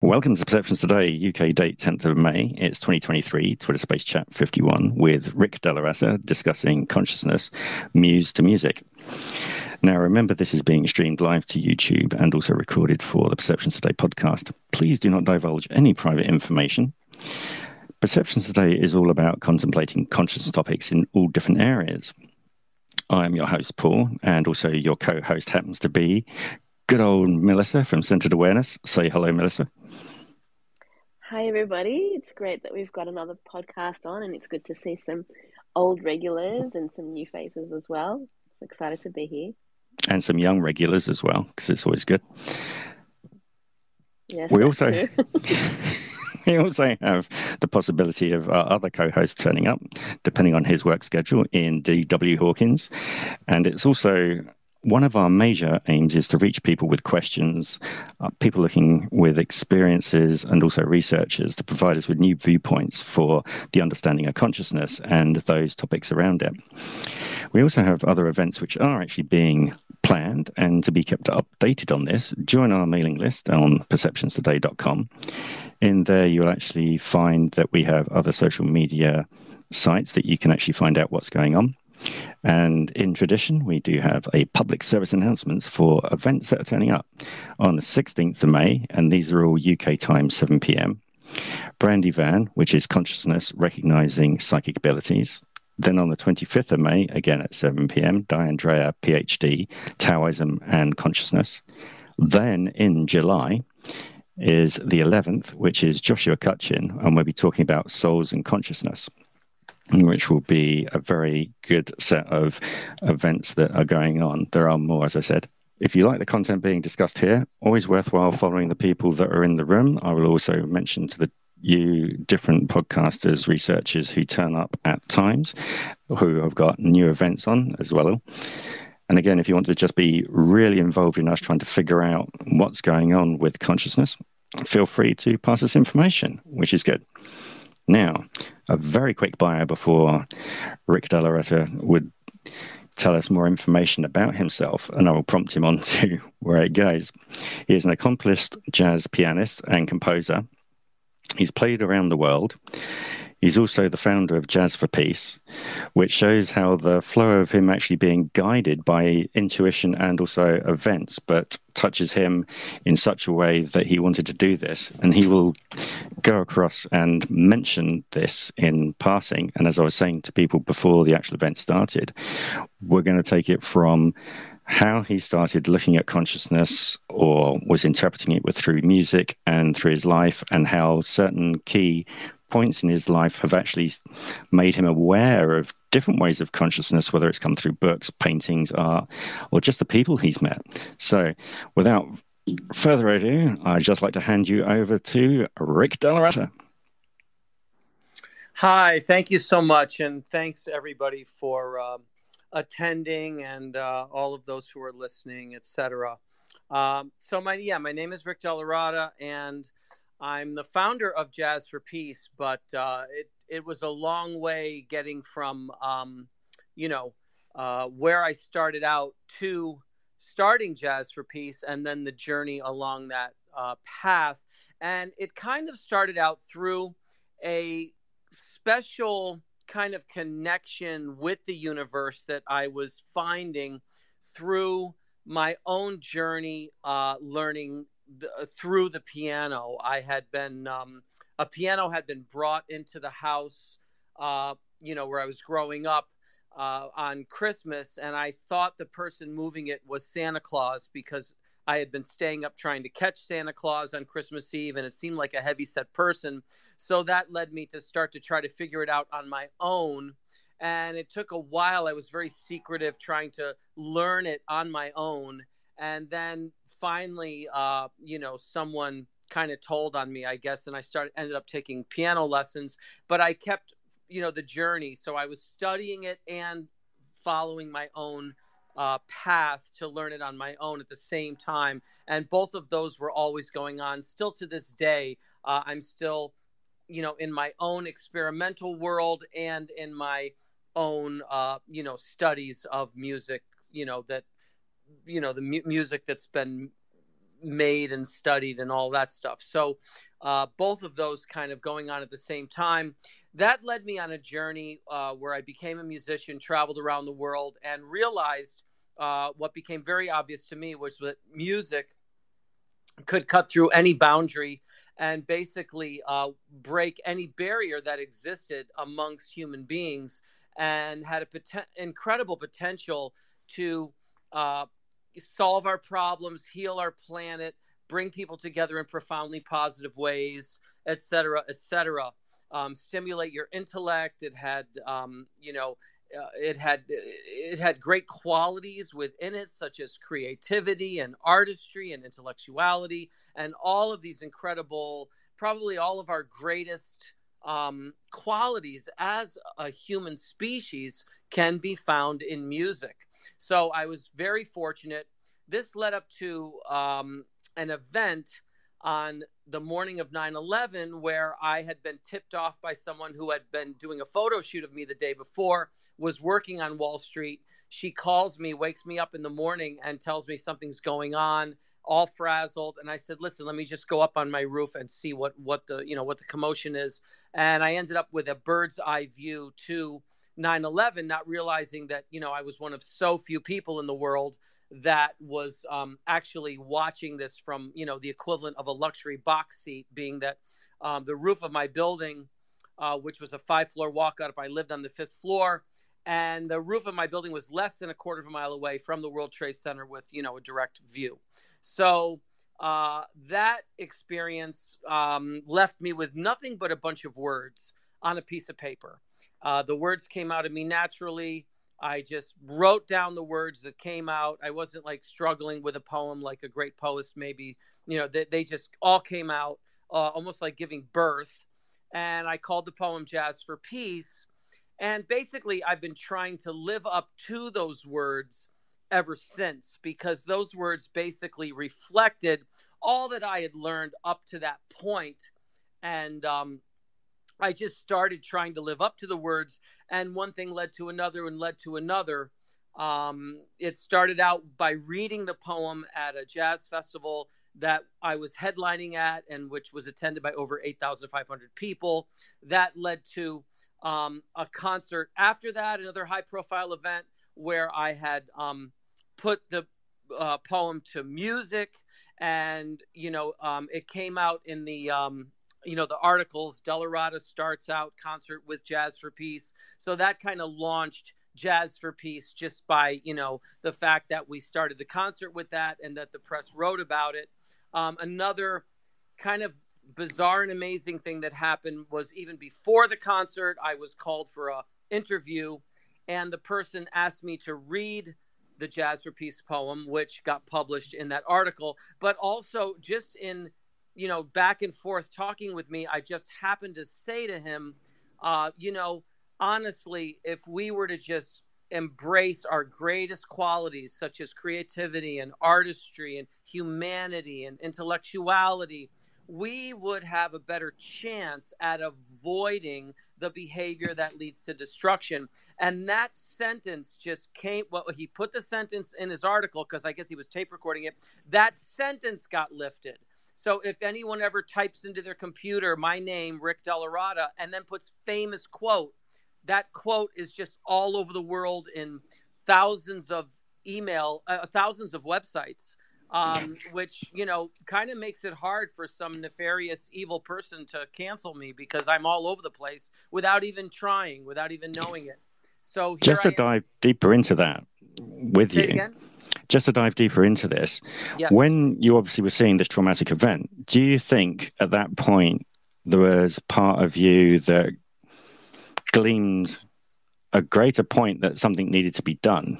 Welcome to Perceptions Today, UK date 10th of May. It's 2023, Twitter Space Chat 51, with Rick DellaRatta discussing consciousness, Muse to music. Now, remember, this is being streamed live to YouTube and also recorded for the Perceptions Today podcast. Please do not divulge any private information. Perceptions Today is all about contemplating conscious topics in all different areas. I'm your host, Paul, and also your co-host happens to be good old Melissa from CentredAwareness. Say hello, Melissa. Hi, everybody. It's great that we've got another podcast on, and it's good to see some old regulars and some new faces as well. I'm excited to be here. And some young regulars as well, because it's always good. Yes, we that also too. we also have the possibility of our other co-host turning up, depending on his work schedule, in D.W. Hawkins. And it's also one of our major aims is to reach people with questions, people looking with experiences, and also researchers to provide us with new viewpoints for the understanding of consciousness and those topics around it. We also have other events which are actually being planned, and to be kept updated on this, join our mailing list on perceptionstoday.com. In there, you'll actually find that we have other social media sites that you can actually find out what's going on. And in tradition, we do have a public service announcements for events that are turning up on the 16th of May, and these are all UK time, 7 p.m. Brandy Van, which is consciousness recognizing psychic abilities. Then on the 25th of May, again at 7 p.m., Diandrea, PhD, Taoism and Consciousness. Then in July is the 11th, which is Joshua Cutchin, and we'll be talking about souls and consciousness, which will be a very good set of events that are going on. There are more, as I said. If you like the content being discussed here, always worthwhile following the people that are in the room. I will also mention to you different podcasters, researchers who turn up at times, who have got new events on as well. And again, if you want to just be really involved in us trying to figure out what's going on with consciousness, feel free to pass us information, which is good. Now, a very quick bio before Rick DellaRatta would tell us more information about himself, and I will prompt him on to where it goes. He is an accomplished jazz pianist and composer. He's played around the world. He's also the founder of Jazz for Peace, which shows how the flow of him actually being guided by intuition and also events, but touches him in such a way that he wanted to do this. And he will go across and mention this in passing. And as I was saying to people before the actual event started, we're going to take it from how he started looking at consciousness or was interpreting it through music and through his life, and how certain key points in his life have actually made him aware of different ways of consciousness, whether it's come through books, paintings, art, or just the people he's met. So without further ado, I'd just like to hand you over to Rick DellaRatta. Hi, thank you so much, and thanks everybody for attending and all of those who are listening, etc. So my name is Rick DellaRatta, and I'm the founder of Jazz for Peace, but it was a long way getting from where I started out to starting Jazz for Peace, and then the journey along that path. And it kind of started out through a special kind of connection with the universe that I was finding through my own journey, learning through the piano. I had been a piano had been brought into the house, where I was growing up on Christmas, and I thought the person moving it was Santa Claus because I had been staying up trying to catch Santa Claus on Christmas Eve, and it seemed like a heavyset person. So that led me to start to try to figure it out on my own. And it took a while. I was very secretive, trying to learn it on my own. And then finally, someone kind of told on me, I guess, and I ended up taking piano lessons. But I kept, the journey. So I was studying it and following my own path to learn it on my own at the same time. And both of those were always going on. Still to this day, I'm still, in my own experimental world and in my own, studies of music, music that's been made and studied and all that stuff. So both of those kind of going on at the same time. That led me on a journey where I became a musician, traveled around the world, and realized what became very obvious to me was that music could cut through any boundary and basically break any barrier that existed amongst human beings, and had an incredible potential to solve our problems, heal our planet, bring people together in profoundly positive ways, et cetera, et cetera. Stimulate your intellect. It had, it had great qualities within it, such as creativity and artistry and intellectuality, and all of these incredible, probably all of our greatest qualities as a human species can be found in music. So I was very fortunate. This led up to an event on the morning of 9/11 where I had been tipped off by someone who had been doing a photo shoot of me the day before, was working on Wall Street. She calls me, wakes me up in the morning and tells me something's going on, all frazzled. And I said, listen, let me just go up on my roof and see what the commotion is. And I ended up with a bird's eye view to 9/11, not realizing that, I was one of so few people in the world that was actually watching this from, the equivalent of a luxury box seat, being that the roof of my building, which was a 5-floor walk up, I lived on the 5th floor, and the roof of my building was less than a quarter of a mile away from the World Trade Center with, a direct view. So that experience left me with nothing but a bunch of words on a piece of paper. The words came out of me naturally. I just wrote down the words that came out. I wasn't like struggling with a poem like a great poet maybe. They just all came out almost like giving birth. And I called the poem Jazz for Peace. And basically, I've been trying to live up to those words ever since, because those words basically reflected all that I had learned up to that point. And I just started trying to live up to the words, and one thing led to another and led to another. It started out by reading the poem at a jazz festival that I was headlining at, and which was attended by over 8,500 people. That led to a concert after that, another high-profile event where I had put the poem to music, and it came out in the the articles. DellaRatta starts out concert with Jazz for Peace. So that kind of launched Jazz for Peace just by, the fact that we started the concert with that and that the press wrote about it. Another kind of bizarre and amazing thing that happened was even before the concert, I was called for an interview, and the person asked me to read the Jazz for Peace poem, which got published in that article, but also just in back and forth talking with me, I just happened to say to him, honestly, if we were to just embrace our greatest qualities, such as creativity and artistry and humanity and intellectuality, we would have a better chance at avoiding the behavior that leads to destruction. And that sentence just came, he put the sentence in his article because I guess he was tape recording it. That sentence got lifted. So if anyone ever types into their computer my name, Rick DellaRatta, and then puts famous quote, that quote is just all over the world in thousands of websites, which, kind of makes it hard for some nefarious, evil person to cancel me because I'm all over the place without even trying, without even knowing it. So just to dive deeper into that with you. Again? Just to dive deeper into this, yes. When you obviously were seeing this traumatic event, do you think at that point there was part of you that gleamed a greater point that something needed to be done?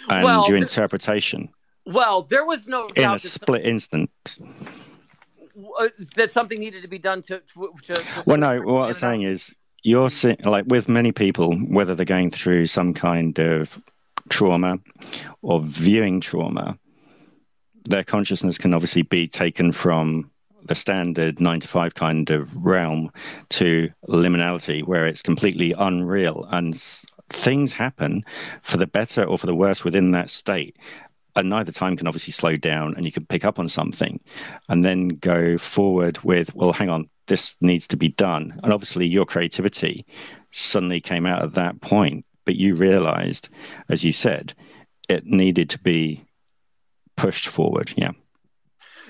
And your interpretation? Well, there was no doubt in a split instant that something needed to be done to well, no, what I'm saying is you're seeing, like with many people, whether they're going through some kind of trauma or viewing trauma, their consciousness can obviously be taken from the standard 9 to 5 kind of realm to liminality, where it's completely unreal and things happen for the better or for the worse within that state. neither time can obviously slow down, and you can pick up on something and then go forward with, well, hang on, this needs to be done. And obviously your creativity suddenly came out at that point, but you realized, as you said, it needed to be pushed forward. Yeah.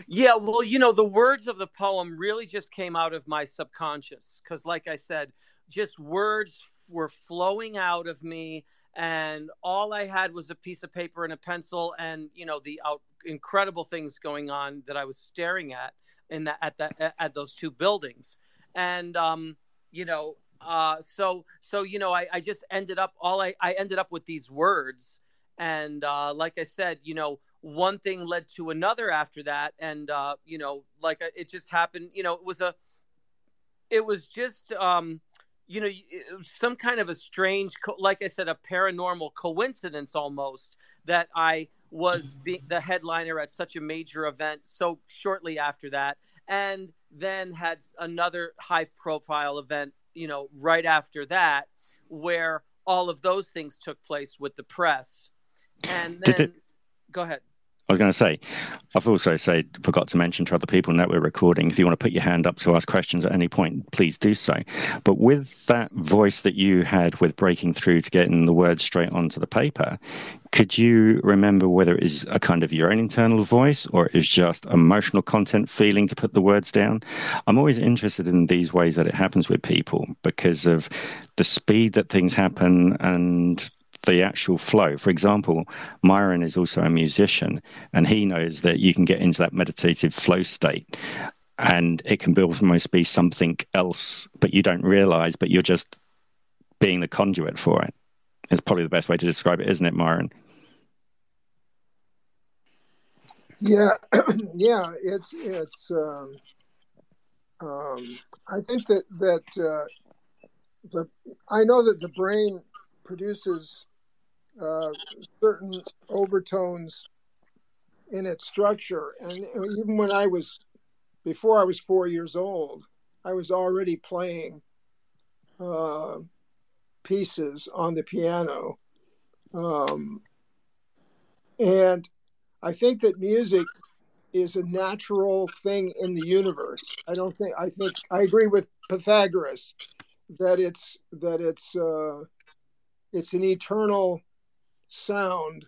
Yeah, well, the words of the poem really just came out of my subconscious because, like I said, just words were flowing out of me, and all I had was a piece of paper and a pencil, and the incredible things going on that I was staring at at those two buildings, and I just ended up I ended up with these words, and like I said, one thing led to another after that, and it just happened. It was just some kind of a strange, like I said, a paranormal coincidence almost, that I was the headliner at such a major event so shortly after that, and then had another high profile event right after that, where all of those things took place with the press. And then go ahead. I was going to say, I've also forgot to mention to other people that we're recording, if you want to put your hand up to ask questions at any point, please do so. But with that voice that you had with breaking through to getting the words straight onto the paper, could you remember whether it is a kind of your own internal voice or it is just emotional content feeling to put the words down? I'm always interested in these ways that it happens with people because of the speed that things happen and the actual flow. For example, Meyer is also a musician, and he knows that you can get into that meditative flow state, and it can almost be something else, but you don't realize, but you're just being the conduit for it. It's probably the best way to describe it, isn't it, Meyer? Yeah, yeah. It's. I think that I know that the brain produces certain overtones in its structure, and even before I was 4 years old, I was already playing pieces on the piano, and I think that music is a natural thing in the universe. I think I agree with Pythagoras that it's an eternal sound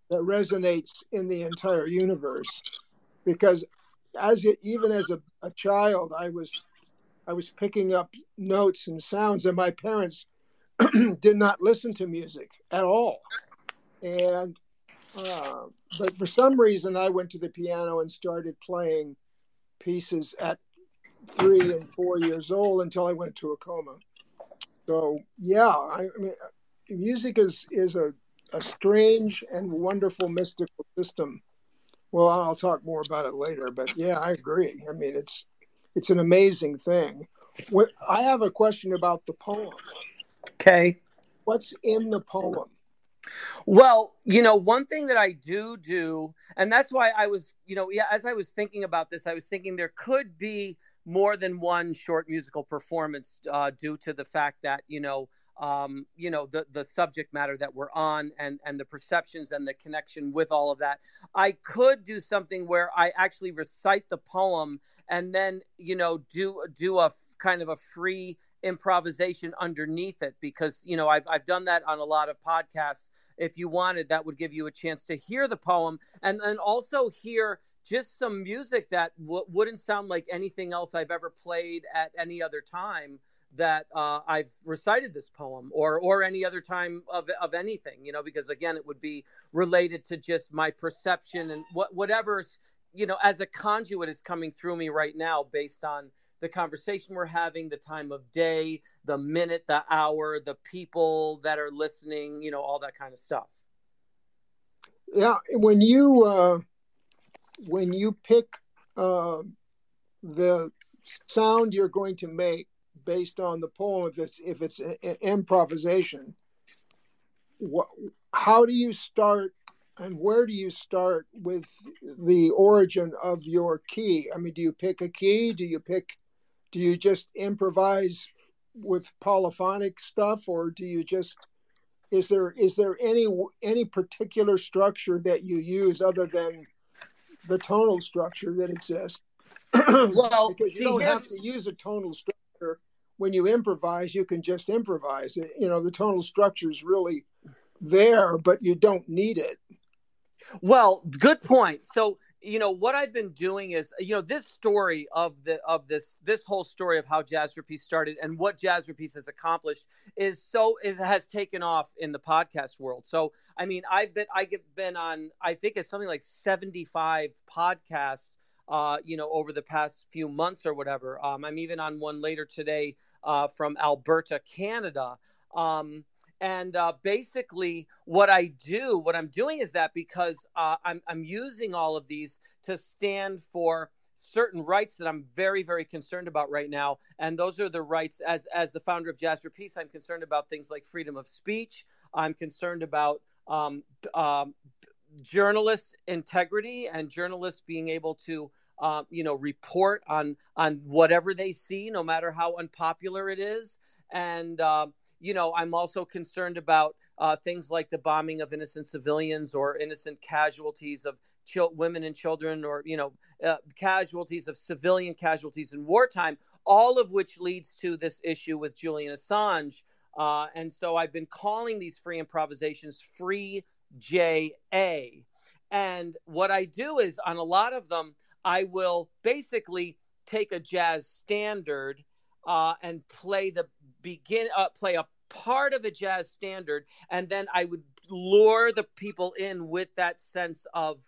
that resonates in the entire universe, because even as a child, I was picking up notes and sounds, and my parents did not listen to music at all, and but for some reason I went to the piano and started playing pieces at 3 and 4 years old until I went to a coma. So yeah, I mean, music is a strange and wonderful mystical system. Well, I'll talk more about it later, but yeah, I agree. I mean, it's an amazing thing. I have a question about the poem. Okay. What's in the poem? Well, one thing that I do, and that's why I was, as I was thinking about this, I was thinking there could be more than one short musical performance due to the fact that, the subject matter that we're on and the perceptions and the connection with all of that. I could do something where I actually recite the poem and then, do a kind of a free improvisation underneath it, because, I've done that on a lot of podcasts. If you wanted, that would give you a chance to hear the poem and then also hear just some music that wouldn't sound like anything else I've ever played at any other time that I've recited this poem or any other time of anything, because again, it would be related to just my perception and whatever's, as a conduit is coming through me right now based on the conversation we're having, the time of day, the minute, the hour, the people that are listening, all that kind of stuff. Yeah. When you pick the sound you're going to make based on the poem, if it's an improvisation, how do you start and where do you start with the origin of your key? I mean, do you pick a key? Do you just improvise with polyphonic stuff, or do you just is there any particular structure that you use other than the tonal structure that exists? Well, because you don't have to use a tonal structure when you improvise. You can just improvise. The tonal structure is really there, but you don't need it. Well, good point. So, what I've been doing is, this story of this whole story of how Jazz for Peace started and what Jazz for Peace has accomplished has taken off in the podcast world. So, I mean, I've been on, I think it's something like 75 podcasts, over the past few months or whatever. I'm even on one later today from Alberta, Canada. And basically, what I'm doing is that because I'm using all of these to stand for certain rights that I'm very, very concerned about right now. And those are the rights, as the founder of Jazz for Peace, I'm concerned about things like freedom of speech. I'm concerned about journalist integrity and journalists being able to, report on whatever they see, no matter how unpopular it is. And I'm also concerned about things like the bombing of innocent civilians or innocent casualties of women and children, or, casualties of civilian casualties in wartime, all of which leads to this issue with Julian Assange. And so I've been calling these free improvisations Free JA. And what I do is on a lot of them, I will basically take a jazz standard and play a part of a jazz standard, and then I would lure the people in with that sense of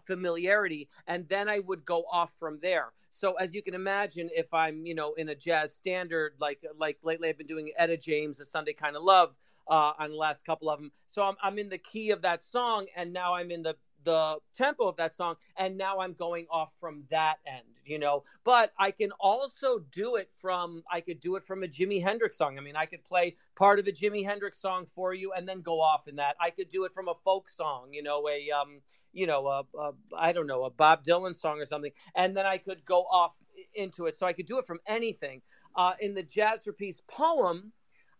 familiarity, and then I would go off from there. So as you can imagine, if I'm in a jazz standard, like lately I've been doing Etta James, A Sunday Kind of Love, on the last couple of them. So I'm in the key of that song, and now I'm in the tempo of that song, and now I'm going off from that end, but I can also do it from a Jimi Hendrix song. I mean, I could play part of a Jimi Hendrix song for you and then go off in that. I could do it from a folk song, a Bob Dylan song or something, and then I could go off into it. So I could do it from anything. In the Jazz for Peace poem,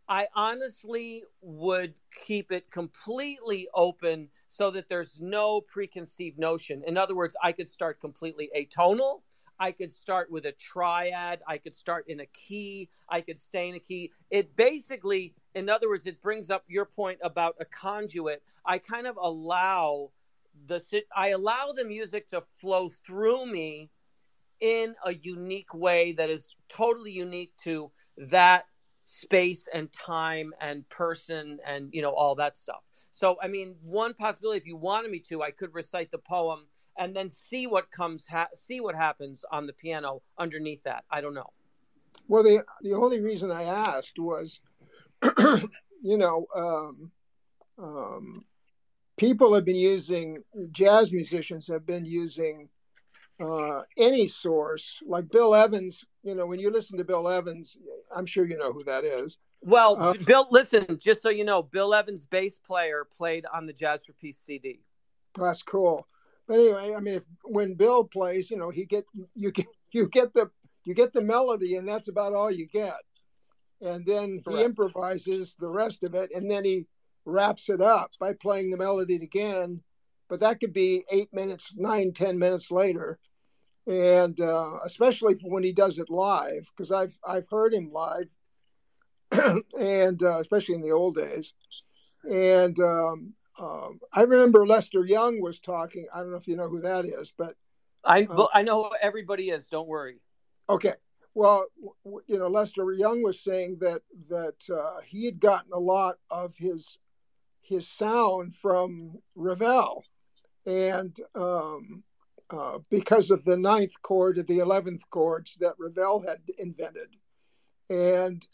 I honestly would keep it completely open so that there's no preconceived notion. In other words, I could start completely atonal. I could start with a triad. I could start in a key. I could stay in a key. It basically, in other words, it brings up your point about a conduit. I kind of allow the music to flow through me in a unique way that is totally unique to that space and time and person and all that stuff. So I mean, one possibility, if you wanted me to, I could recite the poem and then see what happens on the piano underneath that. I don't know. Well, the only reason I asked was people have been using, jazz musicians have been using any source, like Bill Evans. When you listen to Bill Evans, I'm sure you know who that is. Well, Bill, listen, just so you know, Bill Evans, bass player, played on the Jazz for Peace CD. That's cool. But anyway, I mean, when Bill plays, you get the melody, and that's about all you get. And then he improvises the rest of it, and then he wraps it up by playing the melody again. But that could be 8 minutes, 9, 10 minutes later. And especially when he does it live, because I've heard him live, and especially in the old days. And I remember Lester Young was talking. I don't know if you know who that is, but I know who everybody is. Don't worry. Okay. Well, Lester Young was saying that he had gotten a lot of his sound from Ravel, and because of the 9th chord to the 11th chords that Ravel had invented and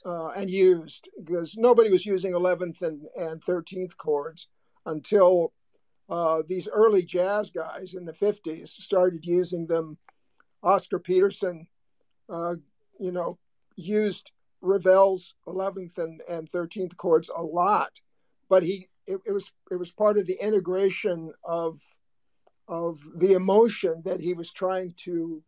used, because nobody was using 11th and 13th chords until these early jazz guys in the 50s started using them. Oscar Peterson, used Ravel's 11th and 13th chords a lot, but it was part of the integration of the emotion that he was trying to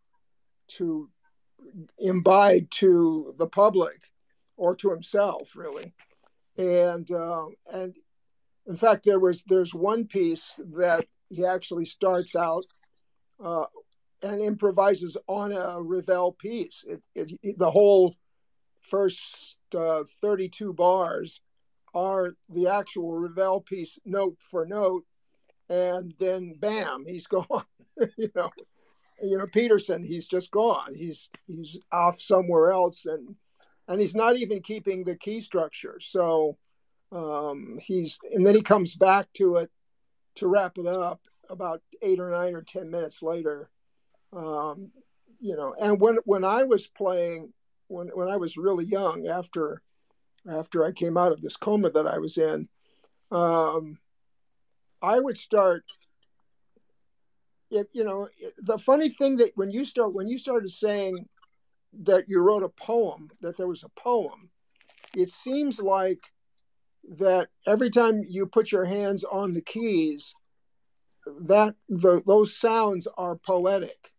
imbibe to the public or to himself, really. And In fact, there's one piece that he actually starts out and improvises on a Ravel piece. The whole first 32 bars are the actual Ravel piece, note for note, and then bam, he's gone. you know, Peterson, he's just gone. He's off somewhere else, and he's not even keeping the key structure. So and then he comes back to it to wrap it up about 8 or 9 or 10 minutes later. And when I was playing, when I was really young, after I came out of this coma that I was in, I would start. The funny thing that when you started saying that you wrote a poem, that there was a poem, it seems like that every time you put your hands on the keys, that those sounds are poetic.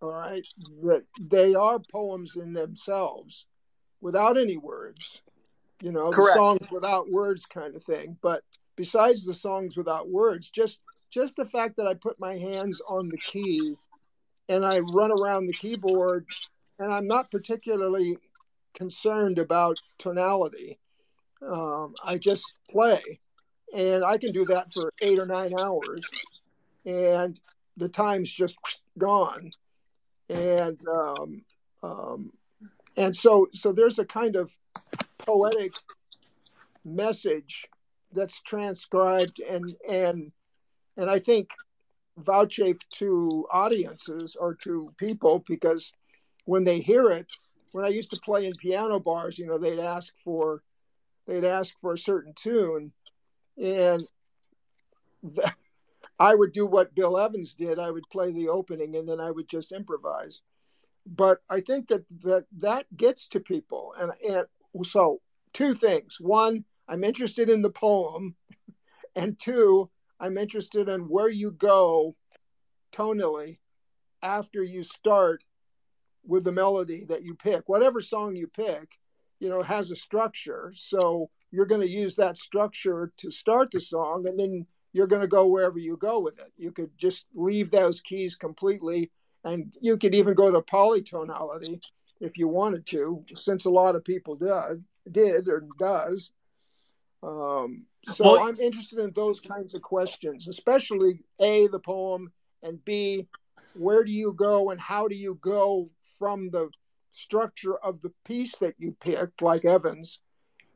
All right, that they are poems in themselves, without any words. Correct. The songs without words kind of thing. But besides the songs without words, just the fact that I put my hands on the key and I run around the keyboard, and I'm not particularly concerned about tonality. I just play, and I can do that for 8 or 9 hours, and the time's just gone. And so there's a kind of poetic message that's transcribed and I think vouchsafed to audiences or to people, because when they hear it, when I used to play in piano bars, they'd ask for a certain tune, and I would do what Bill Evans did. I would play the opening and then I would just improvise. But I think that gets to people. And so 2 things. 1, I'm interested in the poem. And 2, I'm interested in where you go tonally after you start with the melody that you pick. Whatever song you pick, has a structure. So you're going to use that structure to start the song, and then you're going to go wherever you go with it. You could just leave those keys completely, and you could even go to polytonality if you wanted to, since a lot of people did or does. So I'm interested in those kinds of questions, especially A, the poem, and B, where do you go and how do you go from the structure of the piece that you picked, like Evans,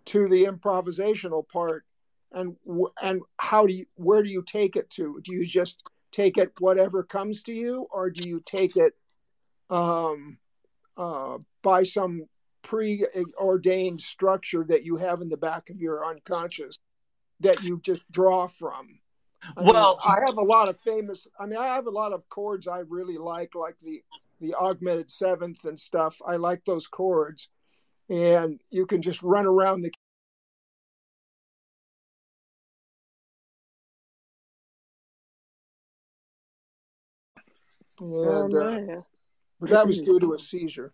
to the improvisational part, and where do you take it to? Do you just take it whatever comes to you, or do you take it by some preordained structure that you have in the back of your unconscious that you just draw from? I have a lot of chords I really like the augmented seventh and stuff. I like those chords, and you can just run around the but that was due to a seizure.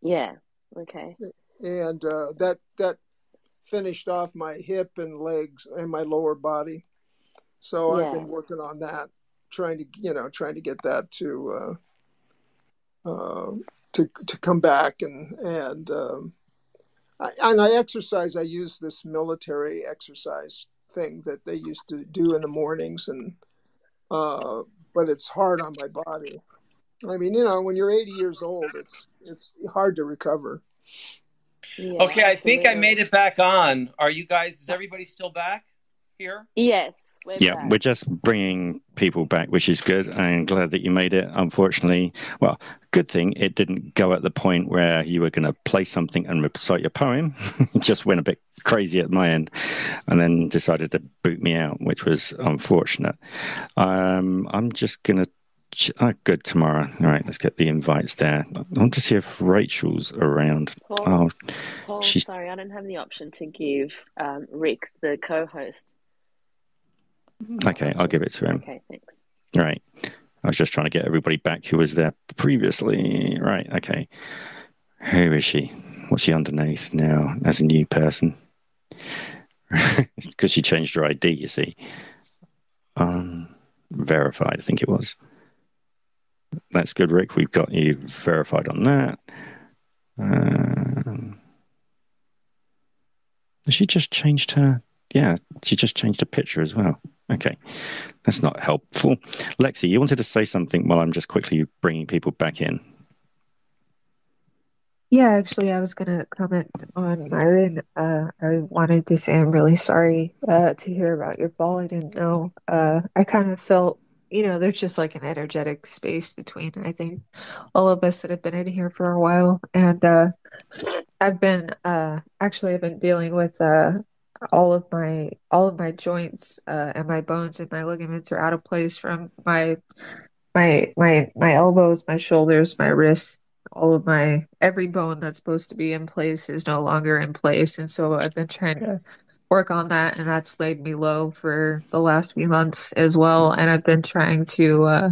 Yeah. Okay. And that finished off my hip and legs and my lower body. So I've been working on that, trying to get that to come back, and I exercise. I use this military exercise thing that they used to do in the mornings, and but it's hard on my body. I mean, when you're 80 years old, it's hard to recover. Yeah, okay, absolutely. I think I made it back on. Is everybody still back here? Yes, we're just bringing people back, which is good. I'm glad that you made it. Unfortunately, well, good thing it didn't go at the point where you were going to play something and recite your poem. It just went a bit crazy at my end, and then decided to boot me out, which was unfortunate. I'm just going to good, tomorrow. All right, let's get the invites there. I want to see if Rachel's around. Paul, sorry, I don't have the option to give Rick, the co-host. Okay, I'll give it to him. Okay, thanks. All right. I was just trying to get everybody back who was there previously. Right, okay. Who is she? What's she underneath now as a new person? because she changed her ID, you see. Verified, I think it was. That's good, Rick. We've got you verified on that. She just changed her. Yeah, she just changed her picture as well. Okay, that's not helpful. Lexi, you wanted to say something while I'm just quickly bringing people back in. Yeah, actually, I was gonna comment on Myron. I wanted to say I'm really sorry to hear about your fall. I didn't know. I kind of felt, there's just like an energetic space between, I think, all of us that have been in here for a while. And I've been I've been dealing with all of my joints and my bones and my ligaments are out of place from my elbows, my shoulders, my wrists, all of my every bone that's supposed to be in place is no longer in place. And so I've been trying to work on that, and that's laid me low for the last few months as well. And I've been trying to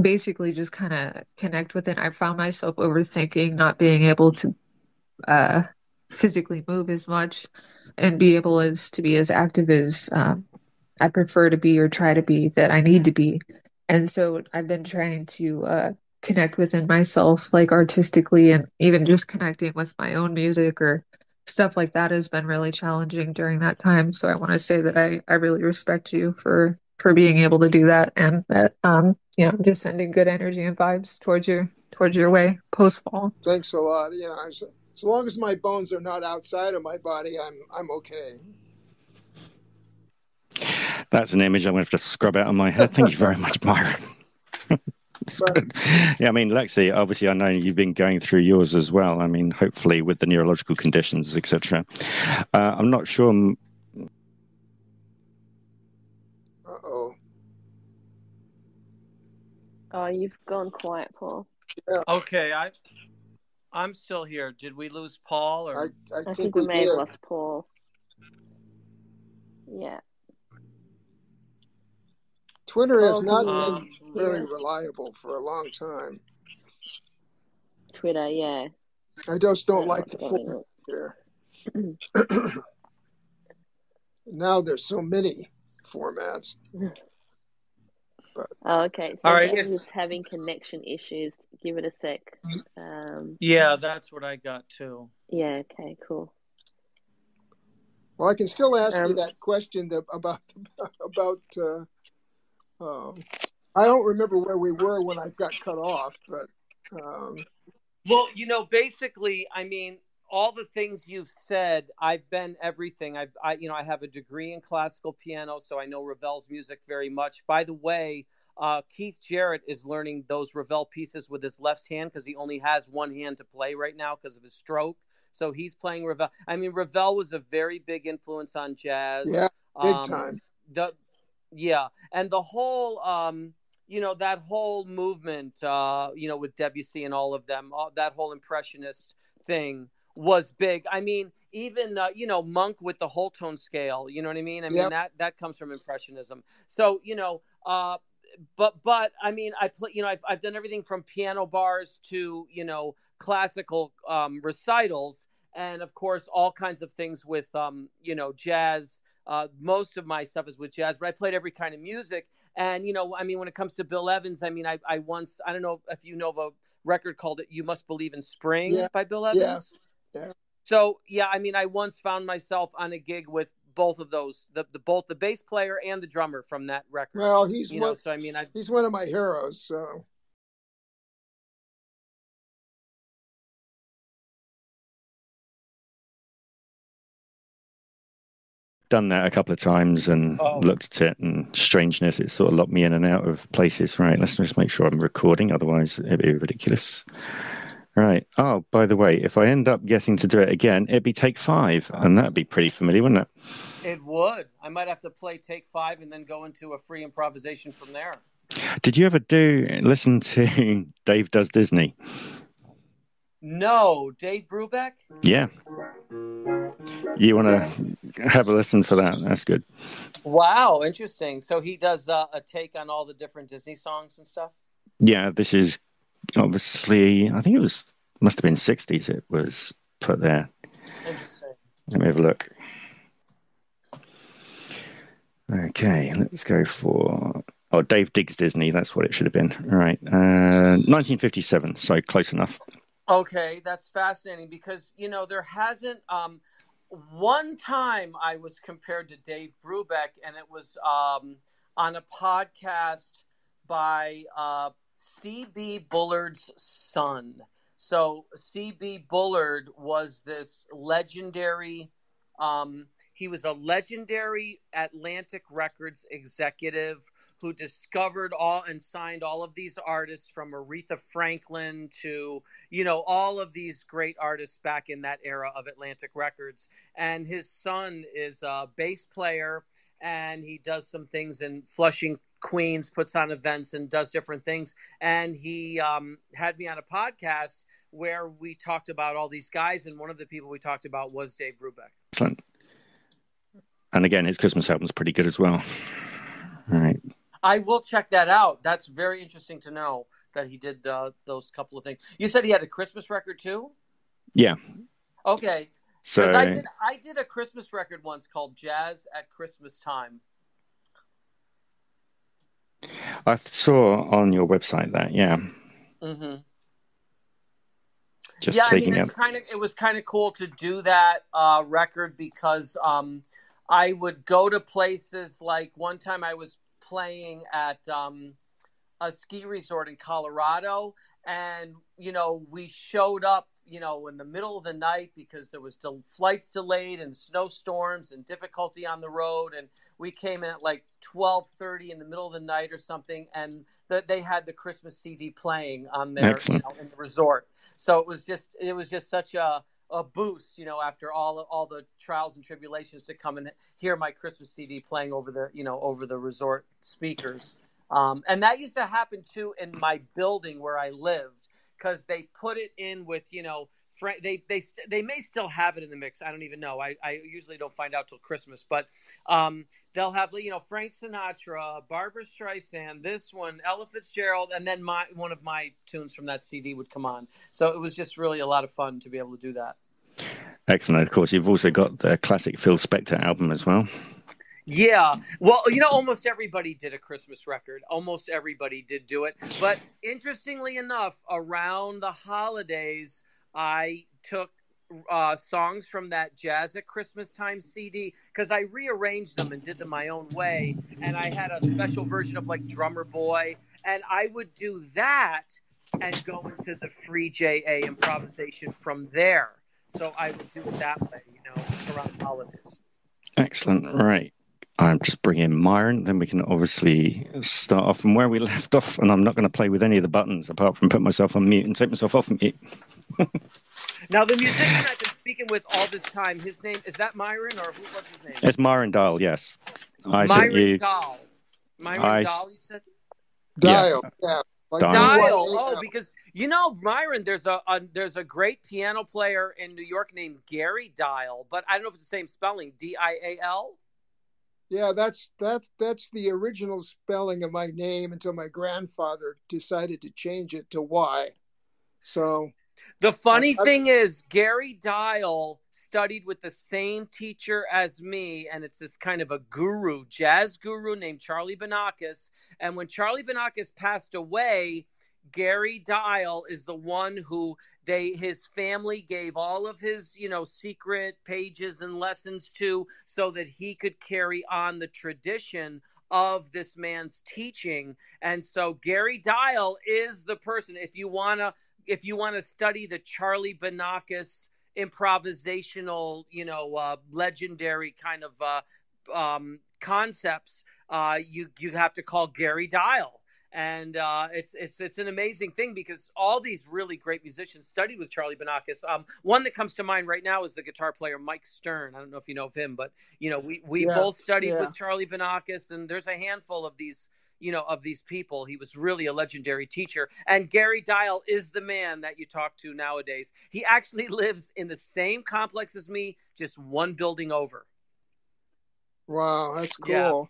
basically just kind of connect with it. I found myself overthinking, not being able to uh, physically move as much and be able to be as active as I prefer to be or try to be that I need to be. And so I've been trying to connect within myself, like artistically, and even just connecting with my own music or stuff like that has been really challenging during that time. So I want to say that I really respect you for being able to do that, and that just sending good energy and vibes towards your way post fall. Thanks a lot. As long as my bones are not outside of my body, I'm okay. That's an image I'm going to have to scrub out of my head. Thank you very much, Myron. Yeah, I mean, Lexi, obviously, I know you've been going through yours as well. I mean, hopefully with the neurological conditions, etc. I'm not sure. Uh-oh. Oh, you've gone quiet, Paul. Yeah. Okay, I'm still here. Did we lose Paul? Or I think we may did. have lost Paul. Yeah. Twitter has Paul, not can been you very hear us? reliable for a long time. Twitter, yeah. I just don't I don't know like what's the going format on. here. Now there's so many formats. But Oh, okay. All So right, Jazz is having connection issues. Give it a sec. yeah, that's what I got too. Yeah, okay, cool. well, I can still ask you that question about I don't remember where we were when I got cut off, but well, basically, I mean, all the things you've said, I've been everything. I have a degree in classical piano, so I know Ravel's music very much. By the way, Keith Jarrett is learning those Ravel pieces with his left hand because he only has one hand to play right now because of his stroke. So he's playing Ravel. I mean, Ravel was a very big influence on jazz. Yeah, big time. And the whole, that whole movement, with Debussy and all of them, that whole impressionist thing was big. I mean, even Monk with the whole tone scale. You know what I mean? I mean that comes from impressionism. So but I mean, I play. I've done everything from piano bars to classical recitals, and of course all kinds of things with jazz. Most of my stuff is with jazz, but I played every kind of music. And I mean, when it comes to Bill Evans, I mean, I once, I don't know if you know of a record called "You Must Believe in Spring" by Bill Evans. Yeah. So I mean, I once found myself on a gig with both of those, both the bass player and the drummer from that record. Well, he's he's one of my heroes. So. Done that a couple of times and looked at it, and strangeness, it sort of locked me in and out of places. Right, let's just make sure I'm recording, otherwise it'd be ridiculous. Right. Oh, by the way, if I end up getting to do it again, it'd be take 5, and that'd be pretty familiar, wouldn't it? It would. I might have to play take 5 and then go into a free improvisation from there. Did you ever listen to Dave Does Disney? No, Dave Brubeck? Yeah. You want to have a listen for that? That's good. Wow, interesting. So he does a take on all the different Disney songs and stuff? Yeah, this is obviously, I think must have been 60s it was put there. Interesting. Let me have a look. Okay, let's go for... Oh, Dave Diggs Disney. That's what it should have been. All right. 1957, so close enough. Okay, that's fascinating because, there hasn't... one time I was compared to Dave Brubeck, and it was on a podcast by C.B. Bullard's son. So C.B. Bullard was this legendary... he was a legendary Atlantic Records executive who discovered all and signed all of these artists, from Aretha Franklin to, all of these great artists back in that era of Atlantic Records. And his son is a bass player, and he does some things in Flushing, Queens, puts on events and does different things. And he had me on a podcast where we talked about all these guys, and one of the people we talked about was Dave Brubeck. Excellent. And again, his Christmas album's pretty good as well. All right. I will check that out. That's very interesting to know that he did those couple of things. You said he had a Christmas record too? Yeah. Okay. So I did a Christmas record once called Jazz at Christmas Time. I saw on your website that, yeah. Mm-hmm. Just yeah, taking it was kind of cool to do that record because I would go to places like one time I was playing at a ski resort in Colorado, and we showed up in the middle of the night because there was flights delayed and snowstorms and difficulty on the road, and we came in at like 12:30 in the middle of the night or something, and they had the Christmas CD playing on there in the resort. So it was just such a boost, after all the trials and tribulations, to come and hear my Christmas CD playing over the resort speakers. And that used to happen too in my building where I lived, because they put it in with, they may still have it in the mix. I don't even know. I usually don't find out till Christmas, but they'll have, Frank Sinatra, Barbra Streisand, this one, Ella Fitzgerald, and then one of my tunes from that CD would come on. So it was just really a lot of fun to be able to do that. Excellent. Of course, you've also got the classic Phil Spector album as well. Yeah. Well, almost everybody did a Christmas record. Almost everybody did do it. But interestingly enough, around the holidays, I took songs from that Jazz at Christmas Time CD, because I rearranged them and did them my own way. And I had a special version of like Drummer Boy. And I would do that and go into the free JA improvisation from there. So I would do it that way, around holidays. Excellent. Right. I'm just bringing Myron, then we can obviously start off from where we left off, and I'm not going to play with any of the buttons apart from put myself on mute and take myself off mute. Now, the musician I've been speaking with all this time, his name, is that Myron, or what's his name? It's Myron Dahl, yes. Myron Dahl, you said? Dial, yeah. Like Dial. Oh, because Myron, there's a great piano player in New York named Gary Dial, but I don't know if it's the same spelling. Dial. Yeah, that's the original spelling of my name until my grandfather decided to change it to Y. So the funny thing is, Gary Dial studied with the same teacher as me, and it's this kind of a jazz guru named Charlie Banakis. And when Charlie Banakis passed away, Gary Dial is the one who his family gave all of his, secret pages and lessons to, so that he could carry on the tradition of this man's teaching. And so Gary Dial is the person, if you want to study the Charlie Banakis improvisational, legendary kind of concepts, you have to call Gary Dial. And it's an amazing thing, because all these really great musicians studied with Charlie Banakis. One that comes to mind right now is the guitar player Mike Stern. I don't know if you know of him, but we both studied with Charlie Banakis, and there's a handful of these of these people. He was really a legendary teacher. And Gary Dial is the man that you talk to nowadays. He actually lives in the same complex as me, just one building over. Wow, that's cool.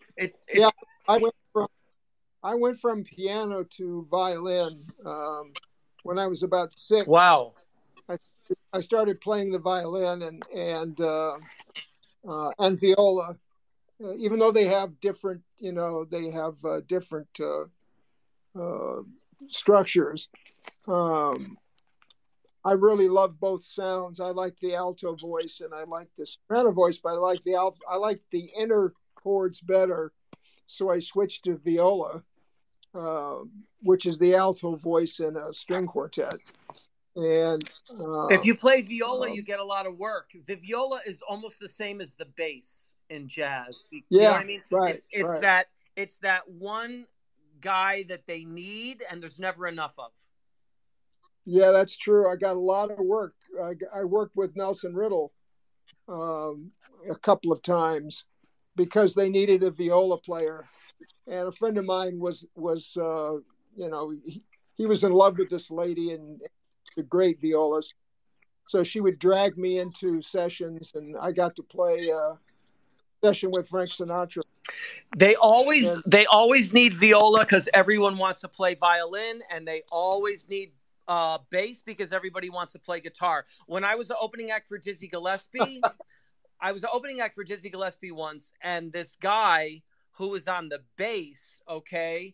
Yeah, I went from piano to violin when I was about 6. Wow. I started playing the violin and viola even though they have different, they have different structures. I really love both sounds. I like the alto voice and I like the soprano voice, but I like the inner chords better. So I switched to viola, which is the alto voice in a string quartet. And if you play viola, you get a lot of work. The viola is almost the same as the bass in jazz. You know what I mean? Right. It's that one guy that they need, and there's never enough of. Yeah, that's true. I got a lot of work. I worked with Nelson Riddle a couple of times because they needed a viola player, and a friend of mine was he was in love with this lady and the great violist, so she would drag me into sessions, and I got to play a session with Frank Sinatra. They always need viola because everyone wants to play violin, and they always need bass because everybody wants to play guitar. When I was the opening act for Dizzy Gillespie, once, and this guy who was on the bass, I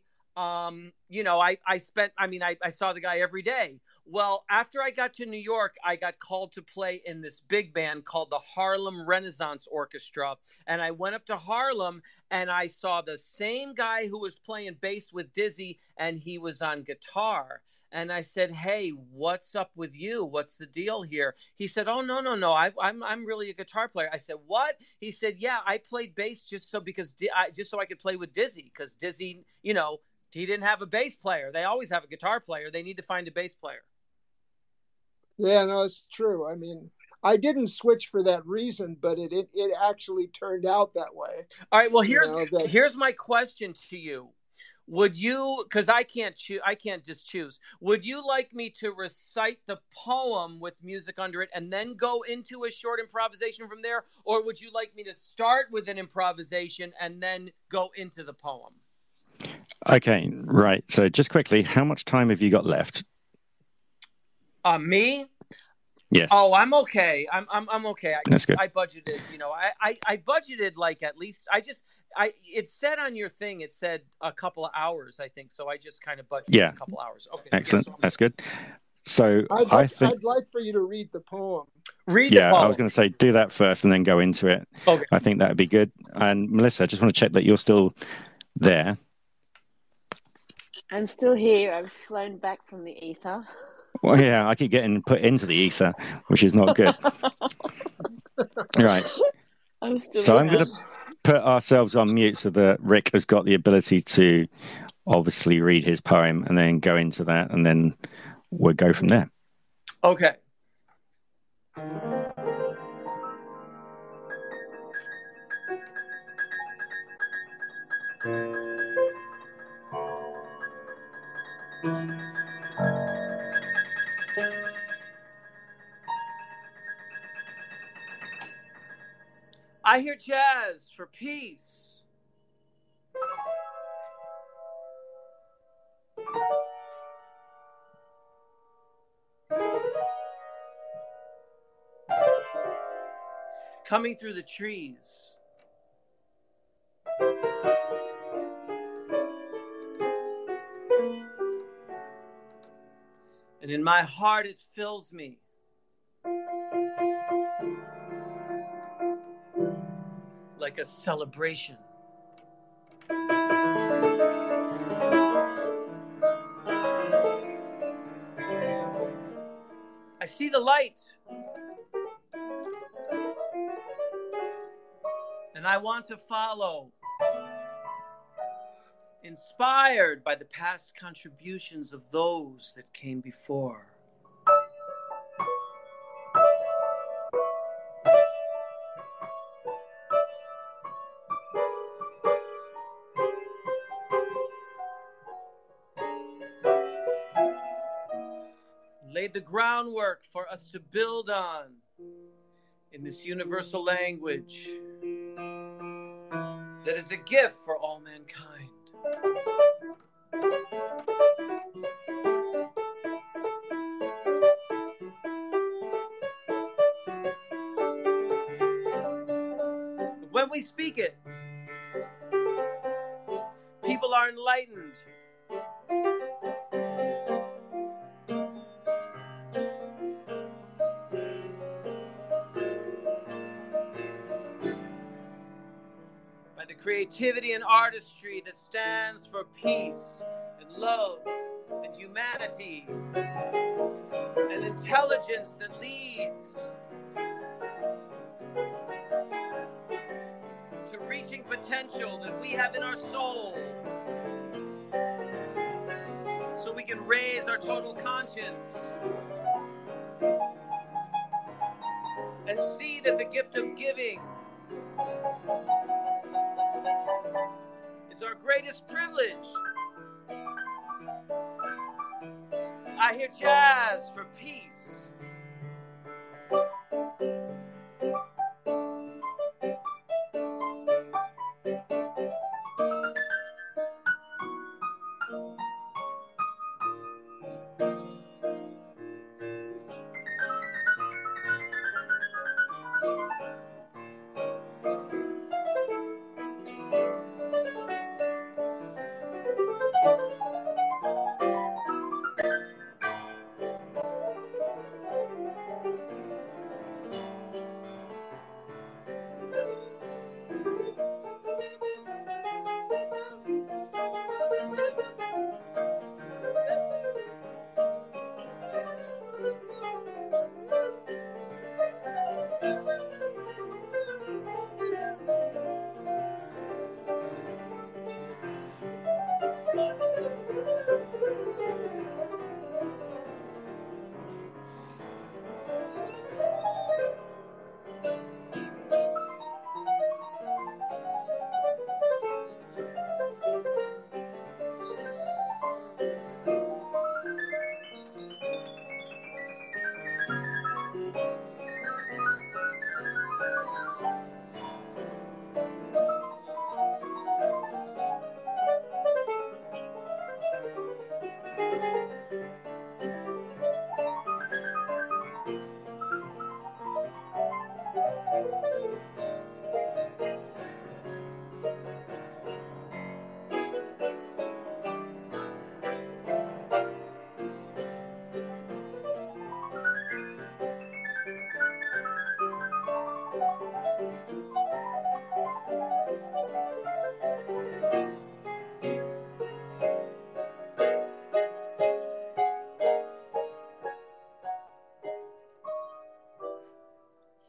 saw the guy every day. Well, after I got to New York, I got called to play in this big band called the Harlem Renaissance Orchestra. And I went up to Harlem and I saw the same guy who was playing bass with Dizzy, and he was on guitar. And I said, "Hey, what's up with you? What's the deal here?" He said, "Oh, no. I'm really a guitar player." I said, "What?" He said, "Yeah, I played bass just so I could play with Dizzy, because Dizzy, he didn't have a bass player. They always have a guitar player. They need to find a bass player." Yeah, no, it's true. I mean, I didn't switch for that reason, but it actually turned out that way. All right. Well, here's my question to you. Would you, because I can't just choose, would you like me to recite the poem with music under it and then go into a short improvisation from there? Or would you like me to start with an improvisation and then go into the poem? Okay, right. So just quickly, how much time have you got left? Me? Yes. Oh, I'm okay. I'm okay. That's good. I budgeted, I budgeted like at least, it said on your thing, it said a couple of hours, I think. So I just kind of budgeted a couple hours. Okay. Excellent. Yeah, so that's good. So I'd like for you to read the poem. Read the poem. I was going to say, do that first and then go into it. Okay. I think that would be good. And Melissa, I just want to check that you're still there. I'm still here. I've flown back from the ether. Well, yeah, I keep getting put into the ether, which is not good. Right. I'm still so I'm going to put ourselves on mute so that Rick has got the ability to obviously read his poem and then go into that, and then we'll go from there. Okay. I hear jazz for peace. Coming through the trees. And in my heart it fills me. Like a celebration. I see the light. And I want to follow. Inspired by the past contributions of those that came before. Laid the groundwork for us to build on in this universal language that is a gift for all mankind. When we speak it, people are enlightened. By the creativity and artistry that stands for peace and love and humanity and intelligence that leads to reaching potential that we have in our soul, so we can raise our total conscience and see that the gift of giving is our greatest privilege. I hear jazz for peace.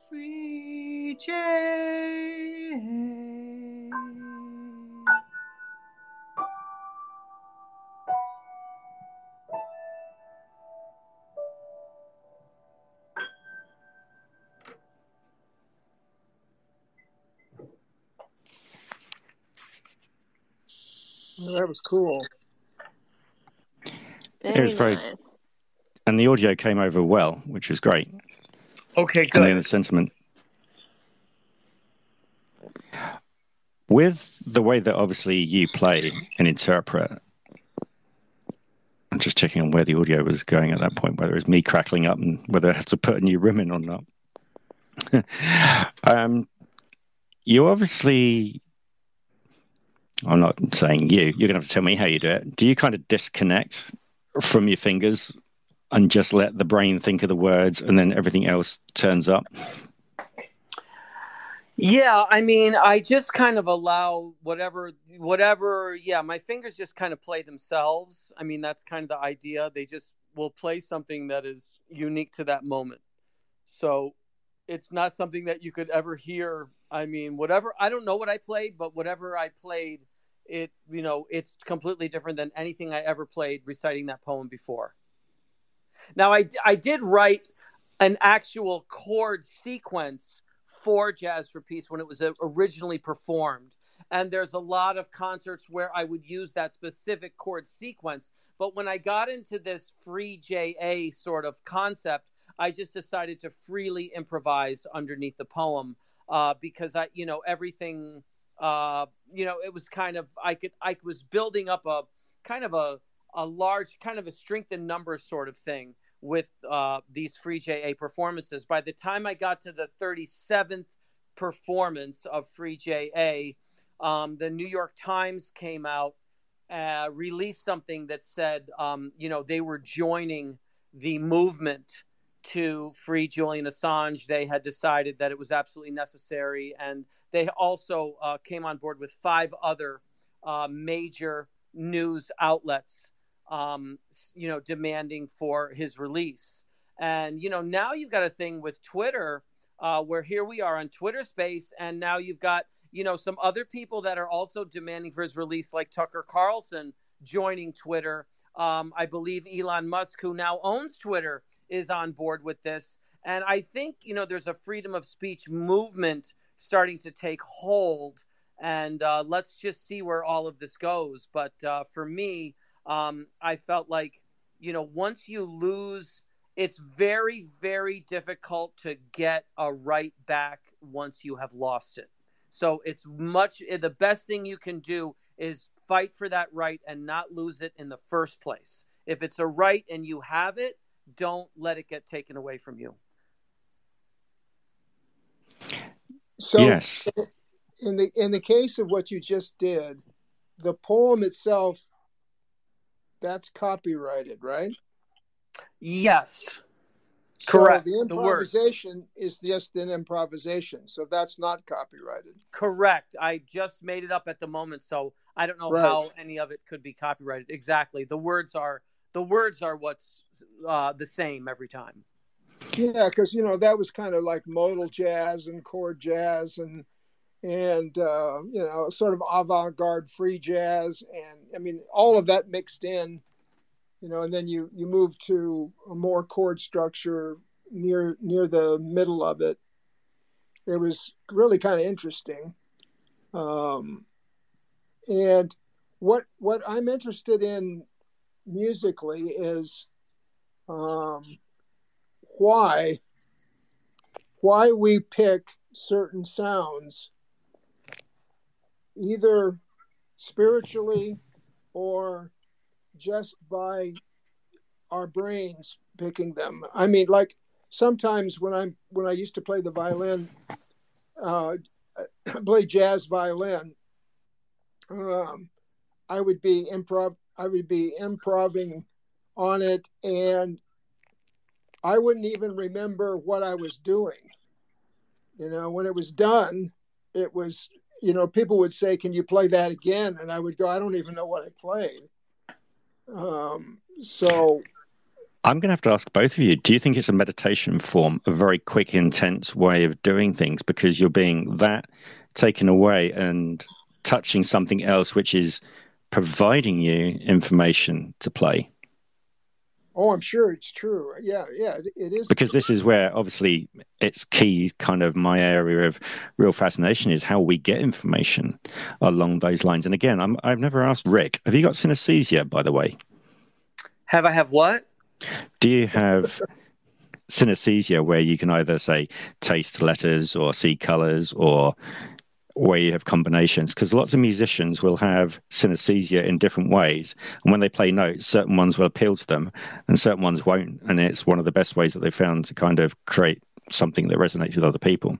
Free Jay. That was cool. It was very nice. And the audio came over well, which was great. Okay, And then good. the sentiment. With the way that obviously you play and interpret, I'm just checking on where the audio was going at that point, whether it was me crackling up and whether I have to put a new rim in or not. You obviously, I'm not saying you're going to have to tell me how you do it. Do you kind of disconnect from your fingers and just let the brain think of the words and then everything else turns up? Yeah, I mean, I just kind of allow whatever, my fingers just kind of play themselves. I mean, that's kind of the idea. They just will play something that is unique to that moment. So it's not something that you could ever hear. I mean, whatever, I don't know what I played, but whatever I played, it's completely different than anything I ever played reciting that poem before. Now, I did write an actual chord sequence for Jazz for Peace when it was originally performed. And there's a lot of concerts where I would use that specific chord sequence. But when I got into this free JA sort of concept, I just decided to freely improvise underneath the poem because everything, it was kind of, I was building up a kind of a large kind of a strength in numbers sort of thing with these free JA performances. By the time I got to the 37th performance of free JA, the New York Times came out released something that said, they were joining the movement to free Julian Assange. They had decided that it was absolutely necessary. And they also came on board with 5 other major news outlets, demanding for his release. And, now you've got a thing with Twitter where here we are on Twitter Space, and now you've got, some other people that are also demanding for his release, like Tucker Carlson joining Twitter. I believe Elon Musk, who now owns Twitter, is on board with this. And I think, there's a freedom of speech movement starting to take hold. And let's just see where all of this goes. But for me, I felt like, once you lose, it's very, very difficult to get a right back once you have lost it. So the best thing you can do is fight for that right and not lose it in the first place. If it's a right and you have it, don't let it get taken away from you. So yes. in the case of what you just did, the poem itself, that's copyrighted, right? Yes. So Correct. the improvisation is just an improvisation. So that's not copyrighted. Correct. I just made it up at the moment, so I don't know how any of it could be copyrighted. Exactly. The words are what's the same every time. Yeah, because that was kind of like modal jazz and chord jazz and sort of avant-garde free jazz, and I mean all of that mixed in, and then you move to a more chord structure near the middle of it. It was really kind of interesting, and what I'm interested in musically is why we pick certain sounds, either spiritually or just by our brains picking them. I mean, like sometimes when I used to play the violin, play jazz violin, I would be improving on it, and I wouldn't even remember what I was doing. When it was done, it was, people would say, "Can you play that again?" And I would go, "I don't even know what I played." So I'm going to have to ask both of you, do you think it's a meditation form, a very quick, intense way of doing things, because you're being that taken away and touching something else which is providing you information to play? Oh, I'm sure it's true. Yeah, it is. Because this is where, obviously, it's key, kind of my area of real fascination is how we get information along those lines. And again, I've never asked Rick, have you got synesthesia, by the way? Have I have what? Do you have synesthesia where you can either, say, taste letters or see colors, or where you have combinations? Because lots of musicians will have synesthesia in different ways, and when they play notes, certain ones will appeal to them and certain ones won't, and it's one of the best ways that they've found to kind of create something that resonates with other people.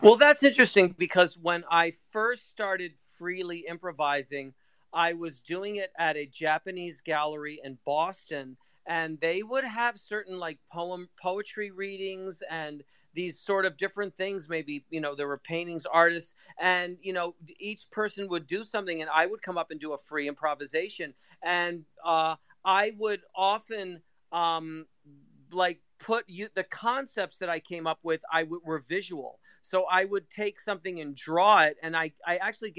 Well, that's interesting, because when I first started freely improvising, I was doing it at a Japanese gallery in Boston, and they would have certain like poetry readings and these sort of different things. Maybe, there were paintings, artists, and, each person would do something, and I would come up and do a free improvisation. And I would often put the concepts that I came up with, were visual. So I would take something and draw it. And I actually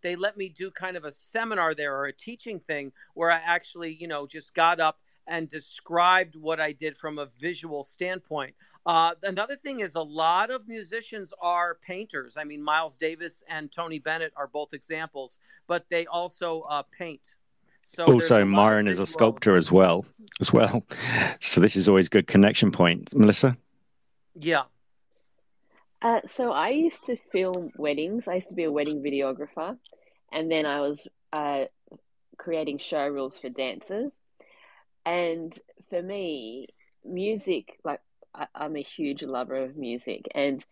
they let me do kind of a seminar there, or a teaching thing, where I actually, just got up and described what I did from a visual standpoint. Another thing is, a lot of musicians are painters. I mean, Miles Davis and Tony Bennett are both examples, but they also paint. So also, Meyer is a sculptor as well. So this is always a good connection point. Melissa? Yeah. So I used to film weddings. I used to be a wedding videographer, and then I was creating show reels for dancers. And for me, music, like I'm a huge lover of music, and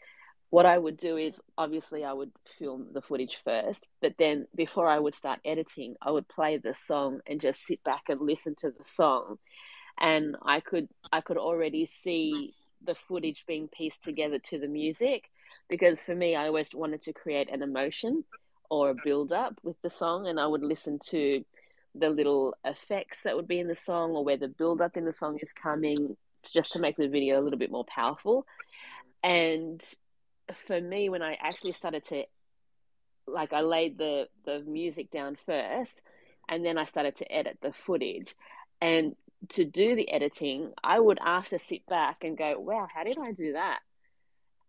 what I would do is, obviously I would film the footage first, but then before I would start editing, I would play the song and just sit back and listen to the song. And I could already see the footage being pieced together to the music, because for me, I always wanted to create an emotion or a build up with the song, and I would listen to the little effects that would be in the song, or where the build up in the song is coming, just to make the video a little bit more powerful. And for me, when I actually started to, like, I laid the music down first, and then I started to edit the footage. And to do the editing, I would after sit back and go, wow, how did I do that?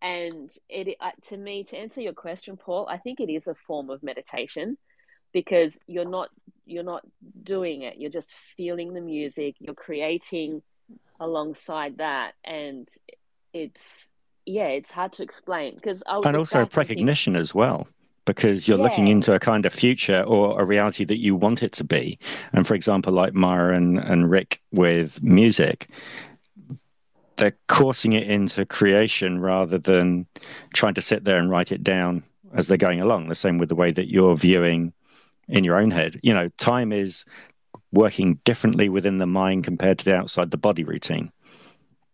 And to me, to answer your question, Paul, I think it is a form of meditation, because you're not doing it, you're just feeling the music, you're creating alongside that. And it's hard to explain, because I would And look also back and think, recognition as well, because you're looking yeah, into a kind of future or a reality that you want it to be. And for example, like Meyer and Rick with music, they're coursing it into creation rather than trying to sit there and write it down as they're going along. The same with the way that you're viewing in your own head. You know, time is working differently within the mind compared to the outside the body routine.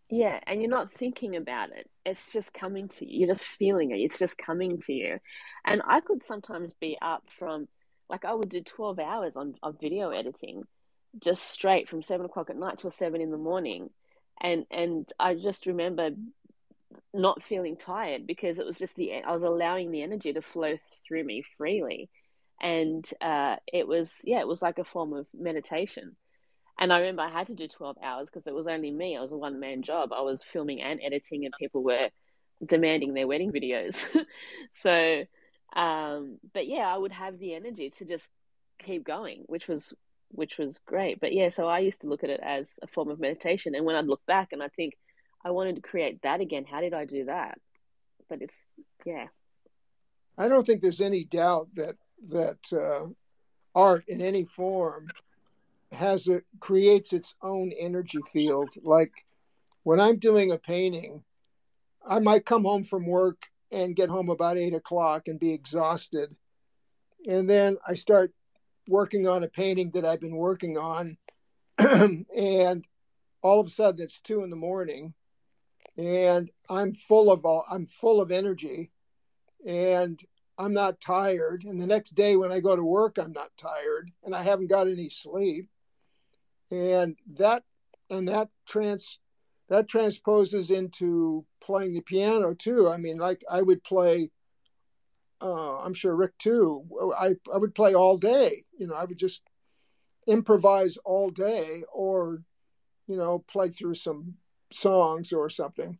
yeah, and you're not thinking about it. It's just coming to you. You're just feeling it. It's just coming to you. And I could sometimes be up from, like, I would do 12 hours of video editing, just straight from 7 o'clock at night till 7 in the morning. And I just remember not feeling tired, because it was just I was allowing the energy to flow through me freely. And it was like a form of meditation. And I remember I had to do 12 hours because it was only me. I was a one-man job. I was filming and editing, and people were demanding their wedding videos. So, but yeah, I would have the energy to just keep going, which was great. But yeah, so I used to look at it as a form of meditation. And when I'd look back and I think, I wanted to create that again, how did I do that? But it's, yeah. I don't think there's any doubt that art in any form creates its own energy field. Like when I'm doing a painting, I might come home from work and get home about 8 o'clock and be exhausted. And then I start working on a painting that I've been working on. And all of a sudden it's 2 a.m. and I'm full of energy, and I'm not tired. And the next day when I go to work, I'm not tired, and I haven't got any sleep. And that transposes into playing the piano too. I mean, like I would play. I'm sure Rick too. I would play all day. I would just improvise all day, or play through some songs or something.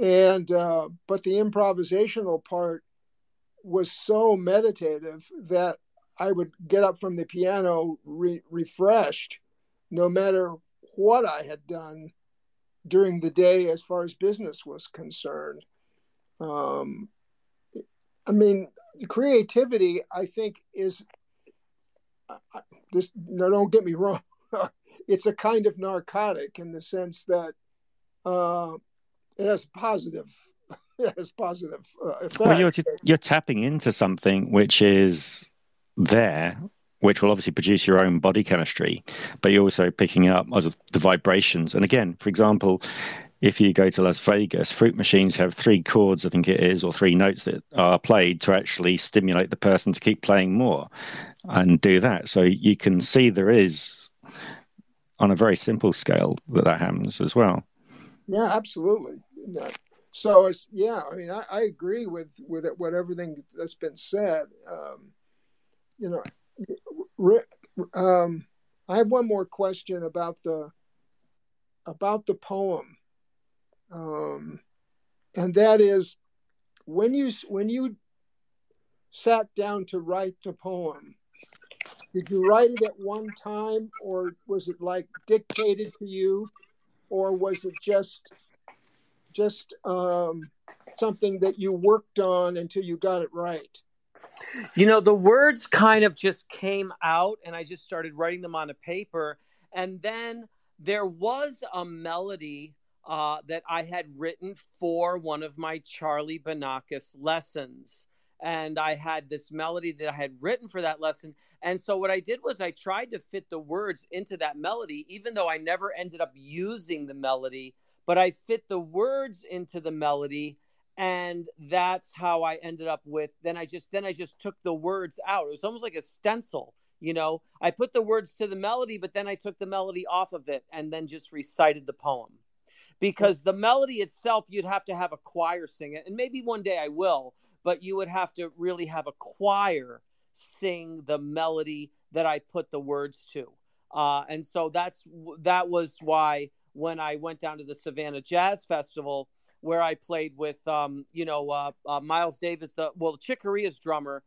And but the improvisational part was so meditative that I would get up from the piano refreshed, no matter what I had done during the day as far as business was concerned. I mean, creativity, I think, is this. No, don't get me wrong. It's a kind of narcotic in the sense that it has positive effects. Well, you're tapping into something which is there, which will obviously produce your own body chemistry, but you're also picking up the vibrations. And again, for example, if you go to Las Vegas, fruit machines have 3 chords, I think it is, or 3 notes that are played to actually stimulate the person to keep playing more and do that. So you can see there is, on a very simple scale, that happens as well. Yeah, absolutely. So it's, yeah, I mean, I agree with everything that's been said. Rick, I have one more question about the poem, and that is, when you sat down to write the poem, did you write it at one time, or was it like dictated to you, or was it just something that you worked on until you got it right? The words kind of just came out, and I just started writing them on a paper. And then there was a melody that I had written for one of my Charlie Banakis lessons. And I had this melody that I had written for that lesson. And so what I did was I tried to fit the words into that melody, even though I never ended up using the melody, but I fit the words into the melody. And that's how I ended up with, then I just took the words out. It was almost like a stencil. I put the words to the melody, but then I took the melody off of it and then just recited the poem. Because the melody itself, you'd have to have a choir sing it. And maybe one day I will, but you would have to really have a choir sing the melody that I put the words to. And so that was why when I went down to the Savannah Jazz Festival, where I played with, Miles Davis, Chick Corea's drummer,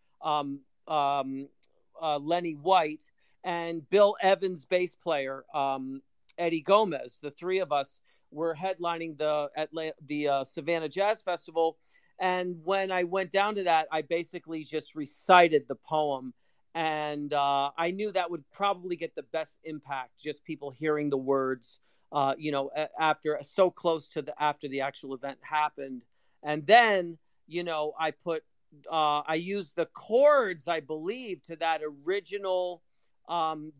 Lenny White, and Bill Evans' bass player, Eddie Gomez. The three of us were headlining the Savannah Jazz Festival. And when I went down to that, I basically just recited the poem. And I knew that would probably get the best impact, just people hearing the words, after so close to after the actual event happened. And then, I used the chords, I believe, to that original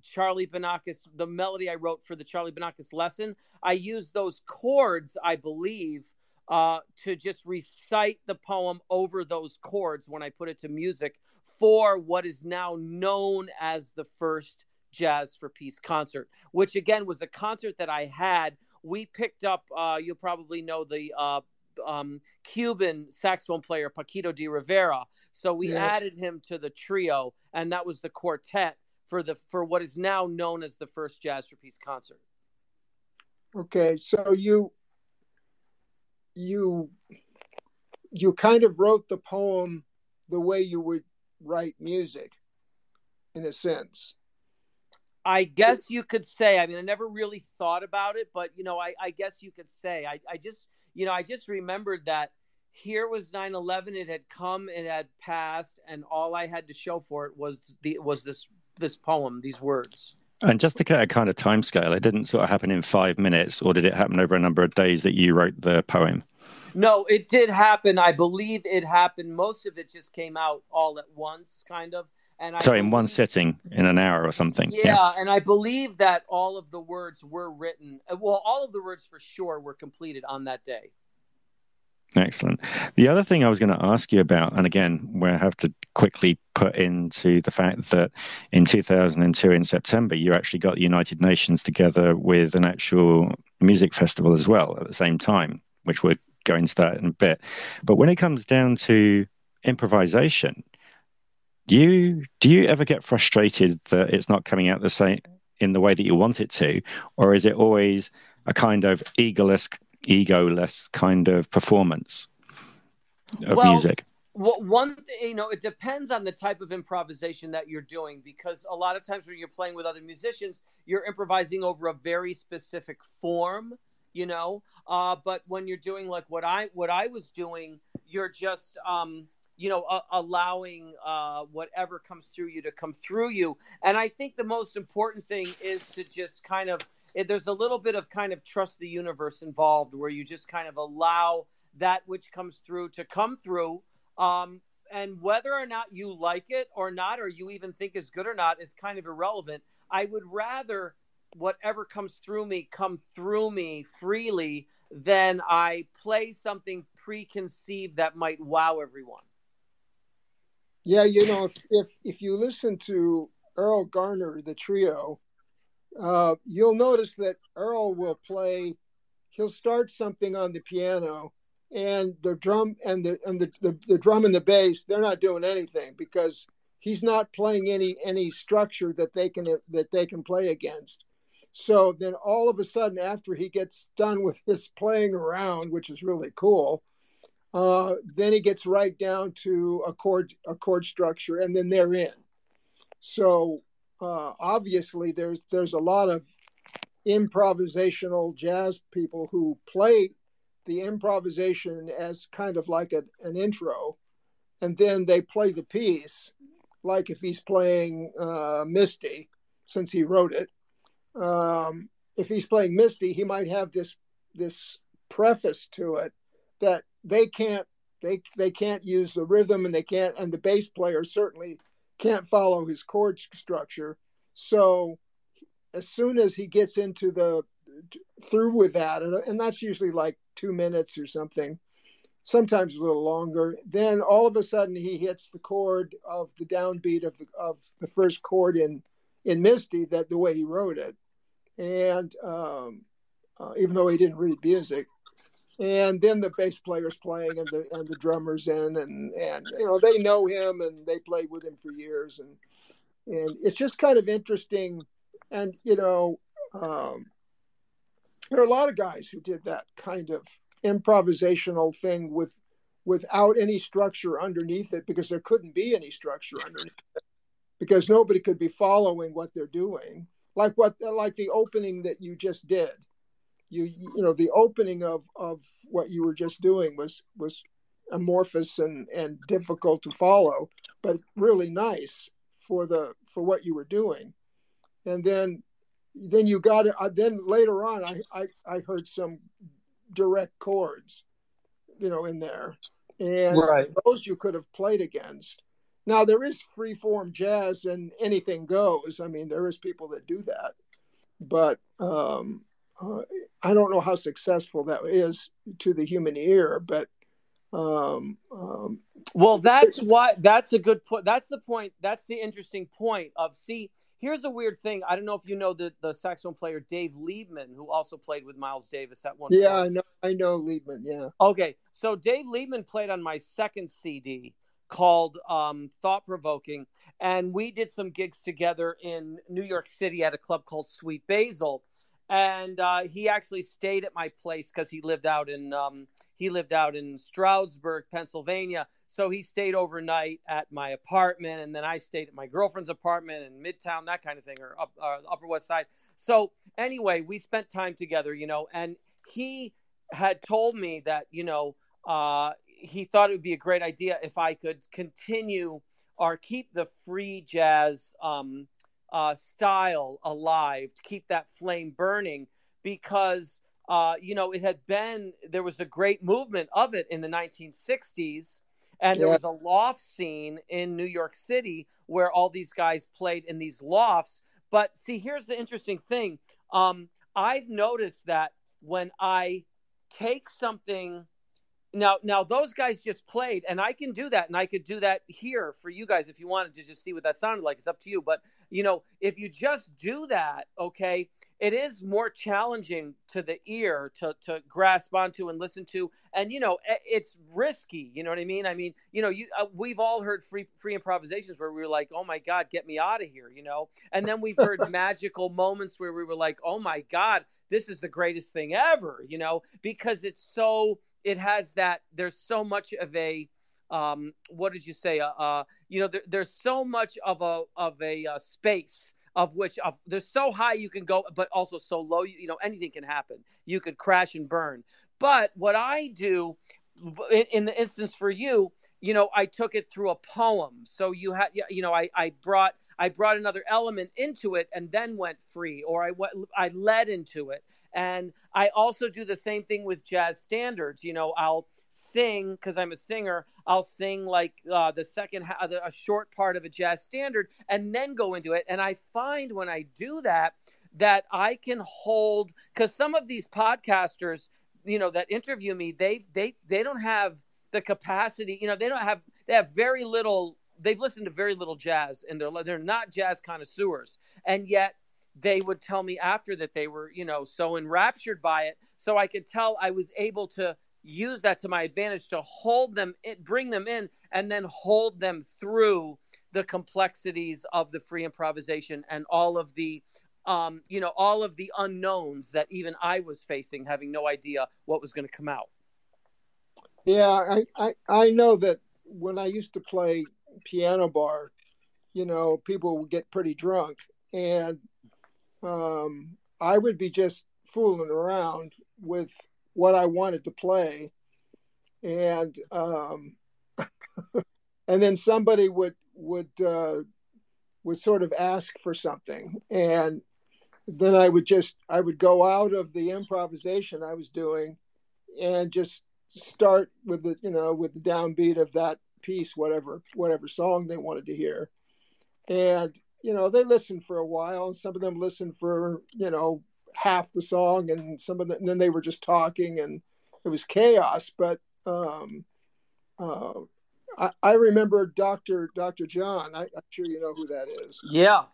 Charlie Banakis, the melody I wrote for the Charlie Banakis lesson. I used those chords, I believe, to just recite the poem over those chords when I put it to music for what is now known as the first Jazz for Peace concert, which again was a concert that I had. We picked up, you'll probably know the Cuban saxophone player Paquito de Rivera. So we added him to the trio, and that was the quartet for what is now known as the first Jazz for Peace concert. Okay, so you kind of wrote the poem the way you would write music, in a sense. I guess you could say. I mean, I never really thought about it, but I guess you could say. I just remembered that here was 9/11. It had come, it had passed, and all I had to show for it was this poem, these words. And just to get a kind of timescale, it didn't sort of happen in 5 minutes, or did it happen over a number of days that you wrote the poem? No, it did happen. I believe it happened. Most of it just came out all at once, kind of. And in one sitting, in an hour or something. Yeah, and I believe that all of the words were written. Well, all of the words for sure were completed on that day. Excellent. The other thing I was going to ask you about, and again, we have to quickly put into the fact that in 2002, in September, you actually got the United Nations together with an actual music festival as well at the same time, which we'll go into that in a bit. But when it comes down to improvisation, do you ever get frustrated that it's not coming out the same in the way that you want it to, or is it always a kind of egoless kind of performance of music? Well, one thing, it depends on the type of improvisation that you're doing, because a lot of times when you're playing with other musicians, you're improvising over a very specific form, but when you're doing like what I was doing, you're just allowing whatever comes through you to come through you. And I think the most important thing is to just kind of, there's a little bit of kind of trust the universe involved, where you just kind of allow that which comes through to come through. And whether or not you like it or not, or you even think is good or not, is kind of irrelevant. I would rather whatever comes through me come through me freely than I play something preconceived that might wow everyone. Yeah, if you listen to Earl Garner, the trio, you'll notice that Earl will play. He'll start something on the piano, and the drum and the drum and the bass, they're not doing anything, because he's not playing any structure that they can play against. So then all of a sudden, after he gets done with his playing around, which is really cool, then he gets right down to a chord structure, and then they're in. So obviously there's a lot of improvisational jazz people who play the improvisation as kind of like an intro, and then they play the piece like if he's playing Misty, since he wrote it. If he's playing Misty, he might have this preface to it that they can't use the rhythm, and the bass player certainly can't follow his chord structure. So as soon as he gets through with that, and that's usually like 2 minutes or something, sometimes a little longer, then all of a sudden he hits the chord of the downbeat of the first chord in Misty, that the way he wrote it, and even though he didn't read music. And then the bass player's playing, and the drummer's in, and they know him, and they played with him for years, and it's just kind of interesting. And there are a lot of guys who did that kind of improvisational thing without any structure underneath it, because there couldn't be any structure underneath it, because nobody could be following what they're doing. Like the opening that you just did. The opening of what you were just doing was amorphous and difficult to follow, but really nice for what you were doing. And then you got it. Then later on, I heard some direct chords, in there, and Right. those you could have played against. Now there is free-form jazz and anything goes. I mean, there is people that do that, but I don't know how successful that is to the human ear, but well, that's a good point. That's the point. That's the interesting point of, see, here's a weird thing. I don't know if you know the saxophone player Dave Liebman, who also played with Miles Davis at one point. Yeah, I know Liebman, yeah. Okay, so Dave Liebman played on my second CD called Thought Provoking, and we did some gigs together in New York City at a club called Sweet Basil. And he actually stayed at my place because he lived out in Stroudsburg, Pennsylvania. So he stayed overnight at my apartment, and then I stayed at my girlfriend's apartment in Midtown, that kind of thing, or Upper West Side. So anyway, we spent time together, and he had told me that, he thought it would be a great idea if I could continue or keep the free jazz style alive, to keep that flame burning, because there was a great movement of it in the 1960s, and there was a loft scene in New York City where all these guys played in these lofts. But see, here's the interesting thing. I've noticed that when I take something, now those guys just played, and I can do that, and I could do that here for you guys if you wanted to just see what that sounded like. It's up to you. But if you just do that, okay, it is more challenging to the ear to grasp onto and listen to, and it's risky. You know what I mean? I mean, we've all heard free improvisations where we were like, oh my God, get me out of here, and then we've heard magical moments where we were like, oh my God, this is the greatest thing ever, because it has that, there's so much of a, what did you say? There's so much of a space of which there's so high you can go, but also so low, anything can happen. You could crash and burn. But what I do in the instance for you, I took it through a poem. So I brought another element into it and then went free, or I led into it. And I also do the same thing with jazz standards. I'll sing, because I'm a singer, I'll sing like the second a short part of a jazz standard and then go into it. And I find when I do that I can hold, because some of these podcasters, that interview me, they don't have the capacity, they have very little, they've listened to very little jazz, and they're not jazz connoisseurs. And yet they would tell me after that they were, so enraptured by it. So I could tell I was able to use that to my advantage, to hold them, bring them in, and then hold them through the complexities of the free improvisation and all of the, all of the unknowns that even I was facing, having no idea what was going to come out. Yeah, I know that when I used to play piano bar, people would get pretty drunk, and I would be just fooling around with what I wanted to play, and and then somebody would sort of ask for something, and then I would go out of the improvisation I was doing and just start with the with the downbeat of that piece, whatever song they wanted to hear. And they listened for a while, and some of them listened for half the song, and and then they were just talking, and it was chaos. But I remember Dr. John. I'm sure you know who that is. Yeah.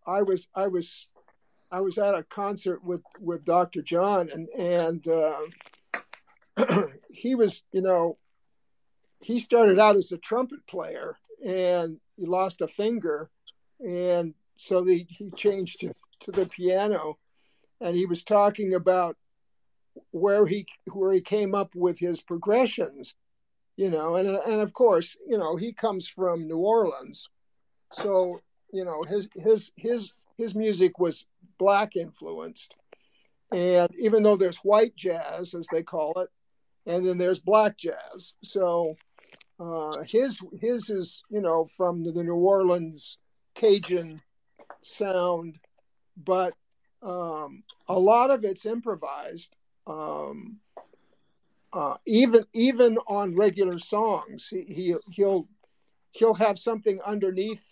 I was at a concert with Dr. John, and he was, he started out as a trumpet player, and he lost a finger, and so he changed to the piano, and he was talking about where he came up with his progressions, and of course, he comes from New Orleans, so his music was black influenced, and even though there's white jazz, as they call it, and then there's black jazz, so his is from the New Orleans Cajun sound, but a lot of it's improvised. Even on regular songs, he'll have something underneath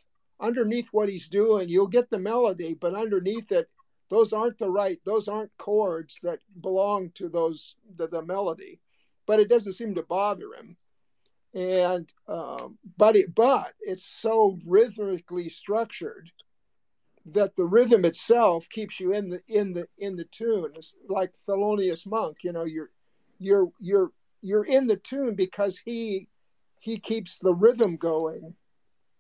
what he's doing. You'll get the melody, but underneath it, those aren't chords that belong to the melody, but it doesn't seem to bother him. And but it's so rhythmically structured that the rhythm itself keeps you in the tune. It's like Thelonious Monk, you're in the tune because he keeps the rhythm going,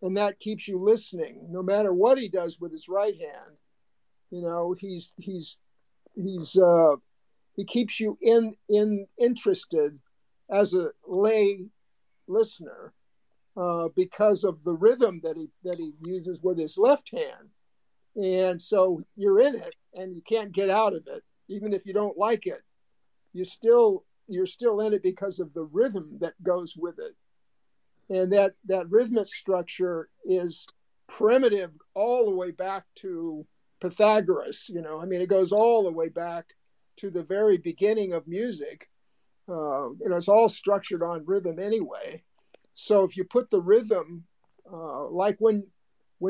and that keeps you listening no matter what he does with his right hand. He keeps you interested as a lay listener because of the rhythm that he uses with his left hand, and so you're in it and you can't get out of it. Even if you don't like it, you're still in it because of the rhythm that goes with it. And that rhythmic structure is primitive all the way back to Pythagoras. It goes all the way back to the very beginning of music. It's all structured on rhythm anyway. So if you put the rhythm, like when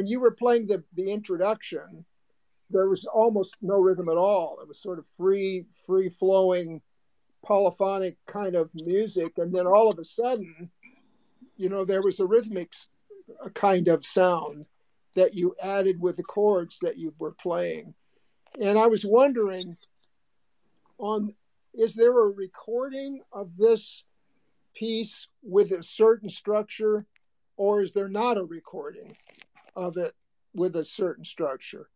you were playing the introduction, there was almost no rhythm at all. It was sort of free flowing, polyphonic kind of music, and then all of a sudden, there was a rhythmic kind of sound that you added with the chords that you were playing. And I was wondering, is there a recording of this piece with a certain structure, or is there not a recording of it with a certain structure?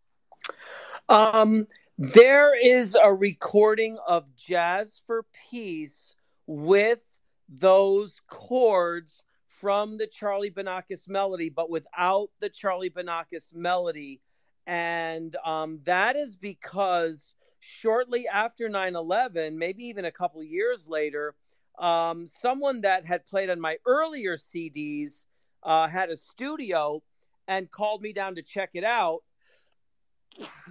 There is a recording of Jazz for Peace with those chords from the Charlie Banakis melody, but without the Charlie Banakis melody. And that is because shortly after 9/11, maybe even a couple years later, someone that had played on my earlier CDs had a studio and called me down to check it out.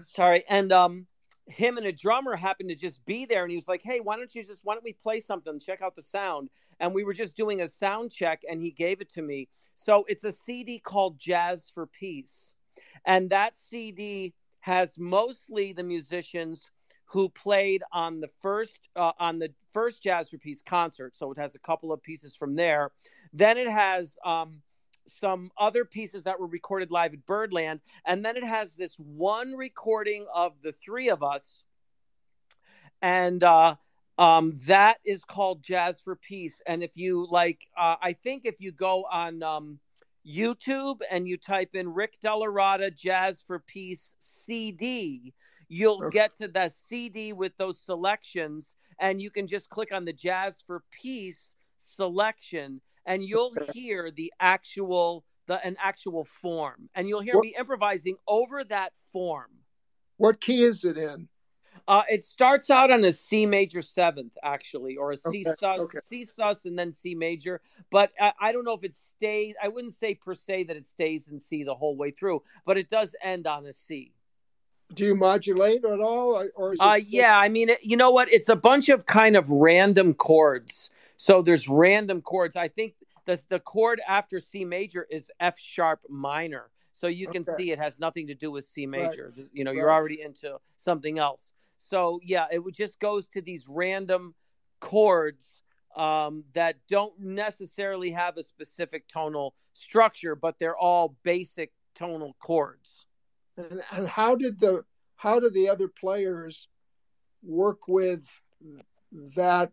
Sorry. And him and a drummer happened to just be there, and he was like, hey, why don't we play something, check out the sound? And we were just doing a sound check, and he gave it to me. So it's a CD called Jazz for Peace, and that CD has mostly the musicians who played on the first Jazz for Peace concert. So it has a couple of pieces from there. Then it has some other pieces that were recorded live at Birdland. And then it has this one recording of the three of us. And that is called Jazz for Peace. And if you I think if you go on YouTube and you type in Rick DellaRatta Jazz for Peace CD, you'll get to the CD with those selections, and you can just click on the Jazz for Peace selection, and you'll hear an actual form, and you'll hear me improvising over that form. What key is it in? It starts out on a C major seventh, actually, or a C sus, and then C major. But I don't know if it stays. I wouldn't say per se that it stays in C the whole way through, but it does end on a C. Do you modulate at all, or is it? Yeah, I mean, you know what? It's a bunch of kind of random chords. So there's random chords. I think the chord after C major is F sharp minor. So you can Okay. see it has nothing to do with C Right. major. You know, you're Right. already into something else. So yeah, it just goes to these random chords that don't necessarily have a specific tonal structure, but they're all basic tonal chords. And how did the other players work with that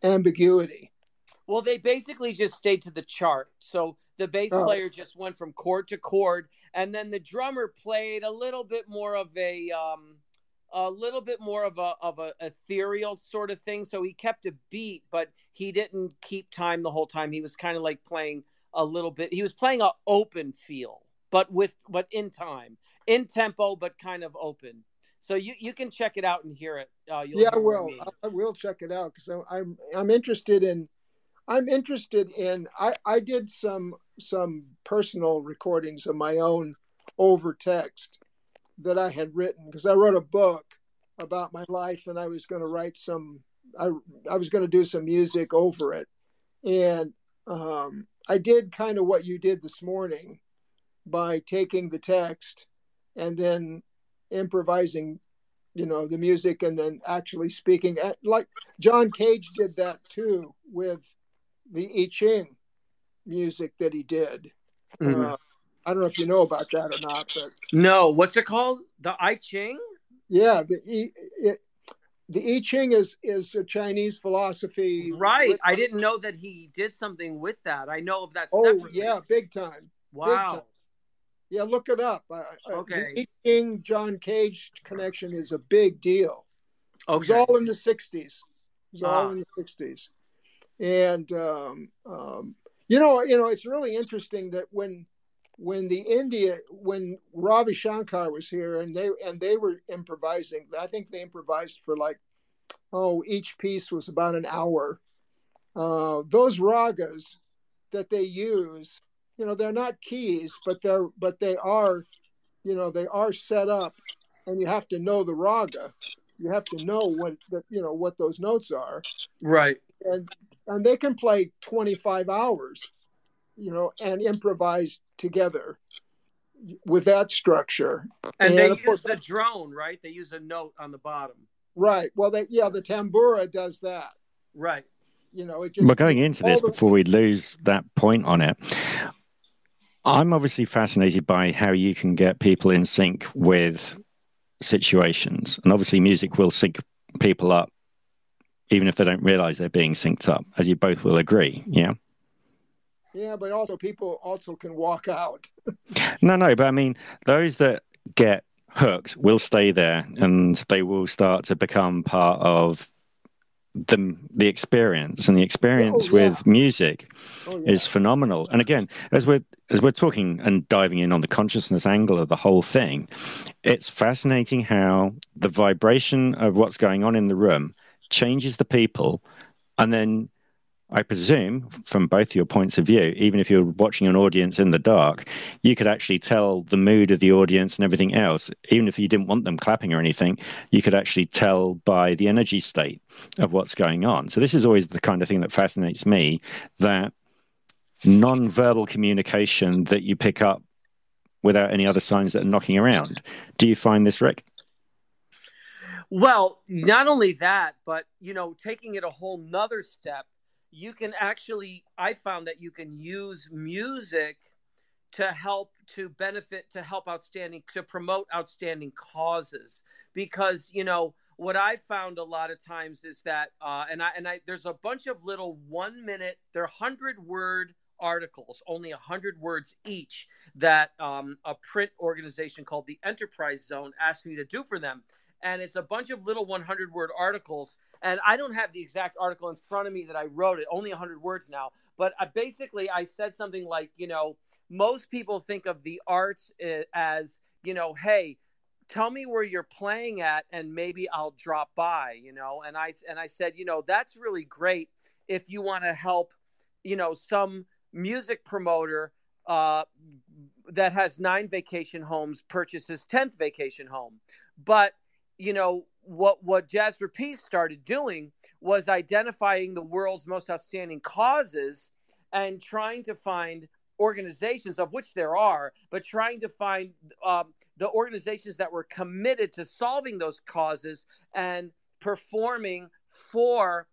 ambiguity? Well, they basically just stayed to the chart. So the bass player just went from chord to chord, and then the drummer played a little bit more of a ethereal sort of thing. So he kept a beat, but he didn't keep time the whole time. He was kind of like playing a little bit. He was playing an open feel, but in time, in tempo, but kind of open. So you can check it out and hear it. Yeah, well, I will check it out because I'm interested in. I did some personal recordings of my own over text that I had written because I wrote a book about my life and I was going to write I was going to do some music over it. And I did kind of what you did this morning by taking the text and then improvising, the music and then actually speaking. Like John Cage did that too with the I Ching music that he did. Mm-hmm. I don't know if you know about that or not, but no, what's it called? The I Ching? Yeah, the I Ching is a Chinese philosophy. Right. I didn't know that he did something with that. I know of that. Oh separately. yeah, big time. Wow. Big time. Yeah, look it up. Okay. The I Ching John Cage connection is a big deal. Okay. It was all in the 60s. It was all in the 60s. And it's really interesting that when Ravi Shankar was here and they were improvising, I think they improvised for each piece was about an hour. Those ragas that they use, they're not keys, but they are set up, and you have to know the raga. You have to know what those notes are. Right. And they can play 25 hours, and improvise together with that structure. And they use the drone, right? They use a note on the bottom. Right. Well, the tambura does that. Right. We're going into this before we lose that point on it. I'm obviously fascinated by how you can get people in sync with situations. And obviously music will sync people up, even if they don't realize they're being synced up, as you both will agree. Yeah. Yeah, but also people also can walk out. No, but I mean, those that get hooked will stay there and they will start to become part of the experience. And the experience with music is phenomenal. And again, as we're talking and diving in on the consciousness angle of the whole thing, it's fascinating how the vibration of what's going on in the room changes the people. And then I presume, from both your points of view, even if you're watching an audience in the dark, you could actually tell the mood of the audience and everything else. Even if you didn't want them clapping or anything, you could actually tell by the energy state of what's going on. So this is always the kind of thing that fascinates me, that non-verbal communication that you pick up without any other signs that are knocking around. Do you find this, Rick? Well, not only that, but, taking it a whole nother step, you can actually, I found that you can use music to help promote outstanding causes. Because, what I found a lot of times is that, there's a bunch of little 1 minute, they're 100-word articles, only 100 words each, that a print organization called the Enterprise Zone asked me to do for them. And it's a bunch of little 100-word articles. And I don't have the exact article in front of me that I wrote it, only 100 words now. But basically, I said something like, most people think of the arts as, hey, tell me where you're playing at and maybe I'll drop by, And I said, that's really great if you want to help, some music promoter that has 9 vacation homes purchase his 10th vacation home. But, what Jazz for Peace started doing was identifying the world's most outstanding causes and trying to find organizations, of which there are, but trying to find the organizations that were committed to solving those causes and performing for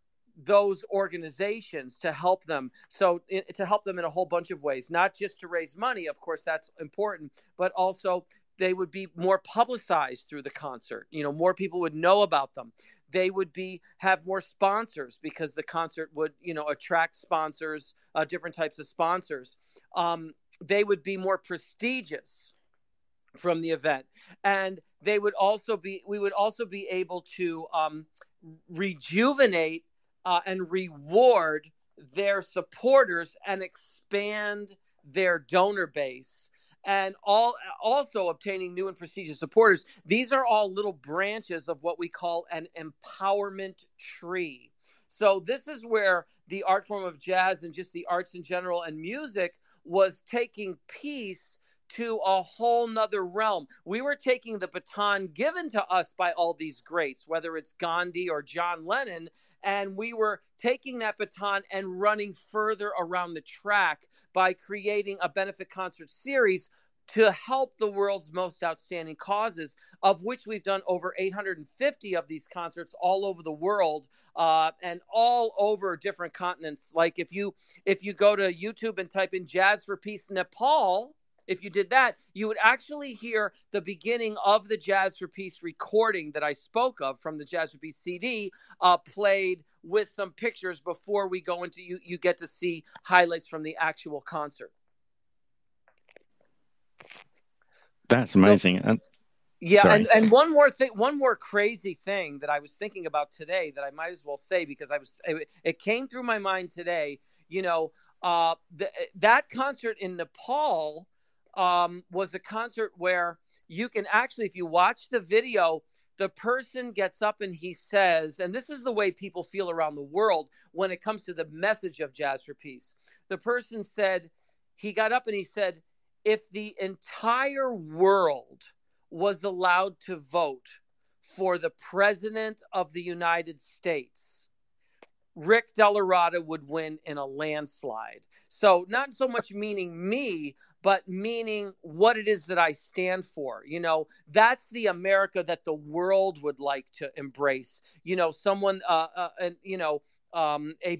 those organizations to help them. So to help them in a whole bunch of ways, not just to raise money, of course, that's important, but also they would be more publicized through the concert. More people would know about them. They would have more sponsors because the concert would, attract sponsors, different types of sponsors. They would be more prestigious from the event. And we would also be able to rejuvenate and reward their supporters and expand their donor base, and also obtaining new and prestigious supporters. These are all little branches of what we call an empowerment tree. So this is where the art form of jazz and just the arts in general and music was taking peace to a whole nother realm. We were taking the baton given to us by all these greats, whether it's Gandhi or John Lennon, and we were taking that baton and running further around the track by creating a benefit concert series to help the world's most outstanding causes, of which we've done over 850 of these concerts all over the world, and all over different continents. Like if you go to YouTube and type in Jazz for Peace Nepal, if you did that, you would actually hear the beginning of the Jazz for Peace recording that I spoke of from the Jazz for Peace CD, played with some pictures before we go into you get to see highlights from the actual concert. That's amazing. And one more crazy thing that I was thinking about today that I might as well say, because it came through my mind today. That concert in Nepal was a concert where you can actually, if you watch the video, the person gets up and he says, and this is the way people feel around the world when it comes to the message of Jazz for Peace. The person said, he got up and he said, if the entire world was allowed to vote for the president of the United States, Rick DellaRatta would win in a landslide. So not so much meaning me, but meaning what it is that I stand for. That's the America that the world would like to embrace. Someone, a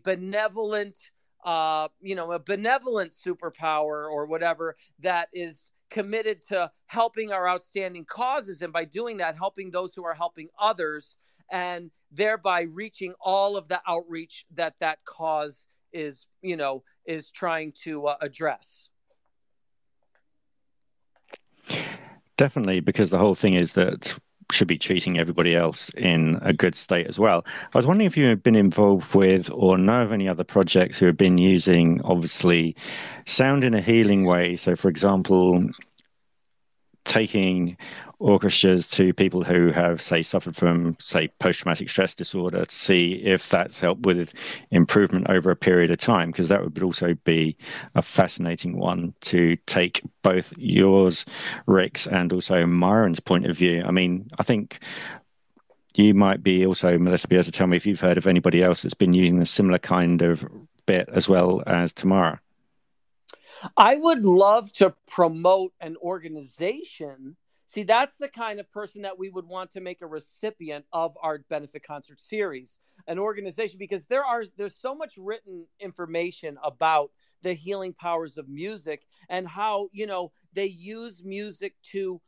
benevolent, a benevolent superpower or whatever that is committed to helping our outstanding causes. And by doing that, helping those who are helping others, and thereby reaching all of the outreach that cause is trying to address. Definitely, because the whole thing is that should be treating everybody else in a good state as well. I was wondering if you had been involved with or know of any other projects who have been using, obviously, sound in a healing way. So, for example, taking orchestras to people who have, say, suffered from, say, post-traumatic stress disorder to see if that's helped with improvement over a period of time, because that would also be a fascinating one to take both yours, Rick's, and also Myron's point of view. I mean, I think you might be also, Melissa, be able to tell me if you've heard of anybody else that's been using a similar kind of bit as well as Tamara. I would love to promote an organization. See, that's the kind of person that we would want to make a recipient of our benefit concert series, an organization, because there's so much written information about the healing powers of music and how, they use music to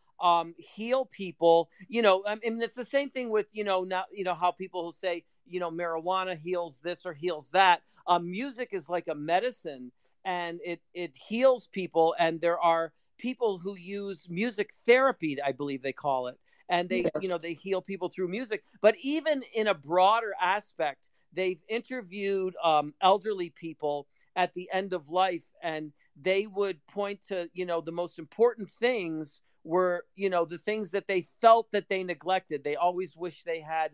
heal people. I mean, it's the same thing with, now, how people will say, marijuana heals this or heals that. Music is like a medicine. And it heals people, and there are people who use music therapy, I believe they call it, and they they heal people through music. But even in a broader aspect, they've interviewed elderly people at the end of life, and they would point to the most important things were the things that they felt that they neglected. They always wish they had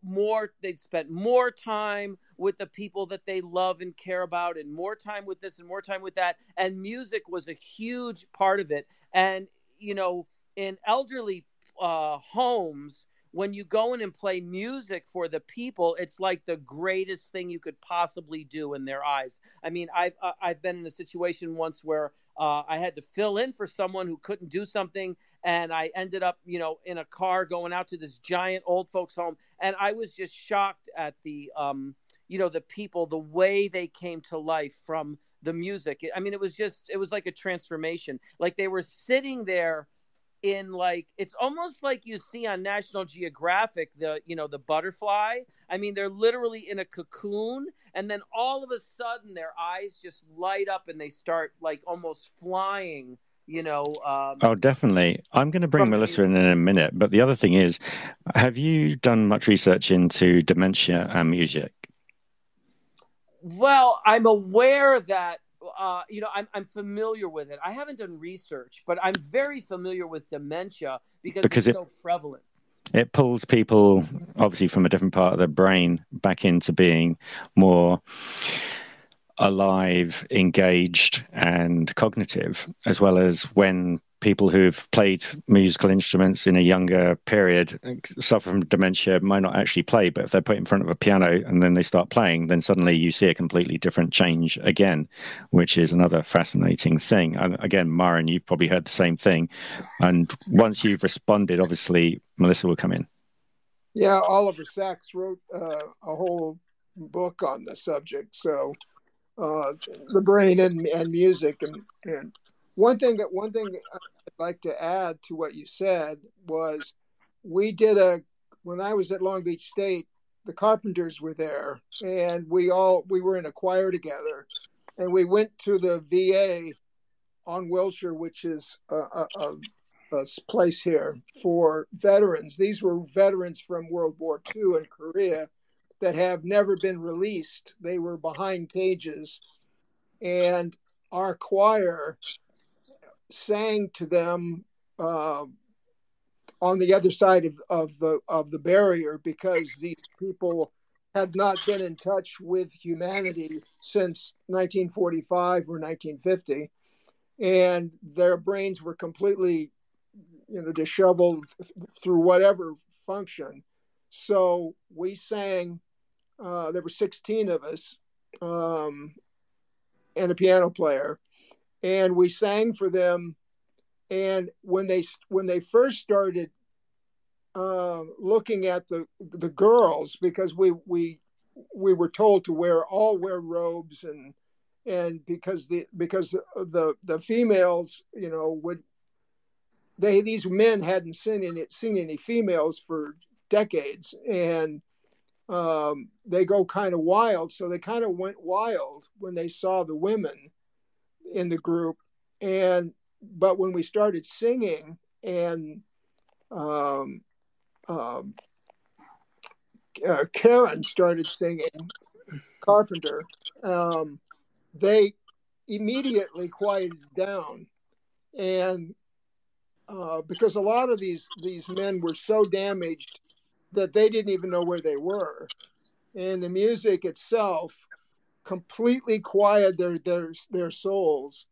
more, they'd spent more time with the people that they love and care about, and more time with this and more time with that. And music was a huge part of it. And, in elderly homes, when you go in and play music for the people, it's like the greatest thing you could possibly do in their eyes. I mean, I've been in a situation once where I had to fill in for someone who couldn't do something, and I ended up, in a car going out to this giant old folks home, and I was just shocked at the the people, the way they came to life from the music. I mean, it was like a transformation. Like they were sitting there in, like, it's almost like you see on National Geographic, the butterfly. I mean, they're literally in a cocoon, and then all of a sudden their eyes just light up and they start like almost flying, Oh, definitely. I'm going to bring from the Melissa music. in a minute, but the other thing is, have you done much research into dementia and music? Well, I'm aware that I'm familiar with it. I haven't done research, but I'm very familiar with dementia because Because it's so prevalent. it pulls people, obviously, from a different part of their brain back into being more alive, engaged, and cognitive, as well as when people who've played musical instruments in a younger period suffer from dementia, might not actually play, but if they're put in front of a piano and then they start playing, then suddenly you see a completely different change again, which is another fascinating thing. And again, Myron, you've probably heard the same thing. And once you've responded, obviously, Melissa will come in. Yeah, Oliver Sacks wrote a whole book on the subject. So the brain and music, and one thing I'd like to add to what you said was when I was at Long Beach State, the Carpenters were there, and we were in a choir together, and we went to the VA on Wilshire, which is a place here for veterans. These were veterans from World War II and Korea that have never been released. They were behind cages, and our choir sang to them on the other side of the barrier, because these people had not been in touch with humanity since 1945 or 1950, and their brains were completely disheveled through whatever function. So we sang. There were 16 of us, and a piano player, and we sang for them. And when they first started looking at the girls, because we were told to wear robes, and because the females, these men hadn't seen any females for decades, and they go kind of wild. So they kind of went wild when they saw the women in the group. But when we started singing, and Karen started singing, Carpenter, they immediately quieted down. And because a lot of these men were so damaged that they didn't even know where they were. And the music itself completely quieted their souls.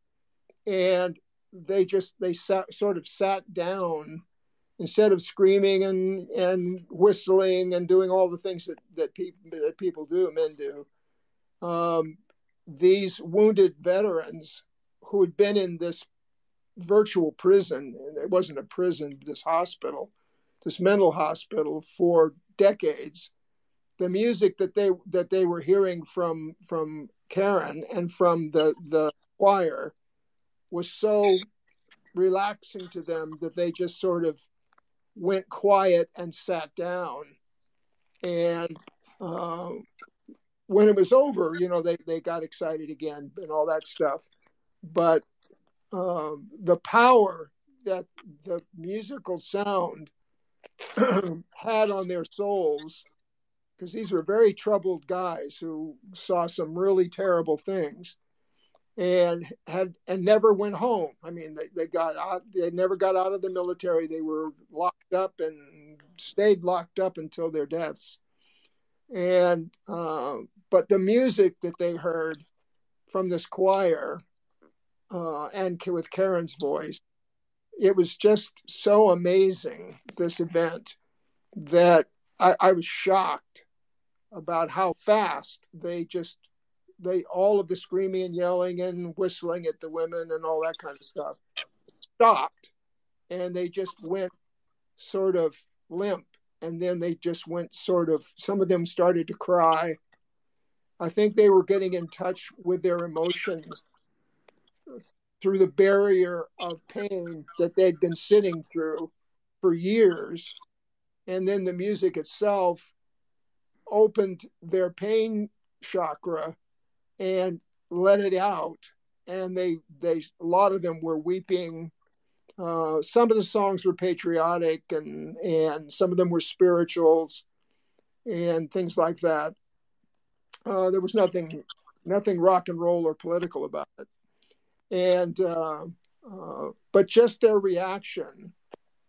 And they sort of sat down, instead of screaming and whistling and doing all the things that people do, men do. These wounded veterans who had been in this virtual prison, and it wasn't a prison, this mental hospital for decades, the music that they were hearing from Karen and from the choir was so relaxing to them that they just sort of went quiet and sat down. And when it was over, they got excited again and all that stuff. But the power that the musical sound had on their souls, because these were very troubled guys who saw some really terrible things, and never went home. I mean, they got out. They never got out of the military. They were locked up and stayed locked up until their deaths. And but the music that they heard from this choir, and with Karen's voice, it was just so amazing, this event, that I was shocked about how fast all of the screaming and yelling and whistling at the women and all that kind of stuff stopped, and they just went sort of limp, and then they just went sort of, some of them started to cry. I think they were getting in touch with their emotions through the barrier of pain that they'd been sitting through for years. And then the music itself opened their pain chakra and let it out. And they a lot of them were weeping. Some of the songs were patriotic, and some of them were spirituals and things like that. There was nothing rock and roll or political about it. And but just their reaction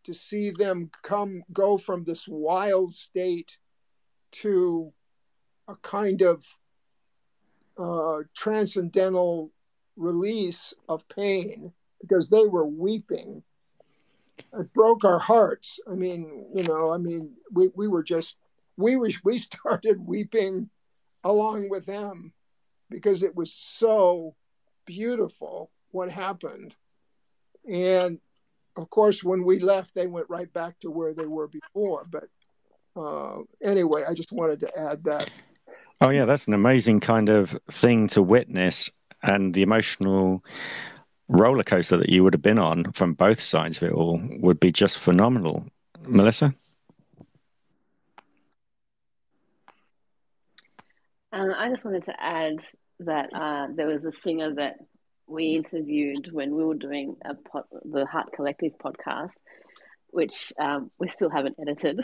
to see them go from this wild state to a kind of transcendental release of pain, because they were weeping. It broke our hearts. I mean, we started weeping along with them, because it was so beautiful what happened. And of course, when we left, they went right back to where they were before. But anyway, I just wanted to add that. Oh yeah, that's an amazing kind of thing to witness, and the emotional roller coaster that you would have been on from both sides of it all would be just phenomenal. Melissa? I just wanted to add that there was a singer that we interviewed when we were doing the Heart Collective podcast, which we still haven't edited.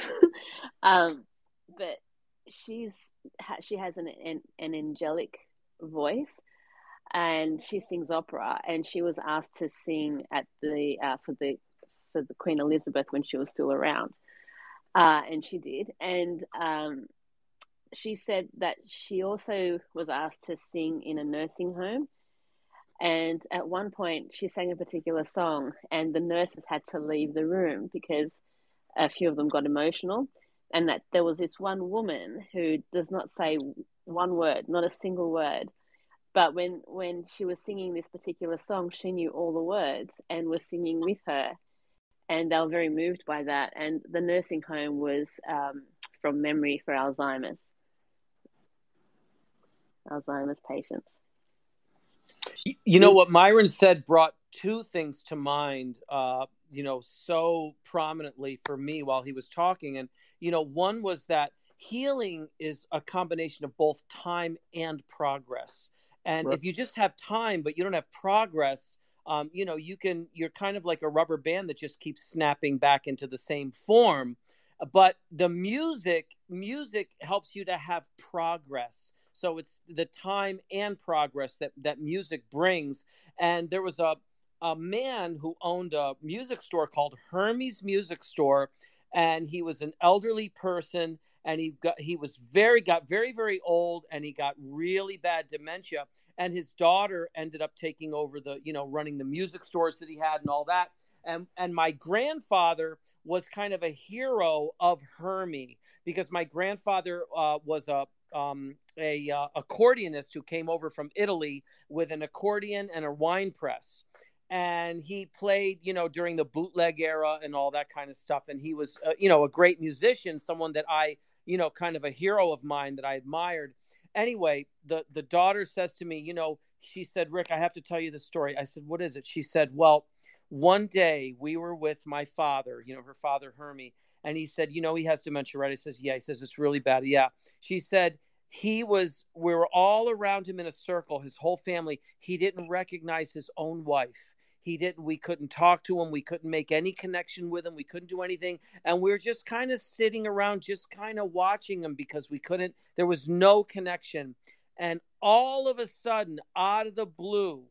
But she has an angelic voice, and she sings opera, and she was asked to sing at for the Queen Elizabeth when she was still around, and she did. And she said that she also was asked to sing in a nursing home, and at one point she sang a particular song, and the nurses had to leave the room because a few of them got emotional, and that there was this one woman who does not say one word, not a single word. But when she was singing this particular song, she knew all the words and was singing with her. And they were very moved by that. And the nursing home was from memory for Alzheimer's patients. You know, what Myron said brought two things to mind, so prominently for me while he was talking. And, one was that healing is a combination of both time and progress. And Right. If you just have time, but you don't have progress, you're kind of like a rubber band that just keeps snapping back into the same form. But the music helps you to have progress. So it's the time and progress that music brings. And there was a man who owned a music store called Hermes Music Store, and he was an elderly person, and he got very, very old, and he got really bad dementia. And his daughter ended up taking over running the music stores that he had and all that. And my grandfather was kind of a hero of Hermes, because my grandfather was a accordionist who came over from Italy with an accordion and a wine press. And he played, during the bootleg era and all that kind of stuff. And he was, a great musician, someone that I, kind of a hero of mine that I admired. Anyway, the daughter says to me, she said, "Rick, I have to tell you the story." I said, "What is it?" She said, "Well, one day we were with my father, her father, Hermie, and he said, he has dementia, right?" I says, "Yeah." He says, "It's really bad." "Yeah." She said, we were all around him in a circle, his whole family. He didn't recognize his own wife. We couldn't talk to him. We couldn't make any connection with him. We couldn't do anything. And we were just kind of sitting around, just kind of watching him, because there was no connection. And all of a sudden, out of the blue,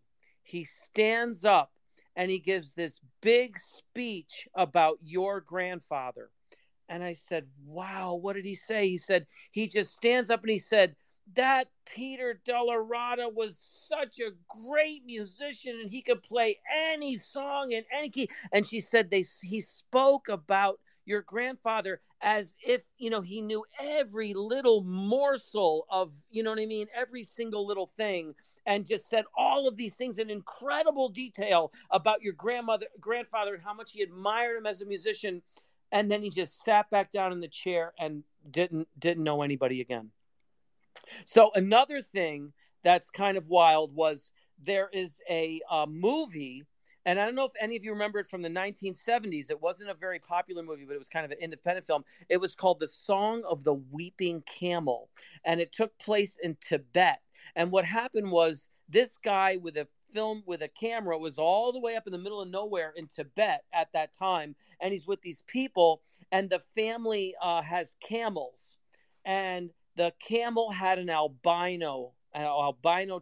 he stands up and he gives this big speech about your grandfather. And I said, "Wow, what did he say?" He said, he just stands up and he said, that Peter DellaRatta was such a great musician and he could play any song in any key. And she said he spoke about your grandfather as if, you know, he knew every little morsel of, you know what I mean, every single little thing, and just said all of these things in incredible detail about your grandfather, and how much he admired him as a musician. And then he just sat back down in the chair and didn't know anybody again. So another thing that's kind of wild was there is a movie, and I don't know if any of you remember it, from the 1970s. It wasn't a very popular movie, but it was kind of an independent film. It was called The Song of the Weeping Camel, and it took place in Tibet. And what happened was this guy with a camera was all the way up in the middle of nowhere in Tibet at that time, and he's with these people, and the family has camels, and the camel had an albino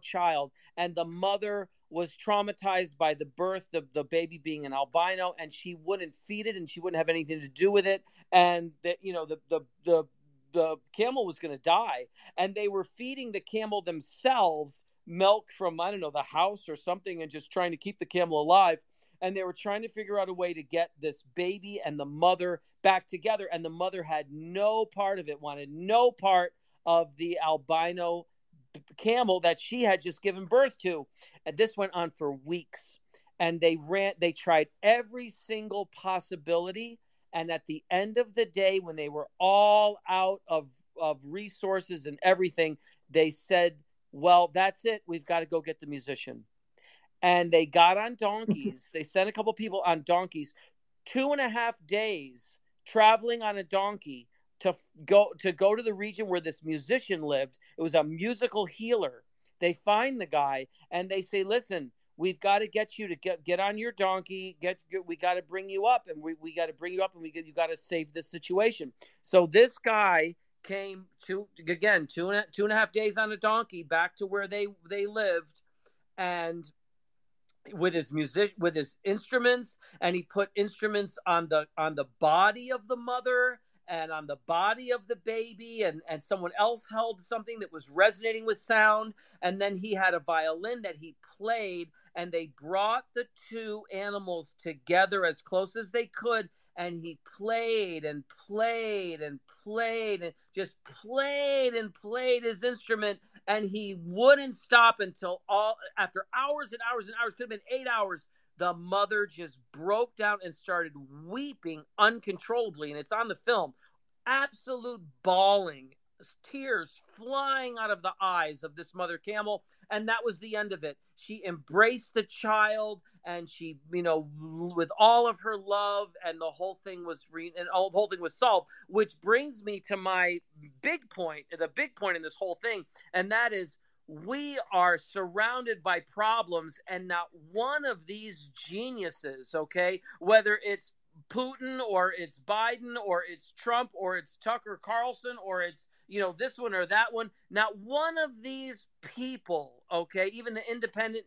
child, and the mother was traumatized by the birth of the baby being an albino, and she wouldn't feed it, and she wouldn't have anything to do with it, and the camel was going to die, and they were feeding the camel themselves milk from, I don't know, the house or something, and just trying to keep the camel alive. And they were trying to figure out a way to get this baby and the mother back together, and the mother had no part of it, wanted no part of the albino camel that she had just given birth to. And this went on for weeks, and they tried every single possibility, and at the end of the day, when they were all out of resources and everything, they said, well, that's it, we've got to go get the musician. And they got on donkeys. They sent a couple people on donkeys, 2.5 days traveling on a donkey to go to the region where this musician lived. It was a musical healer. They find the guy and they say, listen, we've got to get you to get on your donkey. We got to bring you up, and we got to bring you up, and you got to save this situation. So this guy came two and a half days on a donkey back to where they lived, and with his instruments, and he put instruments on the body of the mother and on the body of the baby, and someone else held something that was resonating with sound, and then he had a violin that he played, and they brought the two animals together as close as they could, and he played and played and played and just played and played his instrument, and he wouldn't stop until after hours and hours and hours, could have been 8 hours, the mother just broke down and started weeping uncontrollably. And it's on the film. Absolute bawling, tears flying out of the eyes of this mother camel. And that was the end of it. She embraced the child, and she, with all of her love, and the whole thing was solved, which brings me to my big point, the big point in this whole thing. And that is, we are surrounded by problems, and not one of these geniuses, okay, whether it's Putin or it's Biden or it's Trump or it's Tucker Carlson or it's, this one or that one, not one of these people, okay, even the independent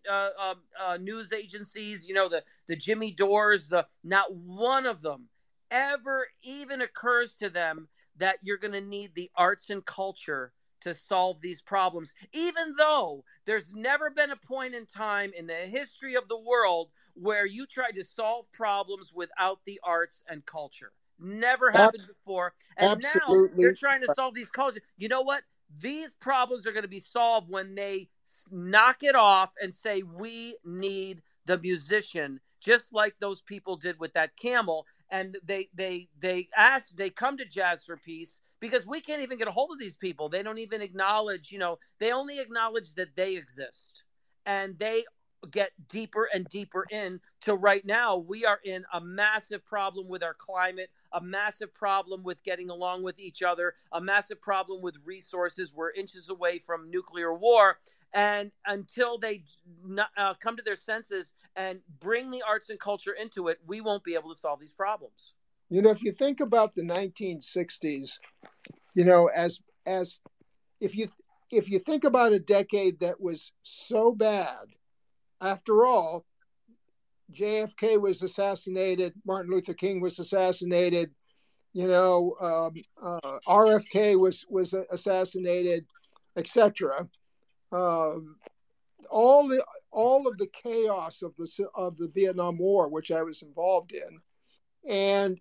news agencies, the Jimmy Dores, not one of them ever even occurs to them that you're going to need the arts and culture to solve these problems, even though there's never been a point in time in the history of the world where you tried to solve problems without the arts and culture. Never happened before. And absolutely. Now they're trying to solve these cultures. You know what? These problems are going to be solved when they knock it off and say, we need the musician, just like those people did with that camel. And they come to Jazz for Peace because we can't even get a hold of these people. They don't even acknowledge, they only acknowledge that they exist. And they get deeper and deeper in to right now. We are in a massive problem with our climate, a massive problem with getting along with each other, a massive problem with resources. We're inches away from nuclear war. And until they come to their senses and bring the arts and culture into it, we won't be able to solve these problems. If you think about the 1960s, as if you think about a decade that was so bad, after all, JFK was assassinated, Martin Luther King was assassinated, RFK was assassinated, etc. All of the chaos of the Vietnam War, which I was involved in, and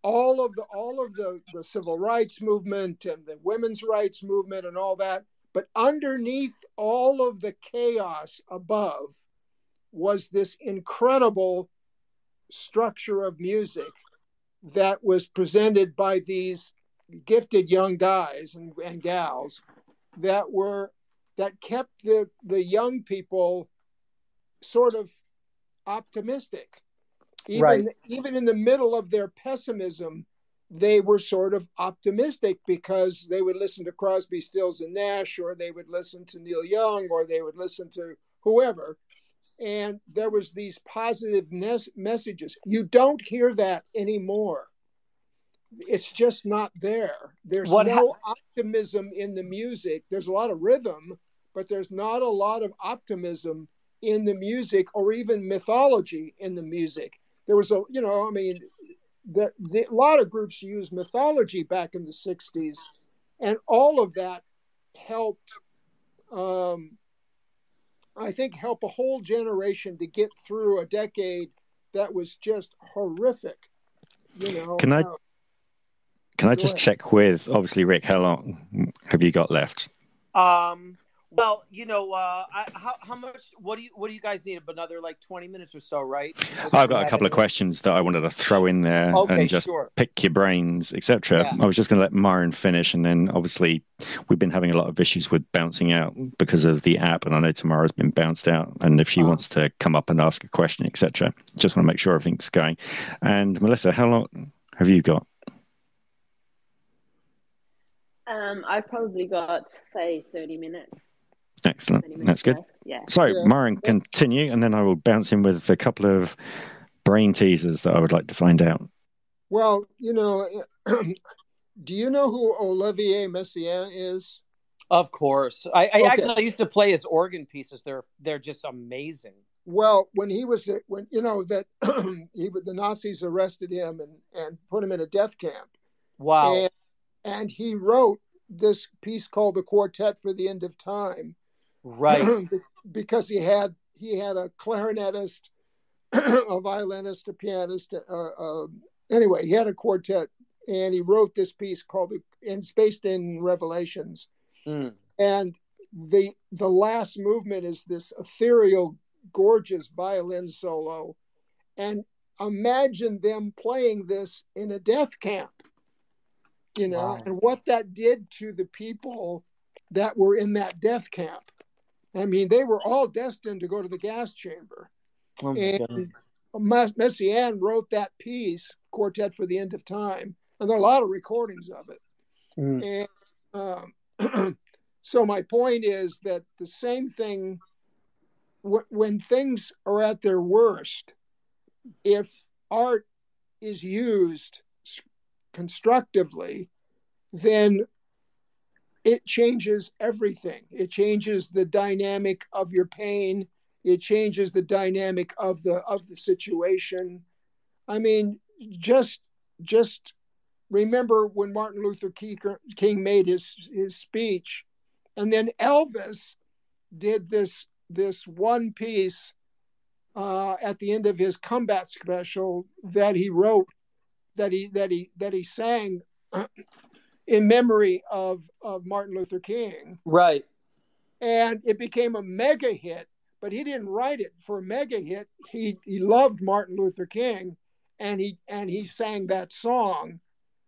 all of the civil rights movement and the women's rights movement and all that. But underneath all of the chaos above was this incredible structure of music that was presented by these gifted young guys and gals that kept the young people sort of optimistic. Even in the middle of their pessimism, they were sort of optimistic because they would listen to Crosby, Stills and Nash, or they would listen to Neil Young, or they would listen to whoever. And there was these positive messages. You don't hear that anymore. It's just not there. There's no optimism in the music. There's a lot of rhythm, but there's not a lot of optimism in the music or even mythology in the music. There was a lot of groups used mythology back in the 60s, and all of that helped, I think, help a whole generation to get through a decade that was just horrific. Can I just check with, obviously, Rick, how long have you got left? Well, how much? What do you guys need? Another like 20 minutes or so, right? I've got a couple of questions that I wanted to throw in there and just pick your brains, etc. Yeah. I was just going to let Myron finish, and then obviously we've been having a lot of issues with bouncing out because of the app, and I know Tamara's been bounced out, and if she wants to come up and ask a question, etc. Just want to make sure everything's going. And Melissa, how long have you got? I've probably got, say, 30 minutes. Excellent. That's good. Yeah. So, Myron, continue, and then I will bounce in with a couple of brain teasers that I would like to find out. Well, do you know who Olivier Messiaen is? Of course. I used to play his organ pieces. They're just amazing. Well, when the Nazis arrested him and put him in a death camp. Wow. And he wrote this piece called The Quartet for the End of Time. Right. Because he had a clarinetist, a violinist, a pianist. Anyway, he had a quartet, and he wrote this piece and it's based in Revelations. Mm. And the last movement is this ethereal, gorgeous violin solo. And imagine them playing this in a death camp, wow. And what that did to the people that were in that death camp. I mean, they were all destined to go to the gas chamber. Oh and Messiaen wrote that piece, Quartet for the End of Time, and there are a lot of recordings of it. Mm. And so my point is that the same thing, when things are at their worst, if art is used constructively, then it changes everything. It changes the dynamic of your pain. It changes the dynamic of the situation. I mean, just remember when Martin Luther King made his speech, and then Elvis did this one piece at the end of his comeback special that he wrote, that he sang in memory of Martin Luther King. Right. And it became a mega hit, but he didn't write it for a mega hit. He loved Martin Luther King, and he sang that song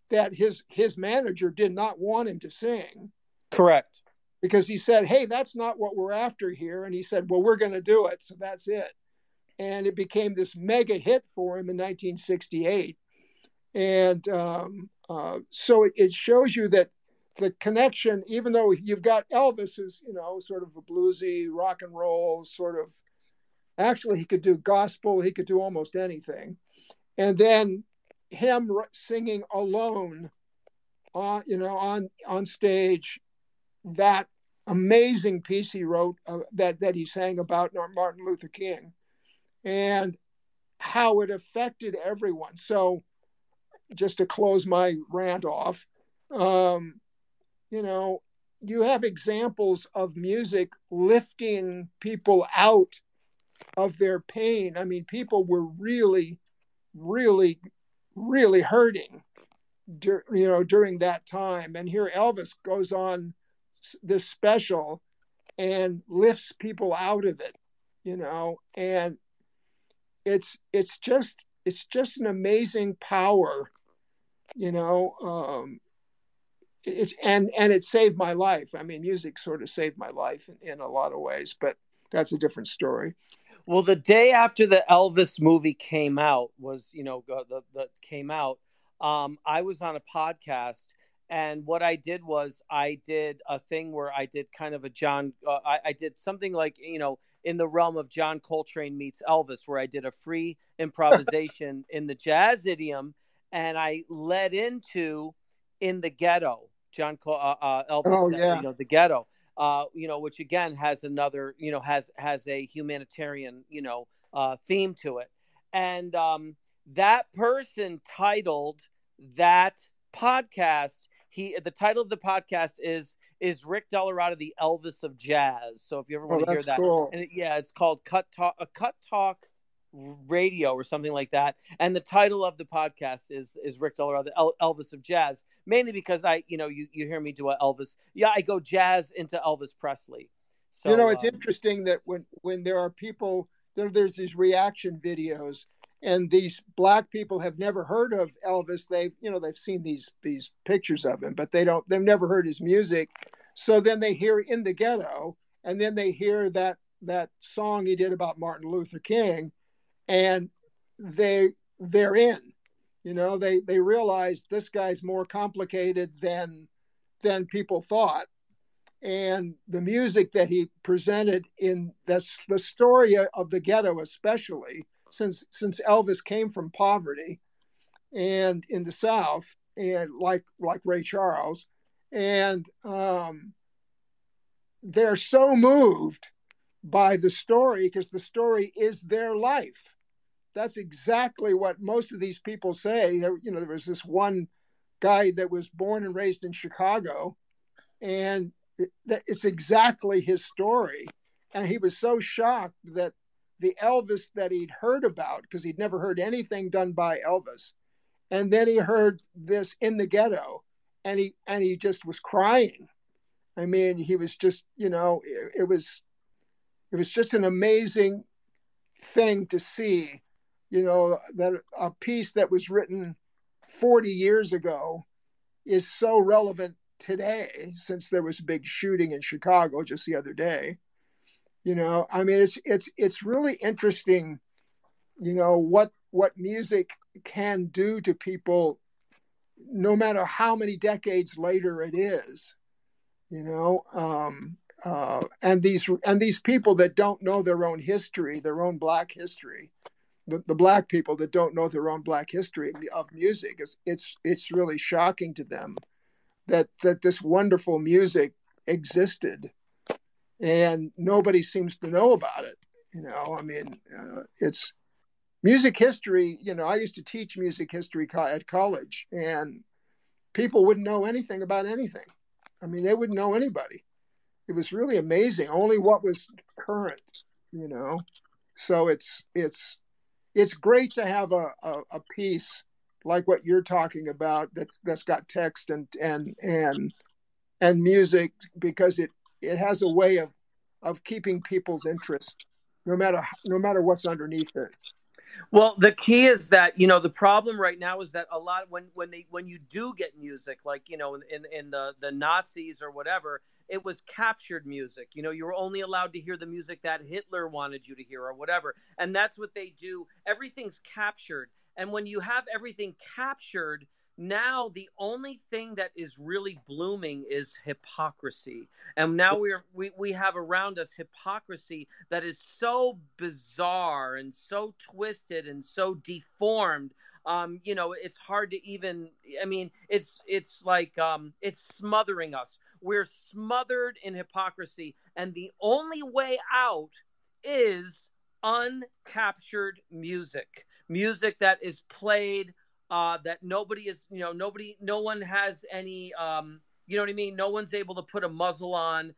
that his manager did not want him to sing. Correct. Because he said, hey, that's not what we're after here. And he said, well, we're going to do it. So that's it. And it became this mega hit for him in 1968. And so it shows you that the connection, even though you've got Elvis is, sort of a bluesy rock and roll sort of, actually he could do gospel, he could do almost anything. And then him singing alone on stage, that amazing piece he wrote that he sang about Martin Luther King, and how it affected everyone. So just to close my rant off, you have examples of music lifting people out of their pain. I mean, people were really, really, really hurting, during that time. And here Elvis goes on this special and lifts people out of it, and it's just an amazing power, and it saved my life. I mean, music sort of saved my life in a lot of ways, but that's a different story. Well, the day after the Elvis movie came out was, that came out, I was on a podcast, and what I did was I did a thing where I did kind of a I did something like, in the realm of John Coltrane meets Elvis, where I did a free improvisation in the jazz idiom, and I led into In the Ghetto, Elvis, Oh yeah. The Ghetto. Which again has another, has a humanitarian, theme to it. And that person titled that podcast, the title of the podcast is Rick DellaRatta, the Elvis of Jazz. So if you ever want to hear that, cool. And it's called Cut Talk Radio or something like that. And the title of the podcast is Rick DellaRatta, the Elvis of Jazz, mainly because you hear me do a Elvis. Yeah, I go jazz into Elvis Presley. So it's interesting that when there are people, there's these reaction videos, and these Black people have never heard of Elvis. They've seen these pictures of him, but they've never heard his music. So then they hear In the Ghetto, and then they hear that song he did about Martin Luther King, and they're in. They realize this guy's more complicated than people thought. And the music that he presented in the story of the ghetto, especially since Elvis came from poverty and in the South, and like Ray Charles, and they're so moved by the story because the story is their life. That's exactly what most of these people say. There was this one guy that was born and raised in Chicago, and it's exactly his story. And he was so shocked that the Elvis that he'd heard about, because he'd never heard anything done by Elvis, and then he heard this In the Ghetto, and he just was crying. I mean, he was just, it was just an amazing thing to see, that a piece that was written 40 years ago is so relevant today, since there was a big shooting in Chicago just the other day. I mean, it's really interesting, what music can do to people, no matter how many decades later it is. And these people that don't know their own history, their own Black history, the Black people that don't know their own Black history of music, it's really shocking to them that this wonderful music existed, and nobody seems to know about it. I mean, it's music history. I used to teach music history at college, and people wouldn't know anything about anything. I mean, they wouldn't know anybody. It was really amazing. Only what was current, So it's great to have a piece like what you're talking about that's got text and music, because it has a way of keeping people's interest, no matter what's underneath it. Well, the key is that, the problem right now is that a lot when you do get music, like, in the Nazis or whatever, it was captured music. You were only allowed to hear the music that Hitler wanted you to hear or whatever. And that's what they do. Everything's captured. And when you have everything captured, now the only thing that is really blooming is hypocrisy. And now we have around us hypocrisy that is so bizarre and so twisted and so deformed. It's hard to even, I mean, it's like, it's smothering us. We're smothered in hypocrisy. And the only way out is uncaptured music that is played, that nobody is, no one has any you know what I mean? No one's able to put a muzzle on,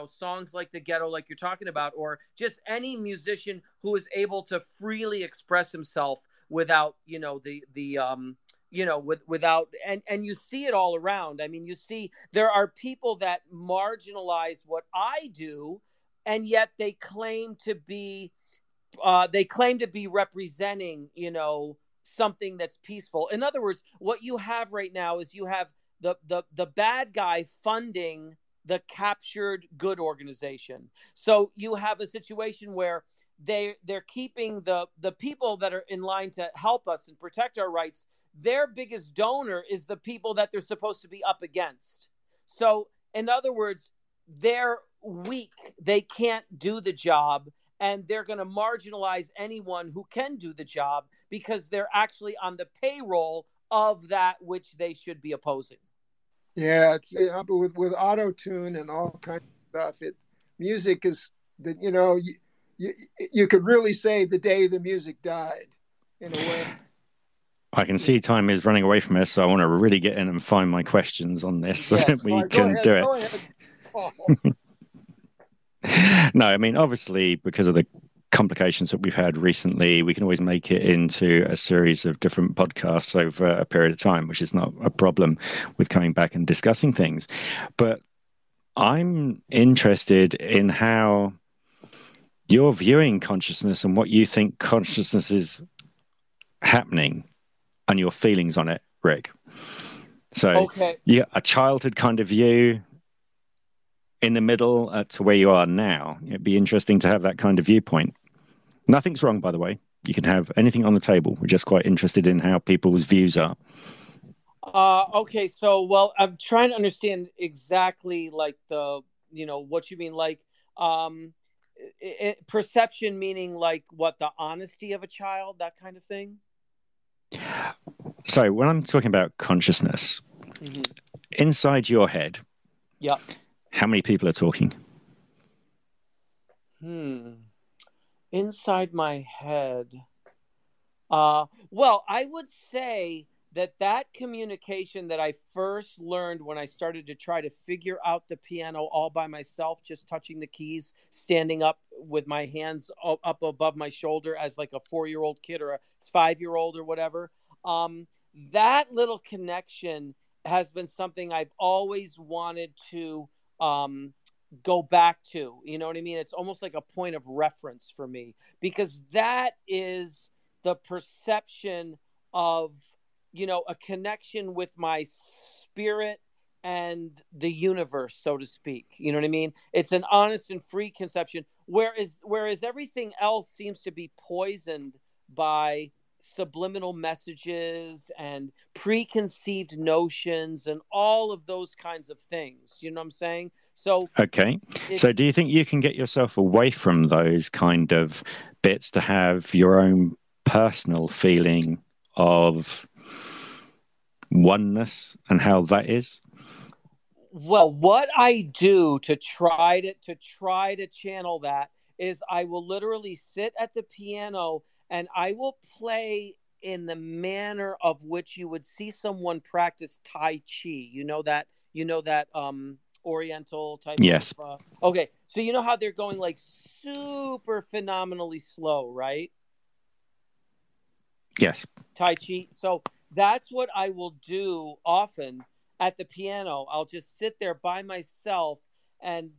songs like The Ghetto, like you're talking about, or just any musician who is able to freely express himself without, without, and you see it all around. I mean, you see there are people that marginalize what I do, and yet they claim to be representing, something that's peaceful. In other words, what you have right now is you have the bad guy funding the captured good organization. So you have a situation where they're keeping the people that are in line to help us and protect our rights. Their biggest donor is the people that they're supposed to be up against. So in other words, they're weak. They can't do the job, and they're going to marginalize anyone who can do the job because they're actually on the payroll of that which they should be opposing. Yeah, it's with auto tune and all kinds of stuff. Music is that you could really say the day the music died, in a way. I can see time is running away from us, so I want to really get in and find my questions on this so that we can do it. Go ahead. Oh. No, I mean, obviously, because of the complications that we've had recently, we can always make it into a series of different podcasts over a period of time, which is not a problem with coming back and discussing things. But I'm interested in how you're viewing consciousness and what you think consciousness is happening and your feelings on it, Rick. So, yeah, a childhood kind of view in the middle to where you are now. It'd be interesting to have that kind of viewpoint. Nothing's wrong, by the way. You can have anything on the table. We're just quite interested in how people's views are. Okay, so, well, I'm trying to understand exactly like what you mean, like perception, meaning like what, the honesty of a child, that kind of thing? So when I'm talking about consciousness, inside your head, how many people are talking? Inside my head. Well, I would say that communication that I first learned when I started to try to figure out the piano all by myself, just touching the keys, standing up with my hands up above my shoulder as like a 4-year-old kid or a 5-year-old or whatever. That little connection has been something I've always wanted to go back to. You know what I mean? It's almost like a point of reference for me, because that is the perception of, a connection with my spirit and the universe, so to speak. You know what I mean? It's an honest and free conception, whereas everything else seems to be poisoned by subliminal messages and preconceived notions and all of those kinds of things. You know what I'm saying? So, okay. So do you think you can get yourself away from those kind of bits to have your own personal feeling of oneness and how that is? Well, what I do to try to channel that is I will literally sit at the piano and I will play in the manner of which you would see someone practice Tai Chi. You know that Oriental type. Yes. Okay. So you know how they're going like super phenomenally slow, right? Yes. Tai Chi. So that's what I will do often at the piano. I'll just sit there by myself and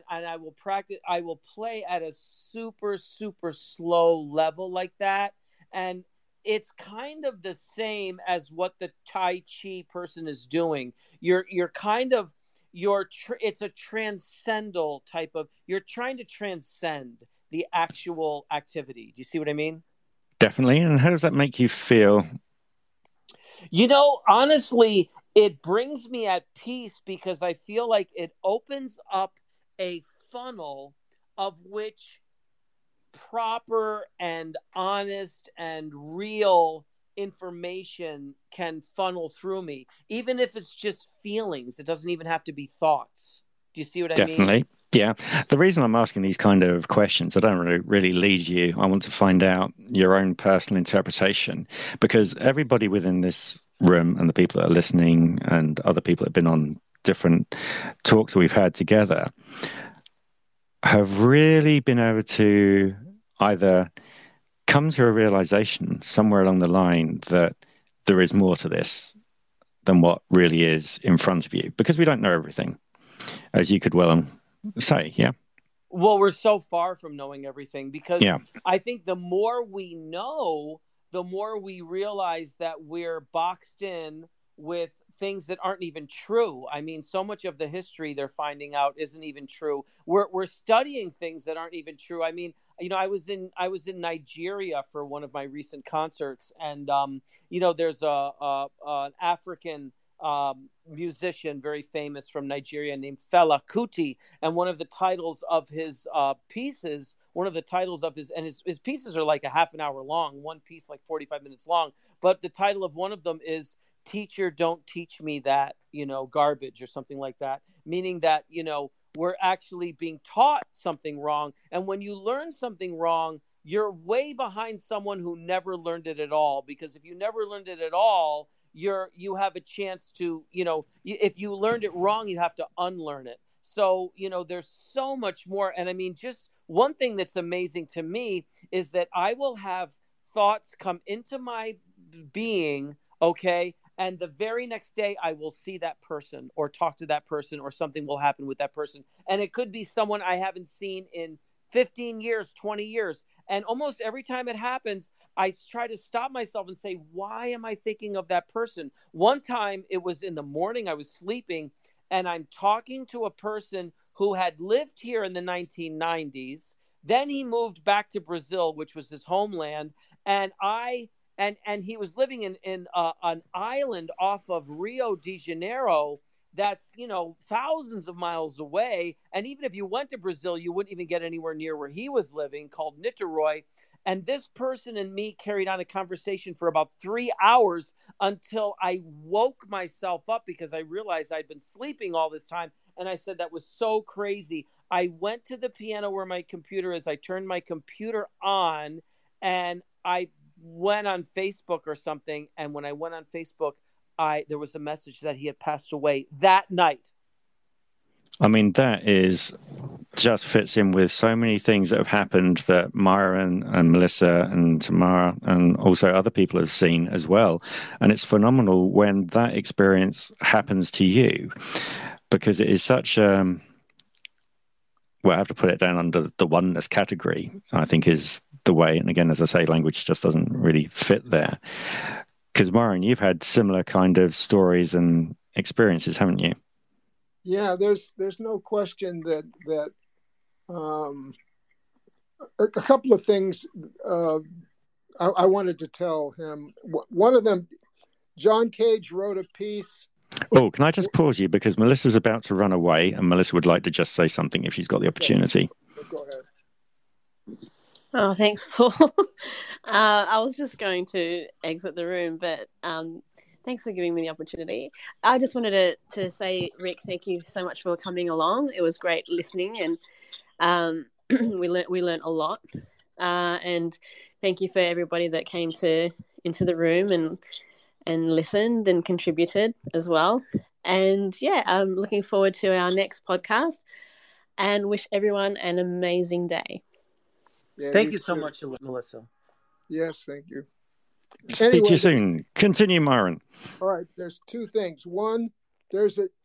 I will practice. I will play at a super, super slow level like that. And it's kind of the same as what the Tai Chi person is doing. It's a transcendental type of, you're trying to transcend the actual activity. Do you see what I mean? Definitely. And how does that make you feel? Honestly, it brings me at peace because I feel like it opens up a funnel of which proper and honest and real information can funnel through me, even if it's just feelings. It doesn't even have to be thoughts. Do you see what I mean? Definitely. Yeah. The reason I'm asking these kind of questions, I don't really lead you. I want to find out your own personal interpretation, because everybody within this room and the people that are listening and other people that have been on different talks that we've had together have really been able to either come to a realization somewhere along the line that there is more to this than what really is in front of you, because we don't know everything, as you could well say. Yeah. Well, we're so far from knowing everything, because Yeah. I think the more we know, the more we realize that we're boxed in with things that aren't even true. I mean, so much of the history they're finding out isn't even true. We're studying things that aren't even true. I mean, you know, I was in Nigeria for one of my recent concerts, and you know, there's an African musician very famous from Nigeria named Fela Kuti, and one of the titles of his pieces, his pieces are like a half an hour long, one piece like 45 minutes long, but the title of one of them is "Teacher, Don't Teach Me That, you know, Garbage," or something like that, meaning that, you know, we're actually being taught something wrong, and when you learn something wrong, you're way behind someone who never learned it at all, because if you never learned it at all, you have a chance to, you know, if you learned it wrong, you have to unlearn it. So, you know, there's so much more. And I mean, just one thing that's amazing to me is that I will have thoughts come into my being, okay, and the very next day I will see that person or talk to that person, or something will happen with that person, and it could be someone I haven't seen in 15 years, 20 years. And almost every time it happens, I try to stop myself and say, why am I thinking of that person? One time it was in the morning, I was sleeping, and I'm talking to a person who had lived here in the 1990s. Then he moved back to Brazil, which was his homeland. And he was living in an island off of Rio de Janeiro that's, you know, thousands of miles away. And even if you went to Brazil, you wouldn't even get anywhere near where he was living, called Niterói. And this person and me carried on a conversation for about 3 hours until I woke myself up, because I realized I'd been sleeping all this time. And I said, that was so crazy. I went to the piano where my computer is. I turned my computer on, and I went on Facebook or something. And when I went on Facebook, there was a message that he had passed away that night. I mean, that just fits in with so many things that have happened that Meyer and Melissa and Tamara and also other people have seen as well. And it's phenomenal when that experience happens to you, because it is such well, I have to put it down under the oneness category, I think, is the way. And again, as I say, language just doesn't really fit there. Because Myron, you've had similar kind of stories and experiences, haven't you? Yeah, there's no question that a couple of things I wanted to tell him. One of them, John Cage wrote a piece. Oh, can I just pause you, because Melissa's about to run away, and Melissa would like to just say something if she's got the opportunity. Go ahead. Oh, thanks, Paul. I was just going to exit the room, but thanks for giving me the opportunity. I just wanted to say, Rick, thank you so much for coming along. It was great listening, and we learned a lot. And thank you for everybody that came into the room and listened and contributed as well. And yeah, I'm looking forward to our next podcast, and wish everyone an amazing day. Yeah, thank you so much, Melissa. Yes, thank you. Speak to you soon. Continue, Myron. All right, there's two things. One,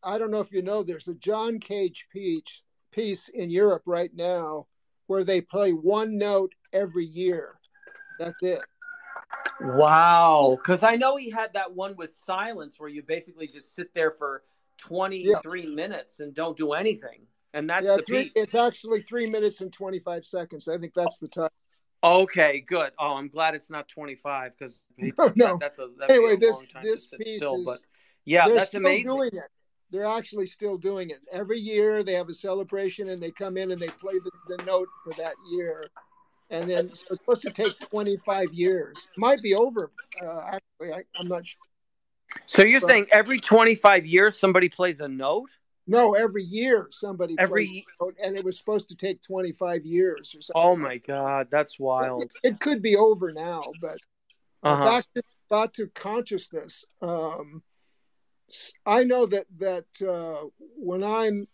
I don't know if you know, there's a John Cage piece in Europe right now where they play one note every year. That's it. Wow. Because I know he had that one with silence where you basically just sit there for 23 minutes and don't do anything. And that's the piece. It's actually 3 minutes and 25 seconds. I think that's the time. Okay, good. Oh, I'm glad it's not 25, because no. That's a long time to sit still. But yeah, that's amazing. Doing it. They're actually still doing it. Every year they have a celebration, and they come in and they play the note for that year. And then so it's supposed to take 25 years. It might be over, actually. I'm not sure. So you're saying every 25 years somebody plays a note? No, every year somebody plays a note, and it was supposed to take 25 years or something. Oh, my God. That's wild. It could be over now, but back to consciousness. I know that when I'm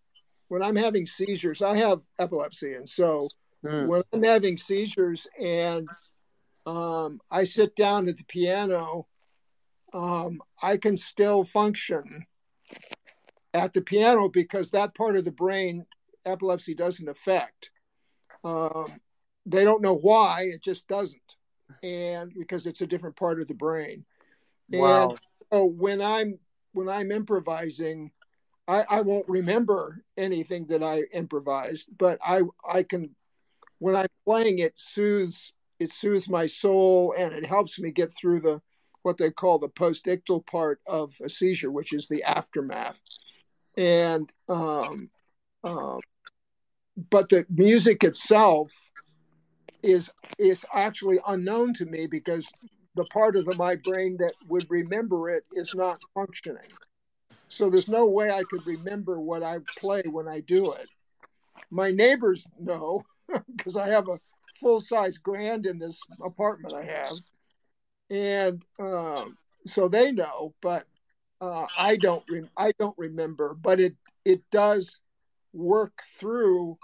having seizures, I have epilepsy, and so when I'm having seizures and I sit down at the piano, I can still function at the piano because that part of the brain epilepsy doesn't affect. They don't know why, it just doesn't, and because it's a different part of the brain. Wow. And so when I'm improvising, I won't remember anything that I improvised, but I can, when I'm playing, it soothes my soul, and it helps me get through what they call the postictal part of a seizure, which is the aftermath. And but the music itself is actually unknown to me because the part of my brain that would remember it is not functioning. So there's no way I could remember what I play when I do it. My neighbors know because I have a full-size grand in this apartment I have, and so they know. But I don't remember. But it does work through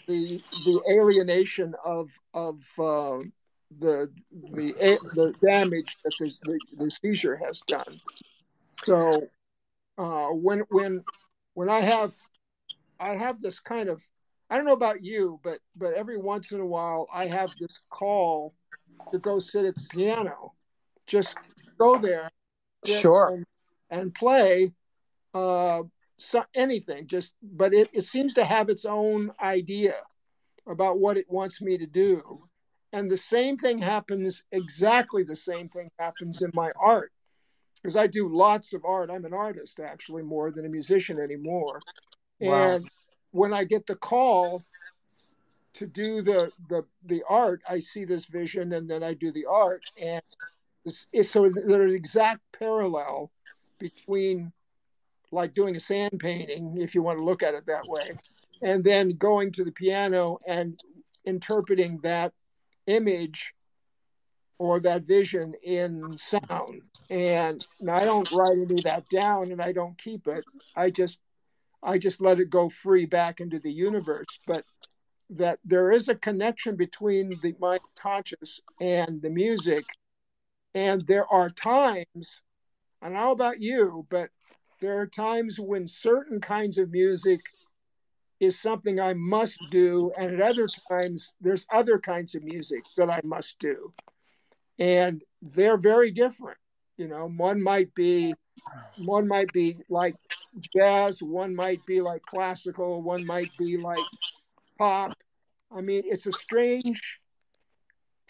the alienation of the damage that the seizure has done. So when I have this kind of, I don't know about you, but every once in a while I have this call to go sit at the piano, just go there, sit Sure. and play anything. But it seems to have its own idea about what it wants me to do, and exactly the same thing happens in my art. Because I do lots of art. I'm an artist, actually, more than a musician anymore. Wow. And when I get the call to do the art, I see this vision, and then I do the art. And so there's exact parallel between, like, doing a sand painting, if you want to look at it that way, and then going to the piano and interpreting that image or that vision in sound. And I don't write any of that down, and I don't keep it. I just let it go free back into the universe. But that there is a connection between my conscious and the music. And there are times, I don't know about you, but there are times when certain kinds of music is something I must do, and at other times there's other kinds of music that I must do. And they're very different. One might be like jazz, one might be like classical, one might be like pop. I mean, it's a strange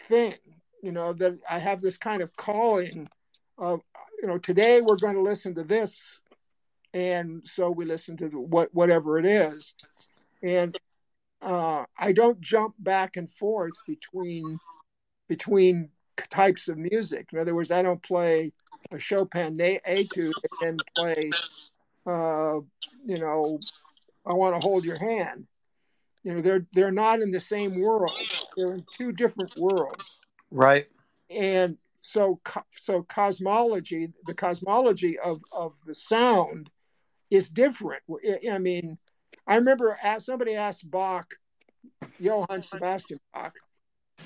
thing, that I have this kind of calling of, today we're going to listen to this, and so we listen to whatever it is. And I don't jump back and forth between types of music. In other words, I don't play a Chopin etude and then play, I Want to Hold Your Hand. They're not in the same world. They're in two different worlds. Right. And so the cosmology of the sound is different. I mean, I remember somebody asked Johann Sebastian Bach,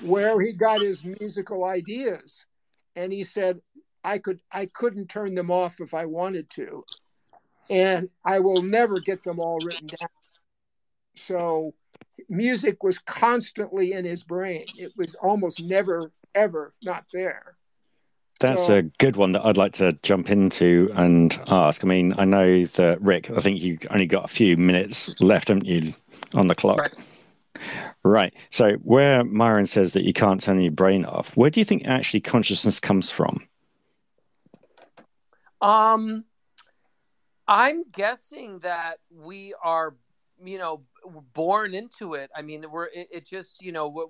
where he got his musical ideas, and he said, I couldn't turn them off if I wanted to, and I will never get them all written down. So music was constantly in his brain. It was almost never ever not there. That's a good one that I'd like to jump into and ask. I mean, I know that, Rick, I think you only got a few minutes left, haven't you, on the clock? Right. So where Myron says that you can't turn your brain off, where do you think actually consciousness comes from? I'm guessing that we are, born into it. I mean, it just,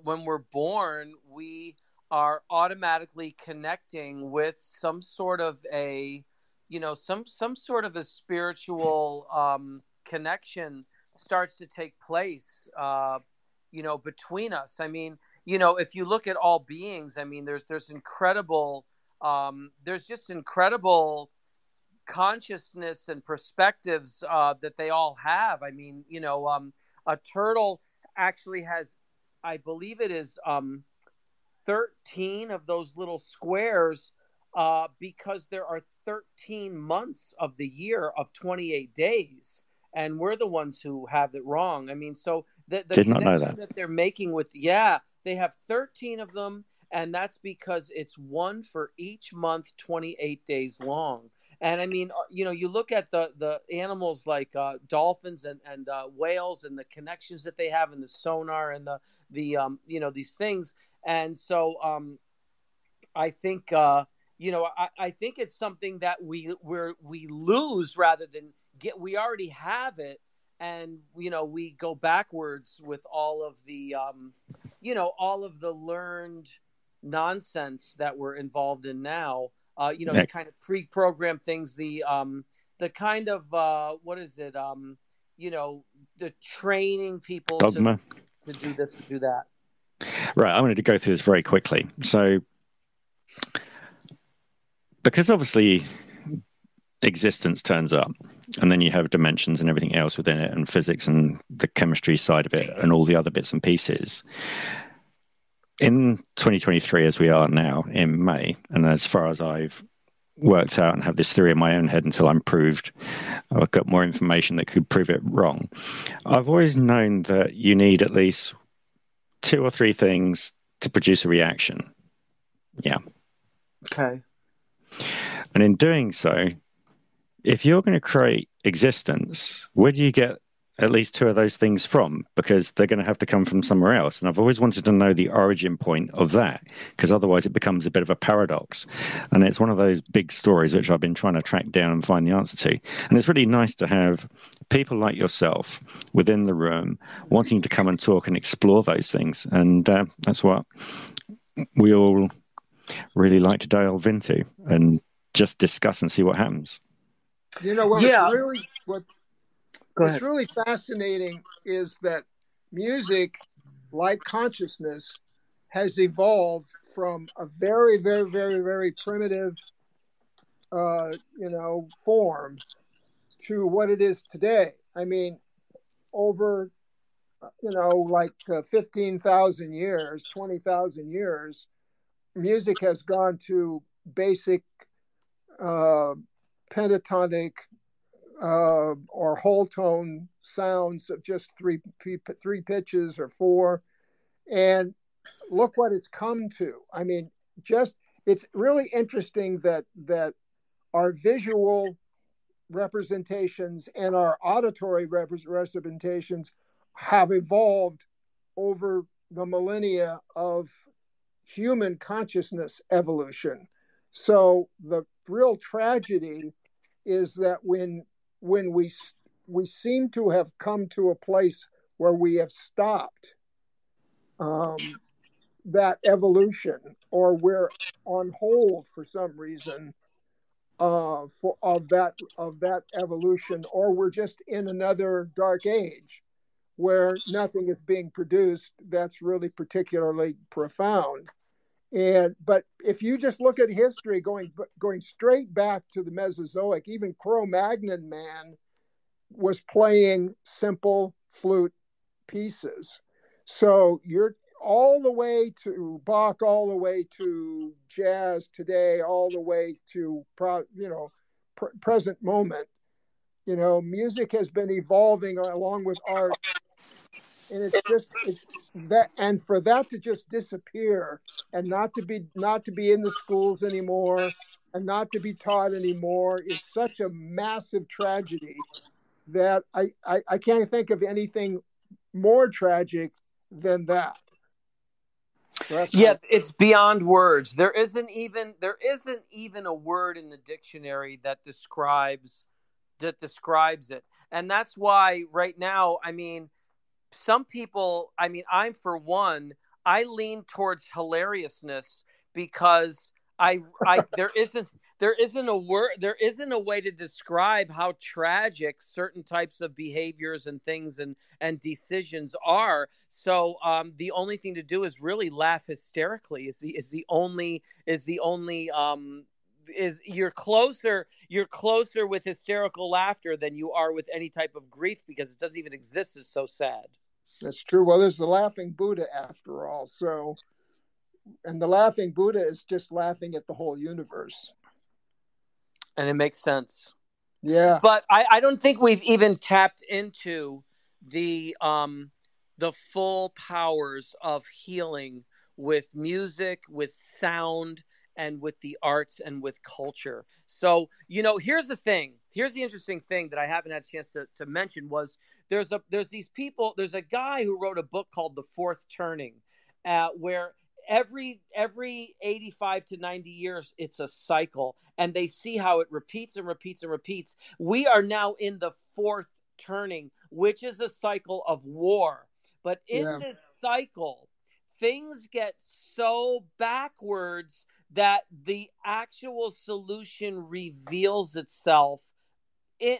when we're born, we are automatically connecting with some sort of a, some sort of a spiritual connection starts to take place, between us. I mean, if you look at all beings, I mean, there's just incredible consciousness and perspectives that they all have. I mean, a turtle actually has, I believe it is 13 of those little squares because there are 13 months of the year of 28 days. And we're the ones who have it wrong. I mean, so the Did not know connection that they're making with, they have 13 of them. And that's because it's one for each month, 28 days long. And I mean, you look at the animals like dolphins and whales and the connections that they have in the sonar and the these things. And so I think, I think it's something that we lose rather than get. We already have it. And, we go backwards with all of the, all of the learned nonsense that we're involved in now. To kind of pre-program things, the kind of what is it? The training people dogma to do this, to do that. Right. I wanted to go through this very quickly. So, because obviously existence turns up, and then you have dimensions and everything else within it, and physics and the chemistry side of it, and all the other bits and pieces. In 2023, as we are now in May, and as far as I've worked out and have this theory in my own head until I'm proved, I've got more information that could prove it wrong. I've always known that you need at least 2 or 3 things to produce a reaction. Yeah. Okay. And in doing so, if you're going to create existence, where do you get at least 2 of those things from? Because they're going to have to come from somewhere else. And I've always wanted to know the origin point of that, because otherwise it becomes a bit of a paradox. And it's one of those big stories which I've been trying to track down and find the answer to. And it's really nice to have people like yourself within the room wanting to come and talk and explore those things. And that's what we all really like to delve into and just discuss and see what happens. What's really fascinating is that music, like consciousness, has evolved from a very, very, very, very primitive, form to what it is today. I mean, over, 15,000 years, 20,000 years, music has gone to basic pentatonic or whole tone sounds of just three pitches or 4, and look what it's come to. I mean, it's really interesting that our visual representations and our auditory representations have evolved over the millennia of human consciousness evolution. So the real tragedy is that when we seem to have come to a place where we have stopped that evolution, or we're on hold for some reason of that evolution, or we're just in another dark age where nothing is being produced that's really particularly profound. But if you just look at history, going straight back to the Mesozoic, even Cro-Magnon man was playing simple flute pieces. So you're all the way to Bach, all the way to jazz today, all the way to present moment. Music has been evolving along with art, and it's that, and for that to just disappear and not to be in the schools anymore and not to be taught anymore is such a massive tragedy that I can't think of anything more tragic than that. So it's beyond words. There isn't even a word in the dictionary that describes it. And that's why right now, I mean, some people, I mean, I'm for one, I lean towards hilariousness because there isn't a word, there isn't a way to describe how tragic certain types of behaviors and things and decisions are. So the only thing to do is really laugh hysterically is the only is you're closer with hysterical laughter than you are with any type of grief, because it doesn't even exist. It's so sad. That's true. Well, there's the laughing Buddha after all. So, and the laughing Buddha is just laughing at the whole universe. And it makes sense. Yeah. But I don't think we've even tapped into the full powers of healing with music, with sound, and with the arts and with culture. So, here's the thing. Here's the interesting thing that I haven't had a chance to mention was there's these people. There's a guy who wrote a book called The Fourth Turning, where every 85 to 90 years, it's a cycle, and they see how it repeats and repeats and repeats. We are now in the fourth turning, which is a cycle of war. But in this cycle, things get so backwards that the actual solution reveals itself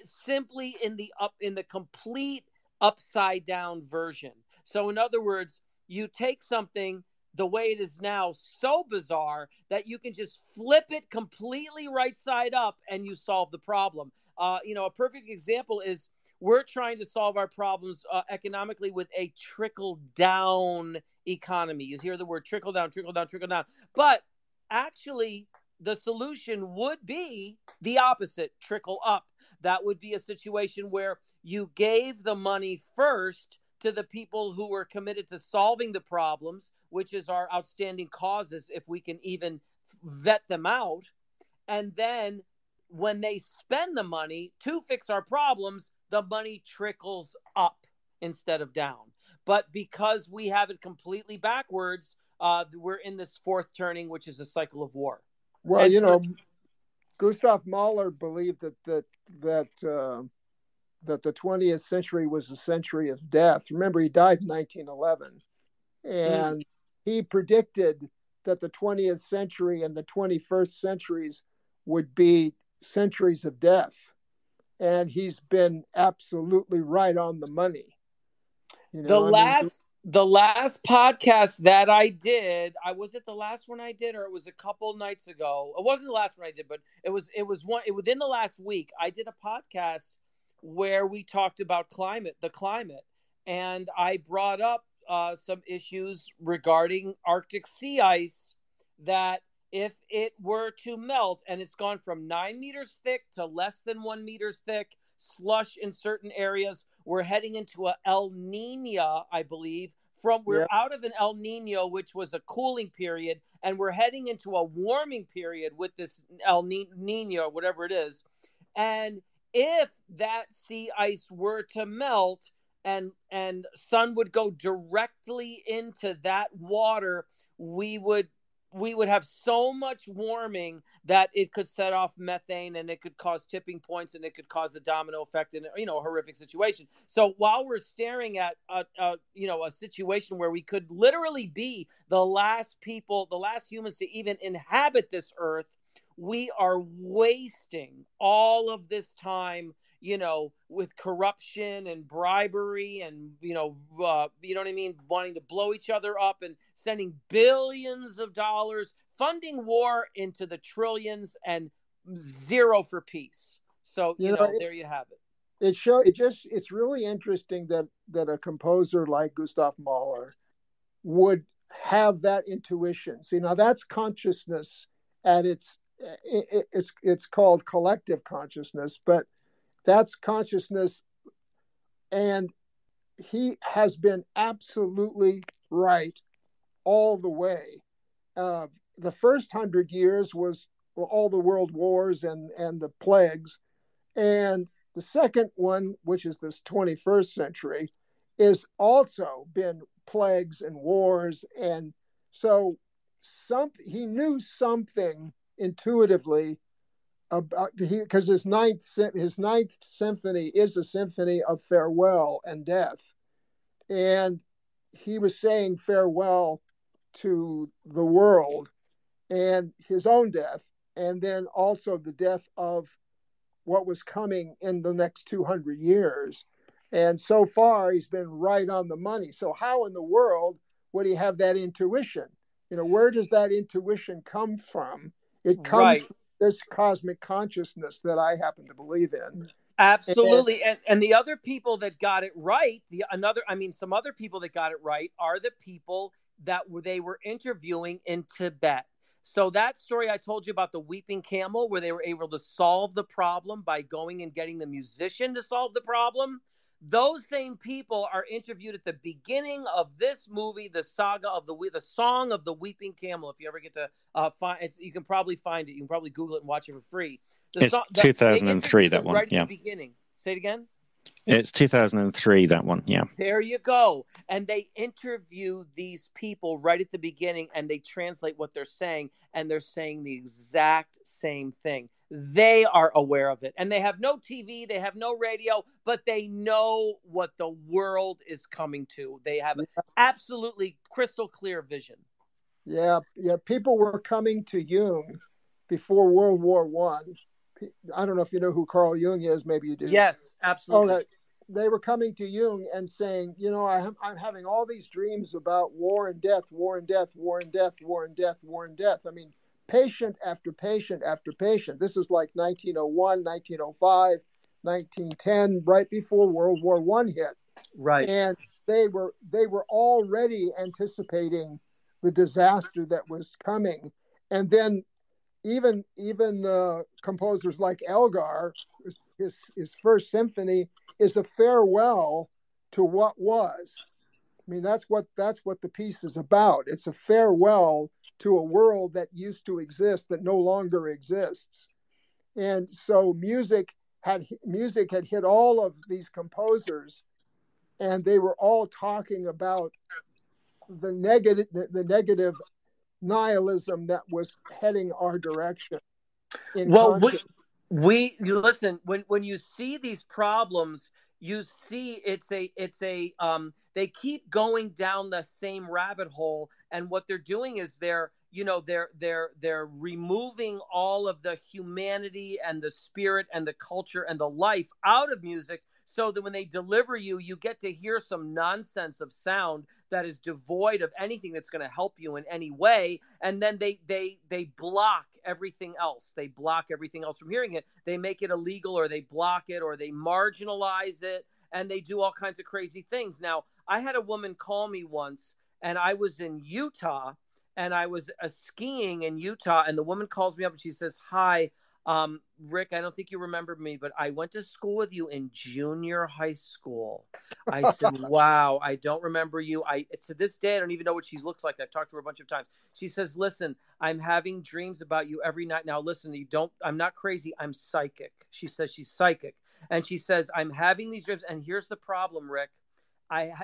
simply in the complete upside down version. So in other words, you take something the way it is now, so bizarre that you can just flip it completely right side up and you solve the problem. A perfect example is we're trying to solve our problems economically with a trickle down economy. You hear the word trickle down, trickle down, trickle down. But actually, the solution would be the opposite, trickle up. That would be a situation where you gave the money first to the people who were committed to solving the problems, which is our outstanding causes, if we can even vet them out. And then when they spend the money to fix our problems, the money trickles up instead of down. But because we have it completely backwards, we're in this fourth turning, which is a cycle of war. Well, Gustav Mahler believed that the 20th century was a century of death. Remember, he died in 1911. And he predicted that the 20th century and the 21st centuries would be centuries of death. And he's been absolutely right on the money. The last podcast that I did, was it the last one I did, or it was a couple nights ago? It wasn't the last one I did, but it was within the last week. I did a podcast where we talked about the climate, and I brought up some issues regarding Arctic sea ice, that if it were to melt, and it's gone from 9 meters thick to less than 1 meter thick, slush in certain areas, we're heading into a El Nino, I believe. We're out of an El Nino, which was a cooling period, and we're heading into a warming period with this El Nino, whatever it is. And if that sea ice were to melt and sun would go directly into that water, we would have so much warming that it could set off methane, and it could cause tipping points, and it could cause a domino effect in a horrific situation. So while we're staring at a situation where we could literally be the last humans to even inhabit this earth, we are wasting all of this time, with corruption and bribery and, what I mean, wanting to blow each other up and sending billions of dollars, funding war into the trillions, and zero for peace. So, there you have it. It's really interesting that a composer like Gustav Mahler would have that intuition. See, now that's consciousness at it's called collective consciousness, but that's consciousness, and he has been absolutely right all the way. The first 100 years was all the world wars and the plagues, and the second one, which is this 21st century, is also been plagues and wars, and so he knew something intuitively about, because his ninth symphony is a symphony of farewell and death, and he was saying farewell to the world and his own death, and then also the death of what was coming in the next 200 years. And so far, he's been right on the money. So how in the world would he have that intuition? Where does that intuition come from? It comes this cosmic consciousness that I happen to believe in. Absolutely. And the other people that got it right, some other people that got it right are the people that they were interviewing in Tibet. So that story I told you about the weeping camel, where they were able to solve the problem by going and getting the musician to solve the problem. Those same people are interviewed at the beginning of this movie, the saga of the song of the weeping camel. If you ever get to find it, you can probably find it. You can probably Google it and watch it for free. It's 2003, that one. Right at the beginning. Say it again. It's 2003, that one. Yeah. There you go. And they interview these people right at the beginning, and they translate what they're saying, and they're saying the exact same thing. They are aware of it, and they have no TV, they have no radio, but they know what the world is coming to. They have absolutely crystal clear vision. Yeah. People were coming to Jung before World War One. I don't know if you know who Carl Jung is. Maybe you do. Yes, absolutely. Okay. They were coming to Jung and saying, I'm having all these dreams about war and death, war and death, war and death, war and death, war and death. I mean, patient after patient after patient. This is like 1901, 1905, 1910, right before World War One hit. Right. And they were already anticipating the disaster that was coming. And then even composers like Elgar, his first symphony is a farewell to what was. I mean, that's what the piece is about. It's a farewell to a world that used to exist that no longer exists. And so music had hit all of these composers, and they were all talking about the negative nihilism that was heading our direction. Listen, when you see these problems, you see they keep going down the same rabbit hole, and what they're doing is they're removing all of the humanity and the spirit and the culture and the life out of music, so that when they deliver you get to hear some nonsense of sound that is devoid of anything that's going to help you in any way. And then they block everything else. They block everything else from hearing it. They make it illegal, or they block it, or they marginalize it, and they do all kinds of crazy things. Now, I had a woman call me once, and I was in Utah, and I was skiing in Utah, and the woman calls me up and she says, "Hi, Rick, I don't think you remember me, but I went to school with you in junior high school." I said, "Wow, I don't remember you. To this day, I don't even know what she looks like. I've talked to her a bunch of times." She says, "Listen, I'm having dreams about you every night. Now, listen, I'm not crazy. I'm psychic." She says she's psychic. And she says, "I'm having these dreams. And here's the problem, Rick.